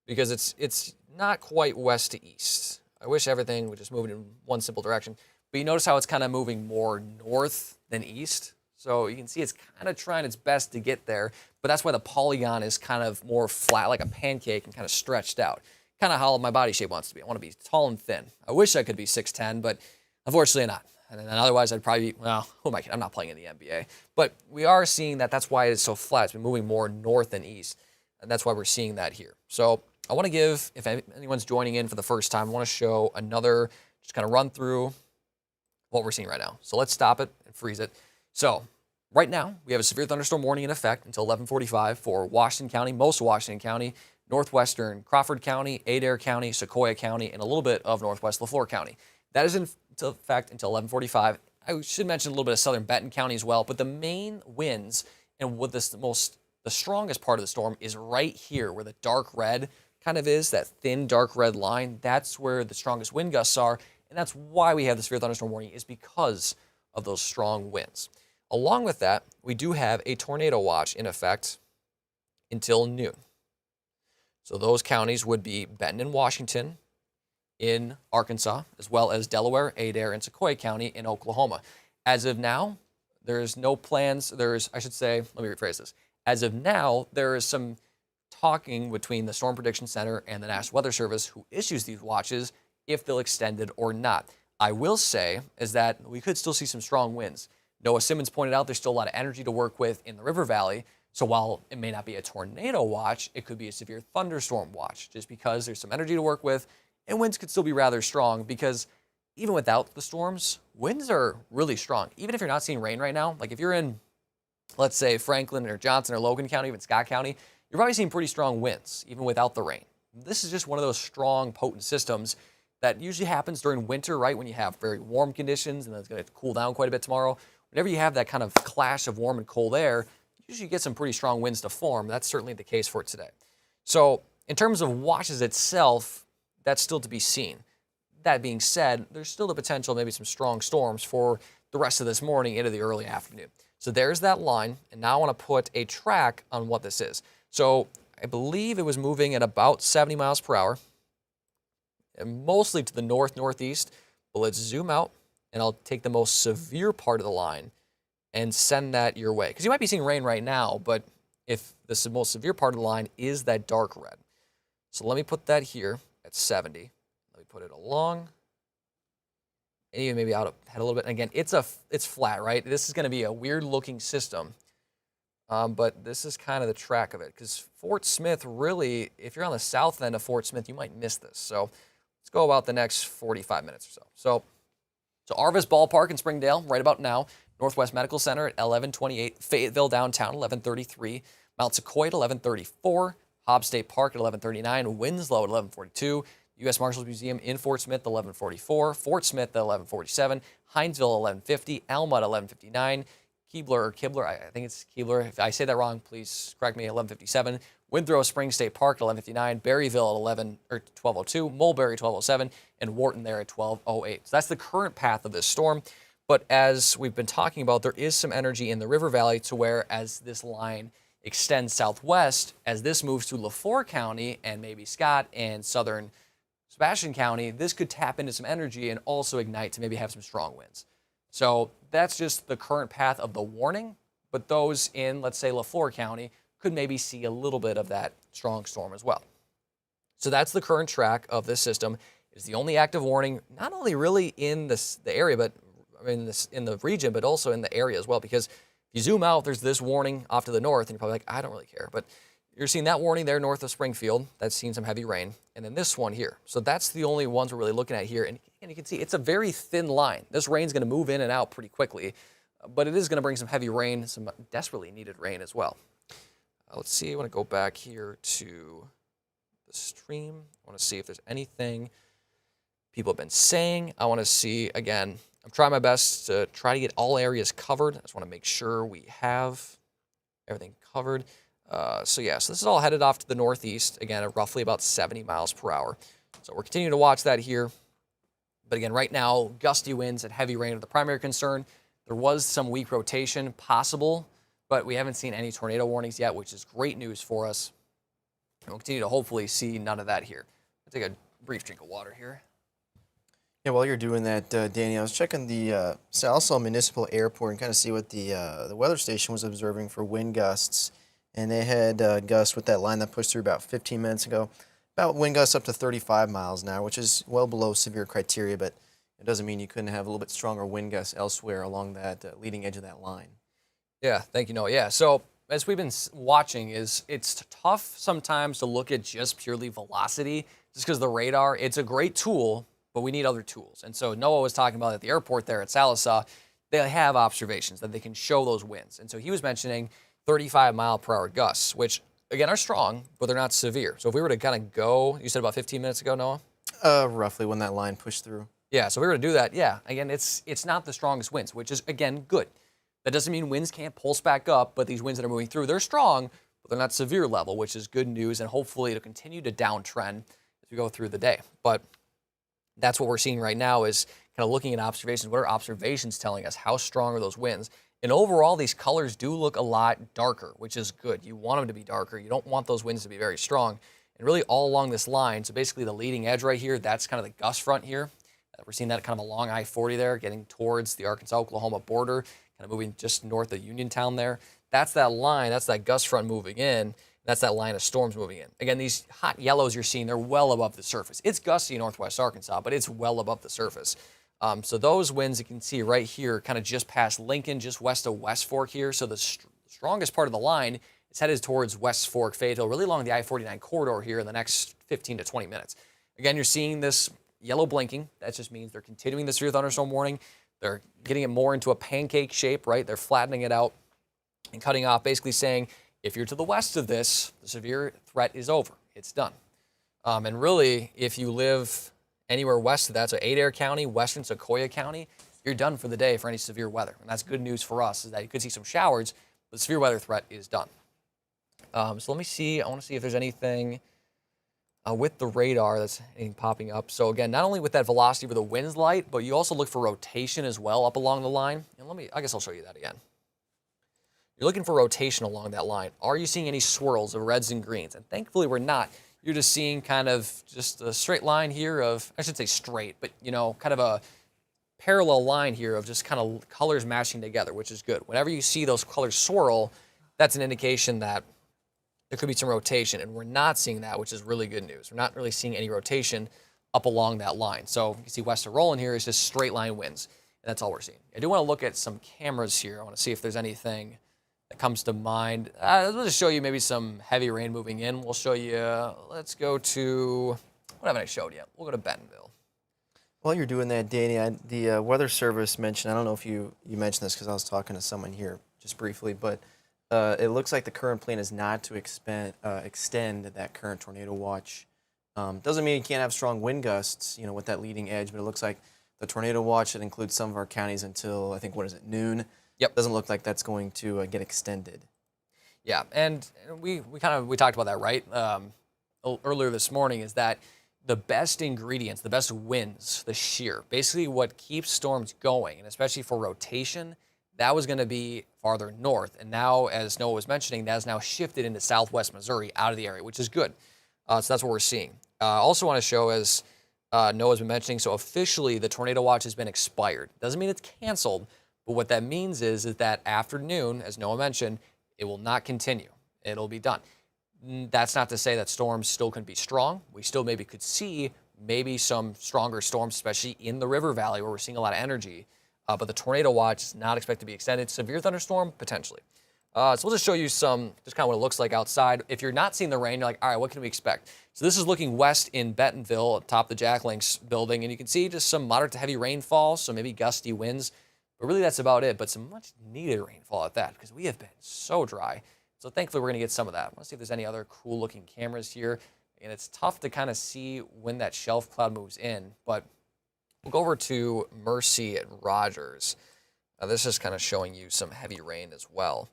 S1: Because it's not quite west to east. I wish everything would just move in one simple direction. But you notice how it's kind of moving more north than east. So you can see it's kind of trying its best to get there, but that's why the polygon is kind of more flat, like a pancake, and kind of stretched out. Kind of how my body shape wants to be. I want to be tall and thin. I wish I could be 6'10", but unfortunately not. And then otherwise I'd probably be, well, who am I kidding? I'm not playing in the NBA. But we are seeing that that's why it's so flat. It's been moving more north than east, and that's why we're seeing that here. So I want to give, if anyone's joining in for the first time, I want to show another, just kind of run through what we're seeing right now. So let's stop it and freeze it. So right now, we have a severe thunderstorm warning in effect until 11:45 for Washington County, most of Washington County, northwestern Crawford County, Adair County, Sequoia County, and a little bit of northwest LaFleur County. That is in effect until 11:45. I should mention a little bit of southern Benton County as well, but the main winds and what the strongest part of the storm is right here where the dark red kind of is, that thin dark red line. That's where the strongest wind gusts are, and that's why we have the severe thunderstorm warning, is because of those strong winds. Along with that, we do have a tornado watch in effect until noon. So those counties would be Benton and Washington in Arkansas, as well as Delaware, Adair, and Sequoia County in Oklahoma. As of now, there's no plans. I should say, let me rephrase this. As of now, there is some talking between the Storm Prediction Center and the National Weather Service, who issues these watches, if they'll extend it or not. I will say is that we could still see some strong winds. Noah Simmons pointed out there's still a lot of energy to work with in the River Valley. So while it may not be a tornado watch, it could be a severe thunderstorm watch, just because there's some energy to work with, and winds could still be rather strong, because even without the storms, winds are really strong. Even if you're not seeing rain right now, like if you're in, let's say, Franklin or Johnson or Logan County, even Scott County, you're probably seeing pretty strong winds, even without the rain. This is just one of those strong, potent systems that usually happens during winter, right, when you have very warm conditions, and then it's going to cool down quite a bit tomorrow. Whenever you have that kind of clash of warm and cold air, usually you get some pretty strong winds to form. That's certainly the case for today. So in terms of watches itself, that's still to be seen. That being said, there's still the potential maybe some strong storms for the rest of this morning into the early afternoon. So there's that line, and now I want to put a track on what this is. So I believe it was moving at about 70 miles per hour, and mostly to the north-northeast. But let's zoom out, and I'll take the most severe part of the line and send that your way. Because you might be seeing rain right now, but if the most severe part of the line is that dark red. So let me put that here at 70. Let me put it along, and even maybe out ahead a little bit. And again, it's flat, right? This is going to be a weird-looking system, but this is kind of the track of it. Because Fort Smith, really, if you're on the south end of Fort Smith, you might miss this. So let's go about the next 45 minutes or so. So Arvis Ballpark in Springdale, right about now. Northwest Medical Center at 11:28. Fayetteville downtown, 11:33. Mount Sequoia at 11:34. Hobbs State Park at 11:39. Winslow at 11:42. U.S. Marshals Museum in Fort Smith at 11:44. Fort Smith at 11:47. Hinesville at 11:50. Alma at 11:59. Kibler, I think it's Keebler. If I say that wrong, please correct me, at 11:57. Windthrow Springs State Park at 11:59. Berryville at 12:02. Mulberry 12:07. And Wharton there at 12:08. So that's the current path of this storm. But as we've been talking about, there is some energy in the River Valley to where, as this line extends southwest, as this moves to LaFleur County and maybe Scott and southern Sebastian County, this could tap into some energy and also ignite to maybe have some strong winds. So that's just the current path of the warning. But those in, let's say, LaFleur County could maybe see a little bit of that strong storm as well. So that's the current track of this system. It's the only active warning, not only really in the area, but in the region, but also in the area as well. Because if you zoom out, there's this warning off to the north, and you're probably like, I don't really care. But you're seeing that warning there north of Springfield. That's seen some heavy rain. And then this one here. So that's the only ones we're really looking at here. And you can see it's a very thin line. This rain's going to move in and out pretty quickly, but it is going to bring some heavy rain, some desperately needed rain as well. Let's see. I want to go back here to the stream. I want to see if there's anything people have been saying. I want to see, again, I'm trying my best to try to get all areas covered. I just want to make sure we have everything covered. So this is all headed off to the northeast, again, at roughly about 70 miles per hour. So we're continuing to watch that here. But again, right now, gusty winds and heavy rain are the primary concern. There was some weak rotation possible, but we haven't seen any tornado warnings yet, which is great news for us. And we'll continue to hopefully see none of that here. I'll take a brief drink of water here.
S2: Yeah, while you're doing that, Danny, I was checking the Sallisaw Municipal Airport and kind of see what the weather station was observing for wind gusts. And they had gusts with that line that pushed through about 15 minutes ago, about wind gusts up to 35 miles an hour, which is well below severe criteria, but it doesn't mean you couldn't have a little bit stronger wind gusts elsewhere along that leading edge of that line.
S1: Yeah, thank you, Noah. Yeah, so as we've been watching, it's tough sometimes to look at just purely velocity, just because the radar, it's a great tool, but we need other tools. And so Noah was talking about at the airport there at Sallisaw, they have observations that they can show those winds. And so he was mentioning 35-mile-per-hour gusts, which, again, are strong, but they're not severe. So if we were to kind of go, you said about 15 minutes ago, Noah?
S2: Roughly when that line pushed through.
S1: Yeah, so if we were to do that, yeah, again, it's not the strongest winds, which is, again, good. That doesn't mean winds can't pulse back up, but these winds that are moving through, they're strong, but they're not severe level, which is good news, and hopefully it'll continue to downtrend as we go through the day. But that's what we're seeing right now is kind of looking at observations. What are observations telling us? How strong are those winds? And overall, these colors do look a lot darker, which is good. You want them to be darker. You don't want those winds to be very strong. And really all along this line, so basically the leading edge right here, that's kind of the gust front here. We're seeing that kind of along I-40 there, getting towards the Arkansas-Oklahoma border, kind of moving just north of Uniontown there. That's that line. That's that gust front moving in. That's that line of storms moving in. Again, these hot yellows you're seeing, they're well above the surface. It's gusty in northwest Arkansas, but it's well above the surface. So those winds you can see right here, kind of just past Lincoln, just west of West Fork here. So the strongest part of the line is headed towards West Fork, Fayetteville, really along the I-49 corridor here in the next 15 to 20 minutes. Again, you're seeing this yellow blinking. That just means they're continuing the severe thunderstorm warning. They're getting it more into a pancake shape, right? They're flattening it out and cutting off, basically saying, if you're to the west of this, the severe threat is over. It's done. And really, if you live anywhere west of that, so Adair County, western Sequoia County, you're done for the day for any severe weather. And that's good news for us, is that you could see some showers, but the severe weather threat is done. So let me see. I want to see if there's anything with the radar that's anything popping up. So again, not only with that velocity where the wind's light, but you also look for rotation as well up along the line. And I guess I'll show you that again. You're looking for rotation along that line. Are you seeing any swirls of reds and greens? And thankfully we're not. You're just seeing kind of just a straight line here of, I should say straight, but kind of a parallel line here of just kind of colors matching together, which is good. Whenever you see those colors swirl, that's an indication that there could be some rotation, and we're not seeing that, which is really good news. We're not really seeing any rotation up along that line. So you can see west of Roland here is just straight line winds, and that's all we're seeing. I do want to look at some cameras here. I want to see if there's anything that comes to mind. Let's just show you maybe some heavy rain moving in. We'll show you, let's go to, what haven't I showed yet? We'll go to Bentonville.
S2: While you're doing that, Danny, the Weather Service mentioned, I don't know if you mentioned this because I was talking to someone here just briefly, but it looks like the current plan is not to extend that current tornado watch. Doesn't mean you can't have strong wind gusts, with that leading edge, but it looks like the tornado watch that includes some of our counties until, I think, noon?
S1: Yep.
S2: Doesn't look like that's going to get extended.
S1: Yeah, and we talked about that, right? Earlier this morning, is that the best ingredients, the best winds, the shear, basically what keeps storms going, and especially for rotation, that was going to be farther north. And now, as Noah was mentioning, that has now shifted into southwest Missouri out of the area, which is good. So that's what we're seeing. Also want to show, as Noah's been mentioning, so officially the tornado watch has been expired. Doesn't mean it's canceled, but what that means is that afternoon, as Noah mentioned, it will not continue. It'll be done. That's not to say that storms still can be strong. We still maybe could see maybe some stronger storms, especially in the river valley where we're seeing a lot of energy. But the tornado watch is not expected to be extended. Severe thunderstorm, potentially. So we'll just show you just kind of what it looks like outside. If you're not seeing the rain, you're like, all right, what can we expect? So this is looking west in Bentonville, atop the Jack Links building, and you can see just some moderate to heavy rainfall, so maybe gusty winds. But really, that's about it. But some much needed rainfall at that, because we have been so dry. So thankfully, we're going to get some of that. I want to see if there's any other cool looking cameras here. And it's tough to kind of see when that shelf cloud moves in, but we'll go over to Mercy at Rogers. This is kind of showing you some heavy rain as well.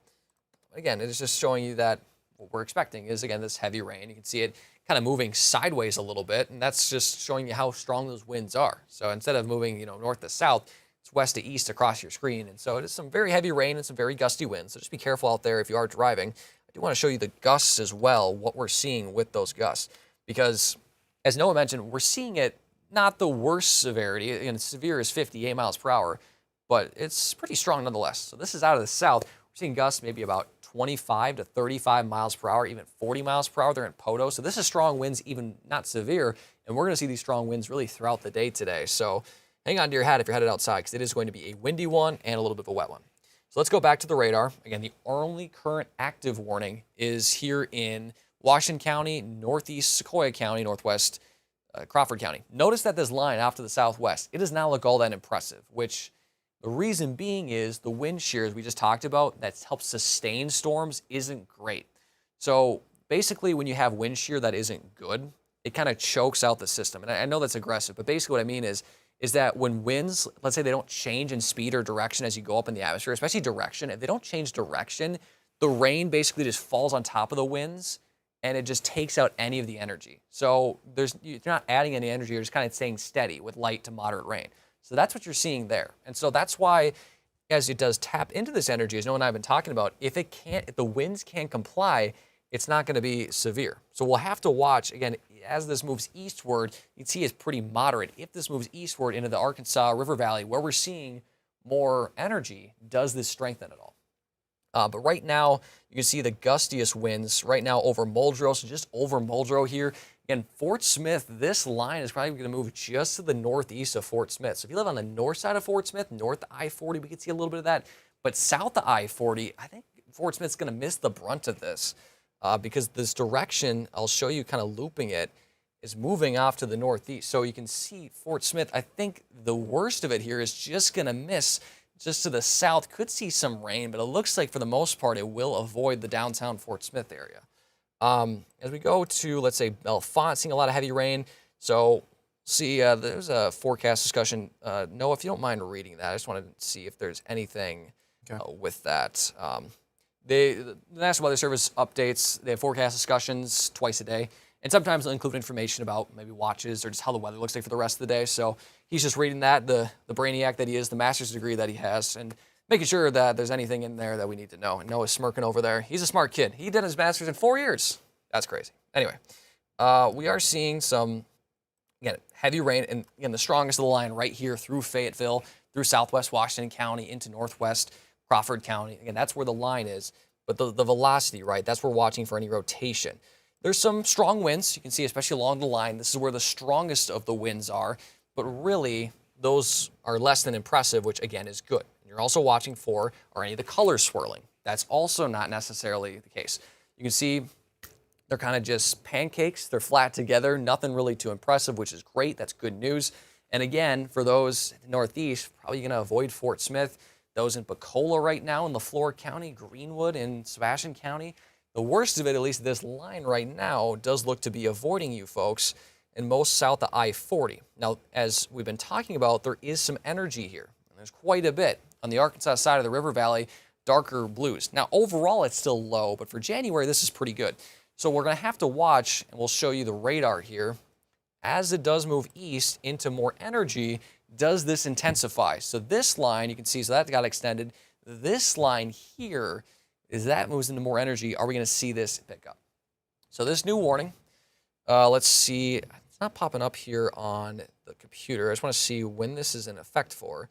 S1: Again, it is just showing you that what we're expecting is, again, this heavy rain. You can see it kind of moving sideways a little bit, and that's just showing you how strong those winds are. So instead of moving, north to south, it's west to east across your screen. And so it is some very heavy rain and some very gusty winds. So just be careful out there if you are driving. I do want to show you the gusts as well, what we're seeing with those gusts. Because as Noah mentioned, we're seeing it not the worst severity. Again, severe is 58 miles per hour, but it's pretty strong nonetheless. So this is out of the south. We're seeing gusts maybe about 25 to 35 miles per hour, even 40 miles per hour. They're in Poto. So this is strong winds, even not severe. And we're going to see these strong winds really throughout the day today. So hang on to your hat if you're headed outside, because it is going to be a windy one and a little bit of a wet one. So let's go back to the radar. Again, the only current active warning is here in Washington County, northeast Sequoia County, northwest Crawford County. Notice that this line off to the southwest, it does not look all that impressive, which the reason being is the wind shears we just talked about that helps sustain storms isn't great. So basically when you have wind shear that isn't good, it kind of chokes out the system. And I know that's aggressive, but basically what I mean is that when winds, let's say they don't change in speed or direction as you go up in the atmosphere, especially direction, if they don't change direction, the rain basically just falls on top of the winds and it just takes out any of the energy. So you're not adding any energy, you're just kind of staying steady with light to moderate rain. So that's what you're seeing there. And so that's why, as it does tap into this energy, as Noah and I have been talking about, if the winds can't comply, it's not going to be severe. So we'll have to watch, again, as this moves eastward, you can see it's pretty moderate. If this moves eastward into the Arkansas River Valley, where we're seeing more energy, does this strengthen at all? But right now, you can see the gustiest winds right now over Muldrow, so just over Muldrow here. Again, Fort Smith, this line is probably going to move just to the northeast of Fort Smith. So if you live on the north side of Fort Smith, north of I-40, we can see a little bit of that. But south of I-40, I think Fort Smith's going to miss the brunt of this because this direction, I'll show you kind of looping it, is moving off to the northeast. So you can see Fort Smith, I think the worst of it here is just going to miss just to the south. Could see some rain, but it looks like for the most part it will avoid the downtown Fort Smith area. As we go to, let's say, Bellefonte, seeing a lot of heavy rain. So see, there's a forecast discussion. Noah, if you don't mind reading that, I just wanted to see if there's anything with that. The National Weather Service updates, they have forecast discussions twice a day. And sometimes they'll include information about maybe watches or just how the weather looks like for the rest of the day. So he's just reading that, the brainiac that he is, the master's degree that he has, and making sure that there's anything in there that we need to know. And Noah's smirking over there. He's a smart kid. He did his master's in 4 years. That's crazy. Anyway, we are seeing some, again, heavy rain, and again, the strongest of the line right here through Fayetteville, through southwest Washington County, into northwest Crawford County. Again, that's where the line is. But the velocity, right, that's where we're watching for any rotation. There's some strong winds. You can see, especially along the line, this is where the strongest of the winds are. But really, those are less than impressive, which, again, is good. And you're also watching for, are any of the colors swirling? That's also not necessarily the case. You can see they're kind of just pancakes. They're flat together. Nothing really too impressive, which is great. That's good news. And again, for those in the northeast, probably going to avoid Fort Smith. Those in Bacola right now in LaFleur County, Greenwood in Sebastian County. The worst of it, at least this line right now, does look to be avoiding you folks in most south of I-40. Now, as we've been talking about, there is some energy here. And there's quite a bit. On the Arkansas side of the River Valley, darker blues. Now, overall, it's still low, but for January, this is pretty good. So we're going to have to watch, and we'll show you the radar here. As it does move east into more energy, does this intensify? So this line, you can see, so that got extended. This line here, as that moves into more energy, are we going to see this pick up? So this new warning, let's see, it's not popping up here on the computer. I just want to see when this is in effect for.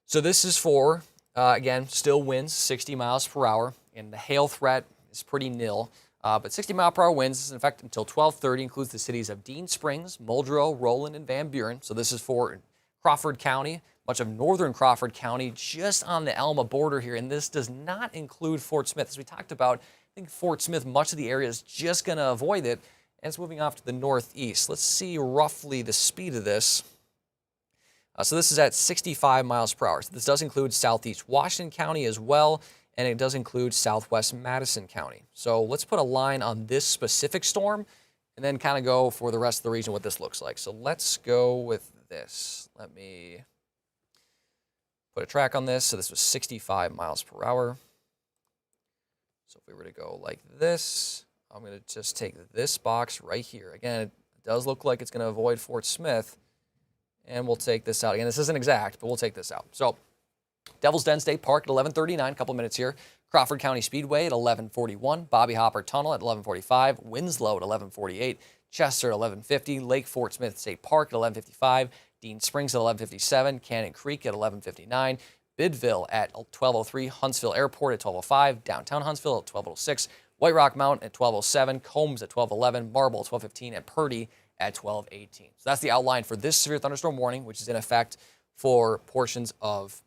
S1: So this is for, again, still winds, 60 miles per hour, and the hail threat is pretty nil. But 60 mile per hour winds is in effect until 12:30, includes the cities of Dean Springs, Muldrow, Roland, and Van Buren. So this is for Crawford County, much of northern Crawford County, just on the Alma border here. And this does not include Fort Smith. As we talked about, I think Fort Smith, much of the area is just going to avoid it. And it's moving off to the northeast. Let's see roughly the speed of this. So this is at 65 miles per hour. So this does include southeast Washington County as well. and it does include southwest Madison County. So let's put a line on this specific storm and then kind of go for the rest of the region what this looks like. So let's go with this. Let me put a track on this. So this was 65 miles per hour. So if we were to go like this, I'm going to just take this box right here. Again, it does look like it's going to avoid Fort Smith, and we'll take this out. Again, this isn't exact, but we'll take this out. So Devil's Den State Park at 11:39, a couple minutes here. Crawford County Speedway at 11:41. Bobby Hopper Tunnel at 11:45. Winslow at 11:48. Chester at 11:50. Lake Fort Smith State Park at 11:55. Dean Springs at 11:57. Cannon Creek at 11:59. Bidville at 12:03. Huntsville Airport at 12:05. Downtown Huntsville at 12:06. White Rock Mountain at 12:07. Combs at 12:11. Marble at 12:15. And Purdy at 12:18. So that's the outline for this severe thunderstorm warning, which is in effect for portions of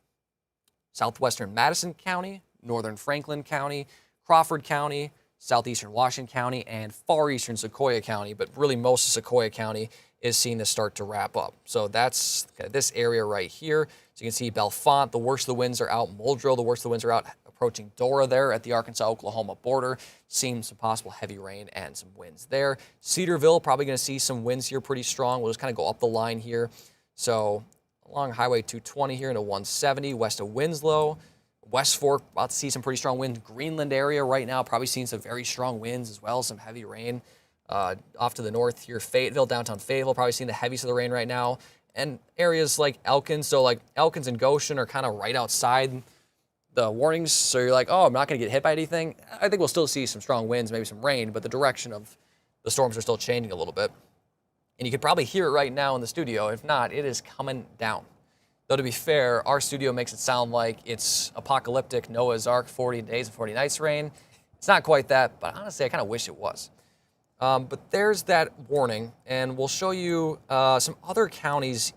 S1: southwestern Madison County, northern Franklin County, Crawford County, southeastern Washington County, and far eastern Sequoia County. But really most of Sequoia County is seen to start to wrap up. So that's this area right here. So you can see Bellefonte, the worst of the winds are out. Muldrow, the worst of the winds are out, approaching Dora there at the Arkansas-Oklahoma border. Seeing some possible heavy rain and some winds there. Cedarville, probably going to see some winds here pretty strong. We'll just kind of go up the line here. So along Highway 220 here into 170, west of Winslow. West Fork, about to see some pretty strong winds. Greenland area right now, probably seeing some very strong winds as well, some heavy rain. Off to the north here, Fayetteville, downtown Fayetteville, probably seeing the heaviest of the rain right now. And areas like Elkins, so like Elkins and Goshen are kind of right outside the warnings. So you're like, oh, I'm not going to get hit by anything. I think we'll still see some strong winds, maybe some rain, but the direction of the storms are still changing a little bit. And you could probably hear it right now in the studio. If not, it is coming down. Though to be fair, our studio makes it sound like it's apocalyptic Noah's Ark, 40 days and 40 nights rain. It's not quite that, but honestly, I kind of wish it was. But there's that warning, and we'll show you some other counties.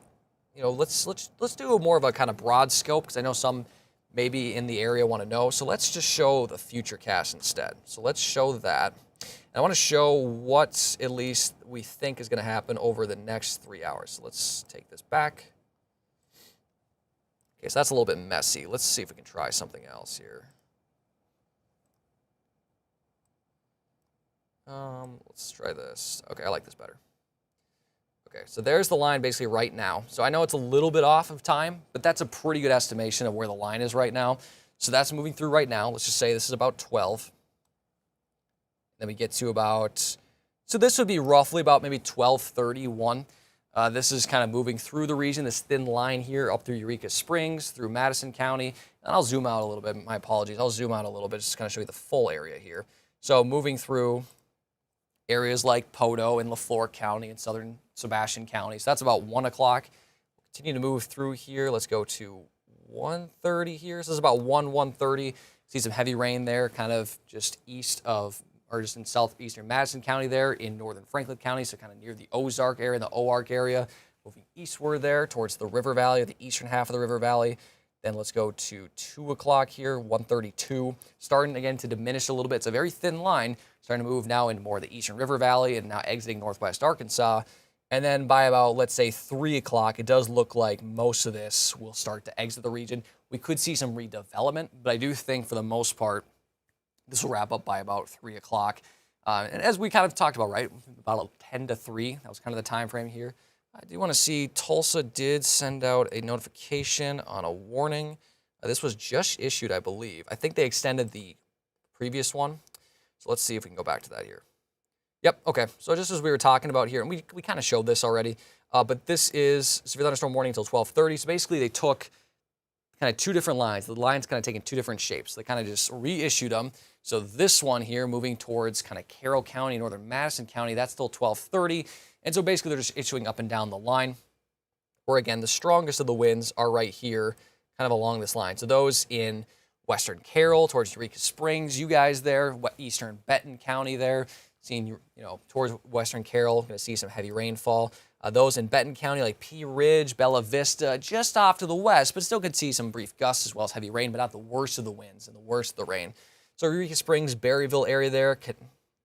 S1: You know, let's do more of a kind of broad scope, because I know some maybe in the area want to know. So let's just show the futurecast instead. So let's show that. And I want to show what at least we think is going to happen over the next 3 hours. So let's take this back. Okay, so that's a little bit messy. Let's see if we can try something else here. Let's try this. Okay, I like this better. Okay, so there's the line basically right now. So I know it's a little bit off of time, but that's a pretty good estimation of where the line is right now. So that's moving through right now. Let's just say this is about 12. Then we get to about, so this would be roughly about maybe 12:31. This is kind of moving through the region, this thin line here up through Eureka Springs, through Madison County. And I'll zoom out a little bit. My apologies. I'll zoom out a little bit just to kind of show you the full area here. So moving through areas like Poteau and Leflore County and southern Sebastian County. So that's about 1 o'clock. Continue to move through here. Let's go to 1:30 here. So this is about 1:30. See some heavy rain there, kind of just east of, or just in southeastern Madison County there, in northern Franklin County, so kind of near the Ozark area, the OARC area. Moving eastward there towards the river valley, or the eastern half of the river valley. Then let's go to 2 o'clock here, 1:32. Starting again to diminish a little bit. It's a very thin line, starting to move now into more of the eastern river valley and now exiting northwest Arkansas. And then by about, let's say, 3 o'clock, it does look like most of this will start to exit the region. We could see some redevelopment, but I do think for the most part, this will wrap up by about 3 o'clock. And as we kind of talked about, right, about 10 to 3, that was kind of the time frame here. I do want to see Tulsa did send out a notification on a warning. This was just issued, I believe. I think they extended the previous one. So let's see if we can go back to that here. Yep, okay. So just as we were talking about here, and we kind of showed this already, but this is severe thunderstorm warning until 12:30. So basically they took kind of two different lines. The lines kind of taking two different shapes. They kind of just reissued them. So this one here moving towards kind of Carroll County, northern Madison County, that's still 12:30. And so basically they're just issuing up and down the line. Where again, the strongest of the winds are right here, kind of along this line. So those in western Carroll, towards Eureka Springs, you guys there, eastern Benton County there, seeing, towards western Carroll, going to see some heavy rainfall. Those in Benton County, like Pea Ridge, Bella Vista, just off to the west, but still could see some brief gusts as well as heavy rain, but not the worst of the winds and the worst of the rain. So Eureka Springs, Berryville area there,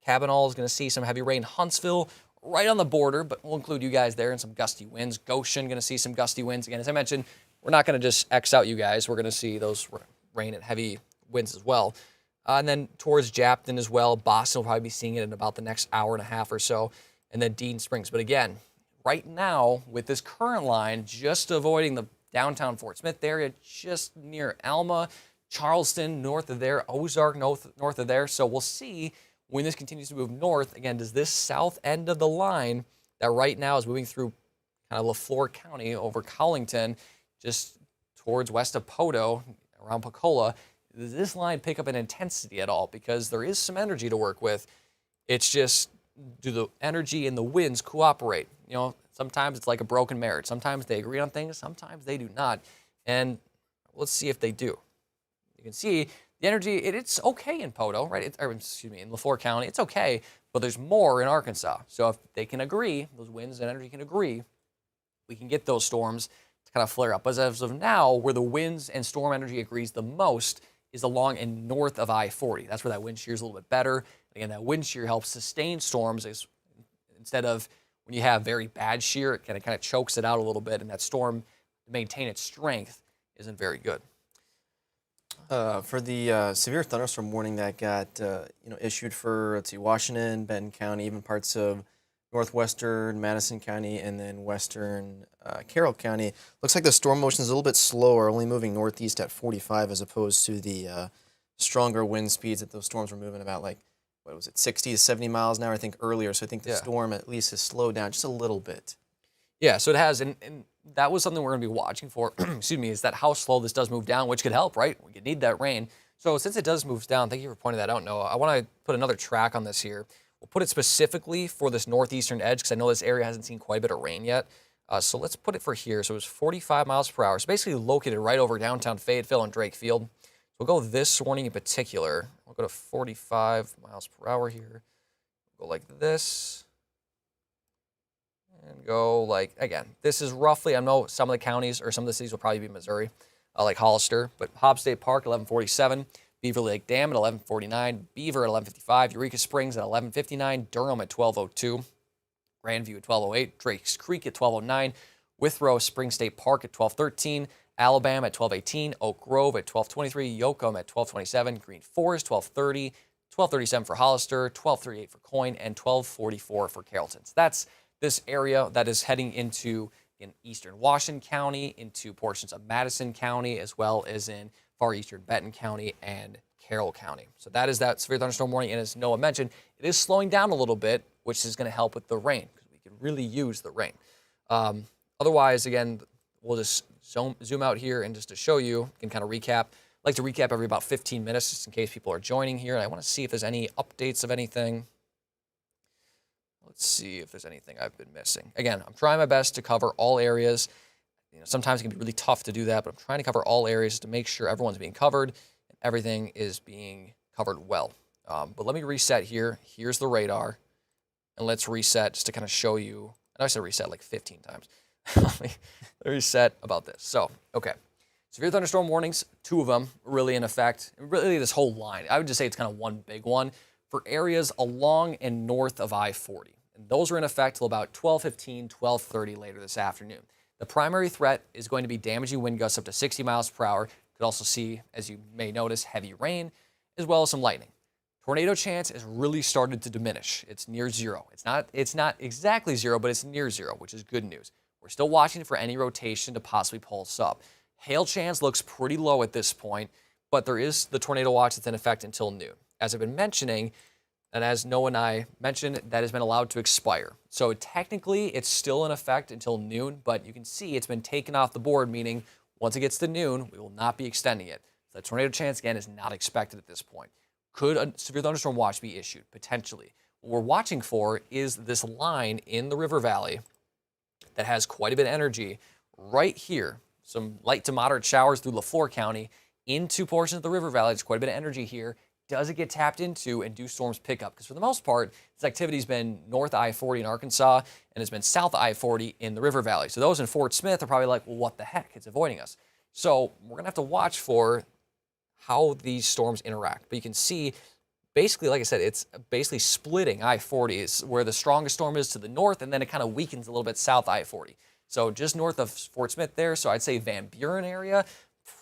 S1: Cabinal is going to see some heavy rain. Huntsville, right on the border, but we'll include you guys there and some gusty winds. Goshen, going to see some gusty winds. Again, as I mentioned, we're not going to just X out you guys. We're going to see those rain and heavy winds as well. And then towards Japton as well. Boston will probably be seeing it in about the next hour and a half or so. And then Dean Springs. But again, right now, with this current line, just avoiding the downtown Fort Smith area, just near Alma, Charleston, north of there, Ozark, north of there. So we'll see when this continues to move north. Again, does this south end of the line that right now is moving through kind of LaFleur County over Collington, just towards west of Poto, around Pensacola, does this line pick up in intensity at all? Because there is some energy to work with. It's just, do the energy and the winds cooperate? You know, sometimes it's like a broken marriage. Sometimes they agree on things, sometimes they do not. And let's see if they do. You can see the energy, it's okay in Poto, right? In LaFleur County, it's okay, but there's more in Arkansas. So if they can agree, those winds and energy can agree, we can get those storms to kind of flare up. But as of now, where the winds and storm energy agrees the most is along and north of I-40. That's where that wind shear is a little bit better. Again, that wind shear helps sustain storms instead of when you have very bad shear, it kind of chokes it out a little bit, and that storm, to maintain its strength, isn't very good.
S2: For the severe thunderstorm warning that got issued for, let's see, Washington, Benton County, even parts of northwestern Madison County, and then western Carroll County, looks like the storm motion is a little bit slower, only moving northeast at 45 as opposed to the stronger wind speeds that those storms were moving about, like, what was it, 60 to 70 miles an hour, I think, earlier. So I think the storm at least has slowed down just a little bit.
S1: Yeah, so it has, and that was something we're going to be watching for, excuse me, is that how slow this does move down, which could help, right? We could need that rain. So since it does move down, thank you for pointing that out, Noah. I want to put another track on this here. We'll put it specifically for this northeastern edge because I know this area hasn't seen quite a bit of rain yet. So let's put it for here. So it was 45 miles per hour. So basically located right over downtown Fayetteville and Drake Field. So we'll go this warning in particular. We'll go to 45 miles per hour here. We'll go like this. And go like, again, this is roughly, I know some of the counties or some of the cities will probably be Missouri, like Hollister, but Hobbs State Park, 1147. Beaver Lake Dam at 11:49, Beaver at 11:55, Eureka Springs at 11:59, Durham at 12:02, Grandview at 12:08, Drakes Creek at 12:09, Withrow Spring State Park at 12:13, Alabama at 12:18, Oak Grove at 12:23, Yoakum at 12:27, Green Forest 12:30, 12:37 for Hollister, 12:38 for Coyne, and 12:44 for Carrollton. So that's this area that is heading into in eastern Washington County, into portions of Madison County, as well as in far eastern Benton County and Carroll County. So that is that severe thunderstorm warning. And as Noah mentioned, it is slowing down a little bit, which is going to help with the rain because we can really use the rain. Otherwise, again, we'll just zoom out here and just to show you, can kind of recap. I like to recap every about 15 minutes just in case people are joining here. And I want to see if there's any updates of anything. Let's see if there's anything I've been missing. Again, I'm trying my best to cover all areas. You know, sometimes it can be really tough to do that, but I'm trying to cover all areas to make sure everyone's being covered and everything is being covered well. But let me reset here. Here's the radar. And let's reset just to kind of show you. I know I said reset like 15 times. Let me reset about this. So, okay. Severe thunderstorm warnings, 2 of them really in effect. Really this whole line. I would just say it's kind of one big one for areas along and north of I-40. And those are in effect till about 12:15, 12:30 later this afternoon. The primary threat is going to be damaging wind gusts up to 60 miles per hour. You could also see, as you may notice, heavy rain, as well as some lightning. Tornado chance has really started to diminish. It's near zero. It's not exactly zero, but it's near zero, which is good news. We're still watching for any rotation to possibly pulse up. Hail chance looks pretty low at this point, but there is the tornado watch that's in effect until noon. As I've been mentioning, and as Noah and I mentioned, that has been allowed to expire. So technically, it's still in effect until noon, but you can see it's been taken off the board, meaning once it gets to noon, we will not be extending it. The tornado chance, again, is not expected at this point. Could a severe thunderstorm watch be issued? Potentially. What we're watching for is this line in the river valley that has quite a bit of energy right here. Some light to moderate showers through LaFleur County into portions of the river valley. There's quite a bit of energy here. Does it get tapped into and do storms pick up? Because for the most part, this activity has been north I-40 in Arkansas and has been south I-40 in the river valley. So those in Fort Smith are probably like, well, what the heck? It's avoiding us. So we're going to have to watch for how these storms interact. But you can see, basically, like I said, it's basically splitting I-40 is where the strongest storm is to the north, and then it kind of weakens a little bit south I-40. So just north of Fort Smith there, so I'd say Van Buren area,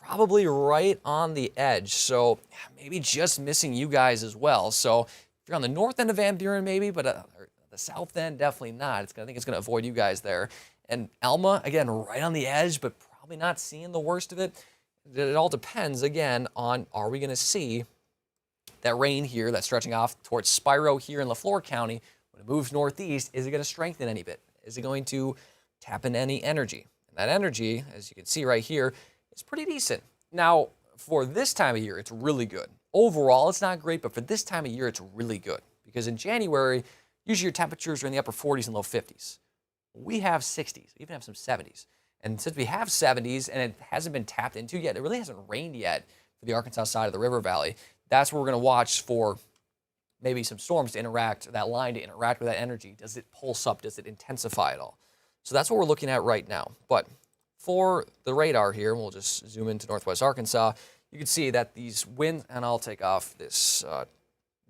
S1: probably right on the edge. So maybe just missing you guys as well. So if you're on the north end of Van Buren, maybe, but or the south end, definitely not. I think it's going to avoid you guys there. And Alma, again, right on the edge, but probably not seeing the worst of it. It all depends, again, on are we going to see that rain here that's stretching off towards Spiro here in Leflore County. When it moves northeast, is it going to strengthen any bit? Is it going to tap into any energy? And that energy, as you can see right here, is pretty decent. Now, for this time of year, it's really good. Overall, it's not great, but for this time of year, it's really good. Because in January, usually your temperatures are in the upper 40s and low 50s. We have 60s, we even have some 70s. And since we have 70s and it hasn't been tapped into yet, it really hasn't rained yet for the Arkansas side of the river valley, that's where we're going to watch for maybe some storms to interact, that line to interact with that energy. Does it pulse up? Does it intensify at all? So that's what we're looking at right now. But for the radar here, we'll just zoom into northwest Arkansas, you can see that these winds, and I'll take off this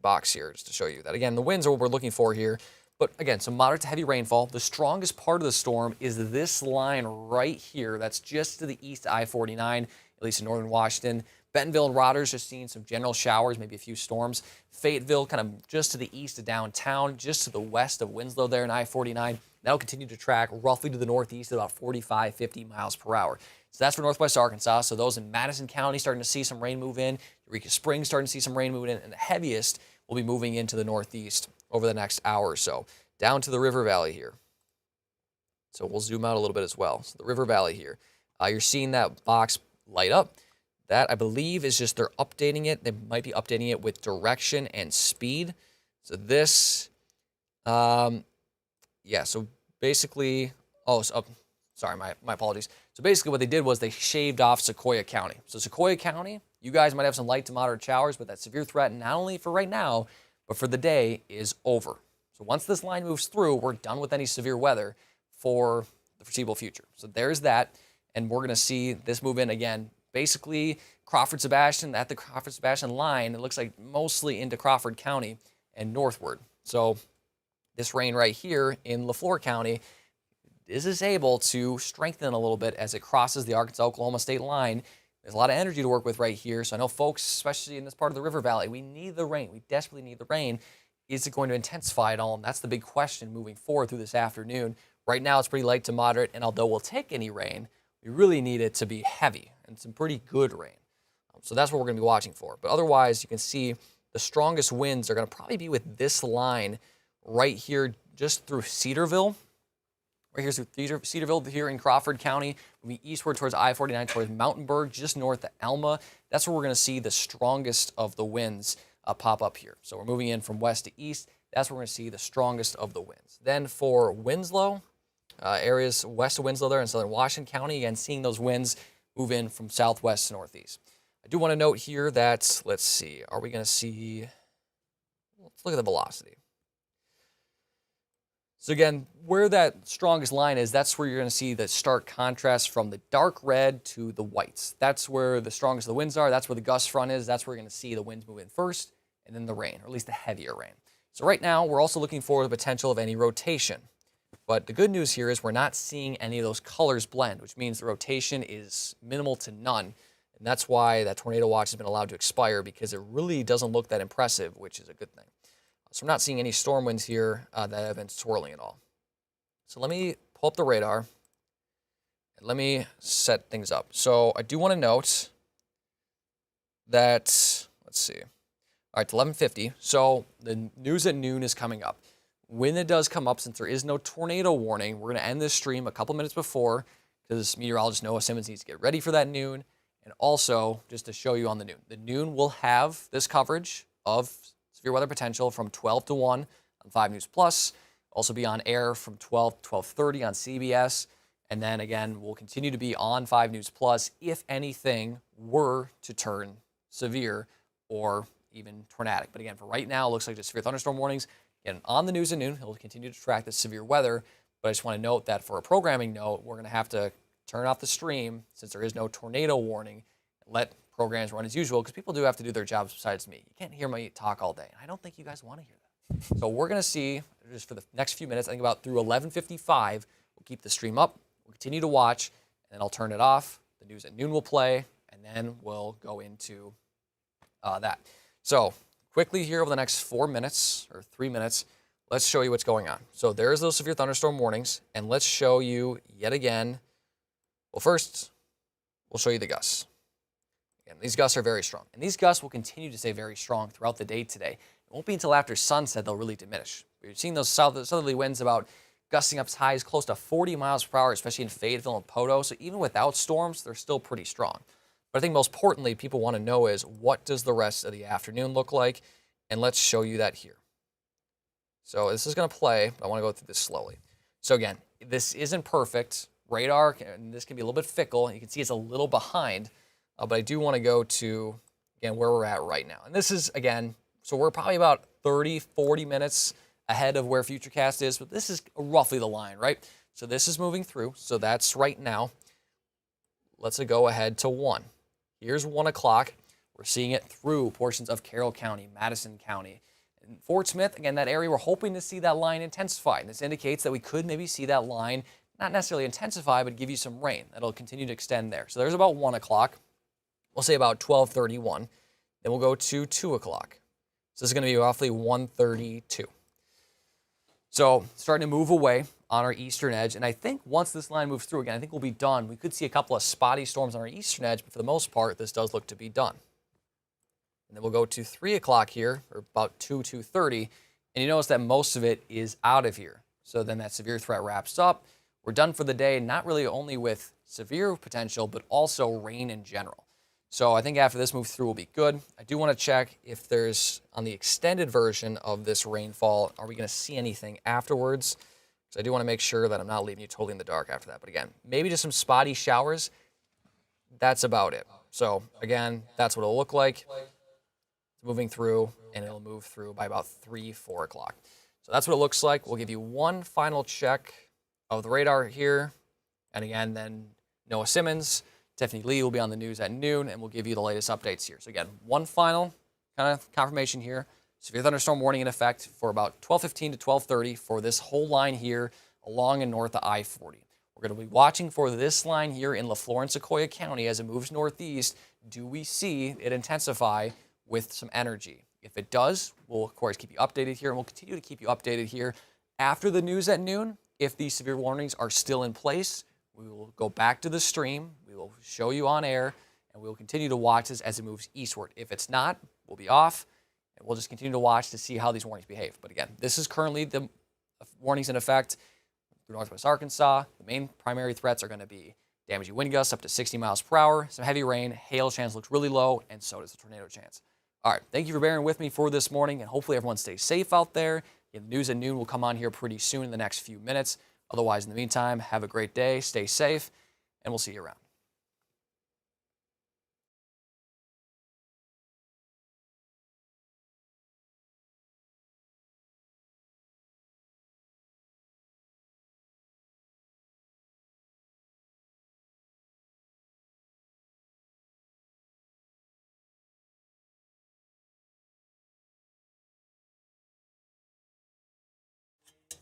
S1: box here just to show you that. Again, the winds are what we're looking for here. But again, some moderate to heavy rainfall. The strongest part of the storm is this line right here. That's just to the east of I-49, at least in northern Washington. Bentonville and Rodders just seeing some general showers, maybe a few storms. Fayetteville kind of just to the east of downtown, just to the west of Winslow there in I-49. That'll continue to track roughly to the northeast at about 45, 50 miles per hour. So that's for northwest Arkansas. So those in Madison County starting to see some rain move in. Eureka Springs starting to see some rain move in. And the heaviest will be moving into the northeast over the next hour or so, down to the river valley here. So we'll zoom out a little bit as well. So the river valley here, you're seeing that box light up. That, I believe, is just they're updating it. They might be updating it with direction and speed. So this, yeah, so basically, sorry, my apologies. So basically what they did was they shaved off Sequoyah County. So Sequoyah County, you guys might have some light to moderate showers, but that severe threat, not only for right now, but for the day, is over. So once this line moves through, we're done with any severe weather for the foreseeable future. So there's that, and we're going to see this move in again. Basically, Crawford-Sebastian, at the Crawford-Sebastian line, it looks like mostly into Crawford County and northward. So this rain right here in Leflore County is able to strengthen a little bit as it crosses the Arkansas-Oklahoma state line. There's a lot of energy to work with right here. So I know folks, especially in this part of the river valley, we need the rain. We desperately need the rain. Is it going to intensify at all? And that's the big question moving forward through this afternoon. Right now, it's pretty light to moderate, and although we'll take any rain, we really need it to be heavy and some pretty good rain. So that's what we're going to be watching for. But otherwise, you can see the strongest winds are going to probably be with this line right here just through Cedarville. Right here's through Cedarville here in Crawford County. We'll be eastward towards I-49 towards Mountainburg, just north of Alma. That's where we're going to see the strongest of the winds pop up here. So we're moving in from west to east. That's where we're going to see the strongest of the winds. Then for Winslow, areas west of Winslow there in southern Washington County, again, seeing those winds move in from southwest to northeast. I do want to note here that, let's see, are we going to see, let's look at the velocity. So again, where that strongest line is, that's where you're going to see the stark contrast from the dark red to the whites. That's where the strongest of the winds are. That's where the gust front is. That's where you're going to see the winds move in first, and then the rain, or at least the heavier rain. So right now, we're also looking for the potential of any rotation. But the good news here is we're not seeing any of those colors blend, which means the rotation is minimal to none. And that's why that tornado watch has been allowed to expire, because it really doesn't look that impressive, which is a good thing. So we're not seeing any storm winds here that have been swirling at all. So let me pull up the radar and let me set things up. So I do want to note that, let's see. All right, 11:50. So the news at noon is coming up. When it does come up, since there is no tornado warning, we're going to end this stream a couple minutes before, because meteorologist Noah Simmons needs to get ready for that noon. And also, just to show you on the noon will have this coverage of severe weather potential from 12 to 1 on 5 News Plus. Also be on air from 12 to 12:30 on CBS. And then again, we'll continue to be on 5 News Plus if anything were to turn severe or even tornadic. But again, for right now, it looks like just severe thunderstorm warnings. Again, on the news at noon, he'll continue to track the severe weather. But I just want to note that for a programming note, we're going to have to turn off the stream since there is no tornado warning. Let programs run as usual, because people do have to do their jobs besides me. You can't hear me talk all day. I don't think you guys want to hear that. So we're going to see, just for the next few minutes, I think about through 11:55, we'll keep the stream up. We'll continue to watch, and then I'll turn it off. The news at noon will play, and then we'll go into that. So quickly here over the next 4 minutes or 3 minutes, let's show you what's going on. So there's those severe thunderstorm warnings, and let's show you yet again. Well, first, we'll show you the gusts. Again, these gusts are very strong, and these gusts will continue to stay very strong throughout the day today. It won't be until after sunset they'll really diminish. We've seen those southerly winds about gusting up as high as close to 40 miles per hour, especially in Fayetteville and Poto. So even without storms, they're still pretty strong. But I think most importantly, people want to know is what does the rest of the afternoon look like? And let's show you that here. So this is going to play, but I want to go through this slowly. So again, this isn't perfect. Radar, and this can be a little bit fickle. You can see it's a little behind, but I do want to go to, again, where we're at right now. And this is, again, so we're probably about 30, 40 minutes ahead of where Futurecast is, but this is roughly the line, right? So this is moving through, so that's right now. Let's go ahead to 1. Here's 1 o'clock. We're seeing it through portions of Carroll County, Madison County. And Fort Smith, again, that area, we're hoping to see that line intensify. And this indicates that we could maybe see that line not necessarily intensify, but give you some rain. That'll continue to extend there. So there's about 1 o'clock. We'll say about 12:31. Then we'll go to 2 o'clock. So this is going to be roughly 1:32. So starting to move away on our eastern edge. And I think once this line moves through again, I think we'll be done. We could see a couple of spotty storms on our eastern edge, but for the most part, this does look to be done. And then we'll go to 3 o'clock here, or about 2:30. And you notice that most of it is out of here. So then that severe threat wraps up. We're done for the day, not really only with severe potential, but also rain in general. So I think after this move through will be good. I do want to check if there's, on the extended version of this rainfall, are we going to see anything afterwards? So I do want to make sure that I'm not leaving you totally in the dark after that. But again, maybe just some spotty showers. That's about it. So again, that's what it'll look like. It's moving through, and it'll move through by about 3, 4 o'clock. So that's what it looks like. We'll give you one final check of the radar here. And again, then Noah Simmons, Tiffany Lee will be on the news at noon, and we'll give you the latest updates here. So again, one final kind of confirmation here. Severe thunderstorm warning in effect for about 12:15 to 12:30 for this whole line here along and north of I-40. We're going to be watching for this line here in LaFleur and Sequoia County as it moves northeast. Do we see it intensify with some energy? If it does, we'll of course keep you updated here, and we'll continue to keep you updated here after the news at noon. If these severe warnings are still in place, we will go back to the stream. We will show you on air, and we will continue to watch this as it moves eastward. If it's not, we'll be off, and we'll just continue to watch to see how these warnings behave. But again, this is currently the warnings in effect through northwest Arkansas. The main primary threats are going to be damaging wind gusts up to 60 miles per hour, some heavy rain, hail chance looks really low, and so does the tornado chance. All right, thank you for bearing with me for this morning, and hopefully everyone stays safe out there. The news at noon will come on here pretty soon in the next few minutes. Otherwise, in the meantime, have a great day, stay safe, and we'll see you around.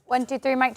S3: One, two, three, Mike.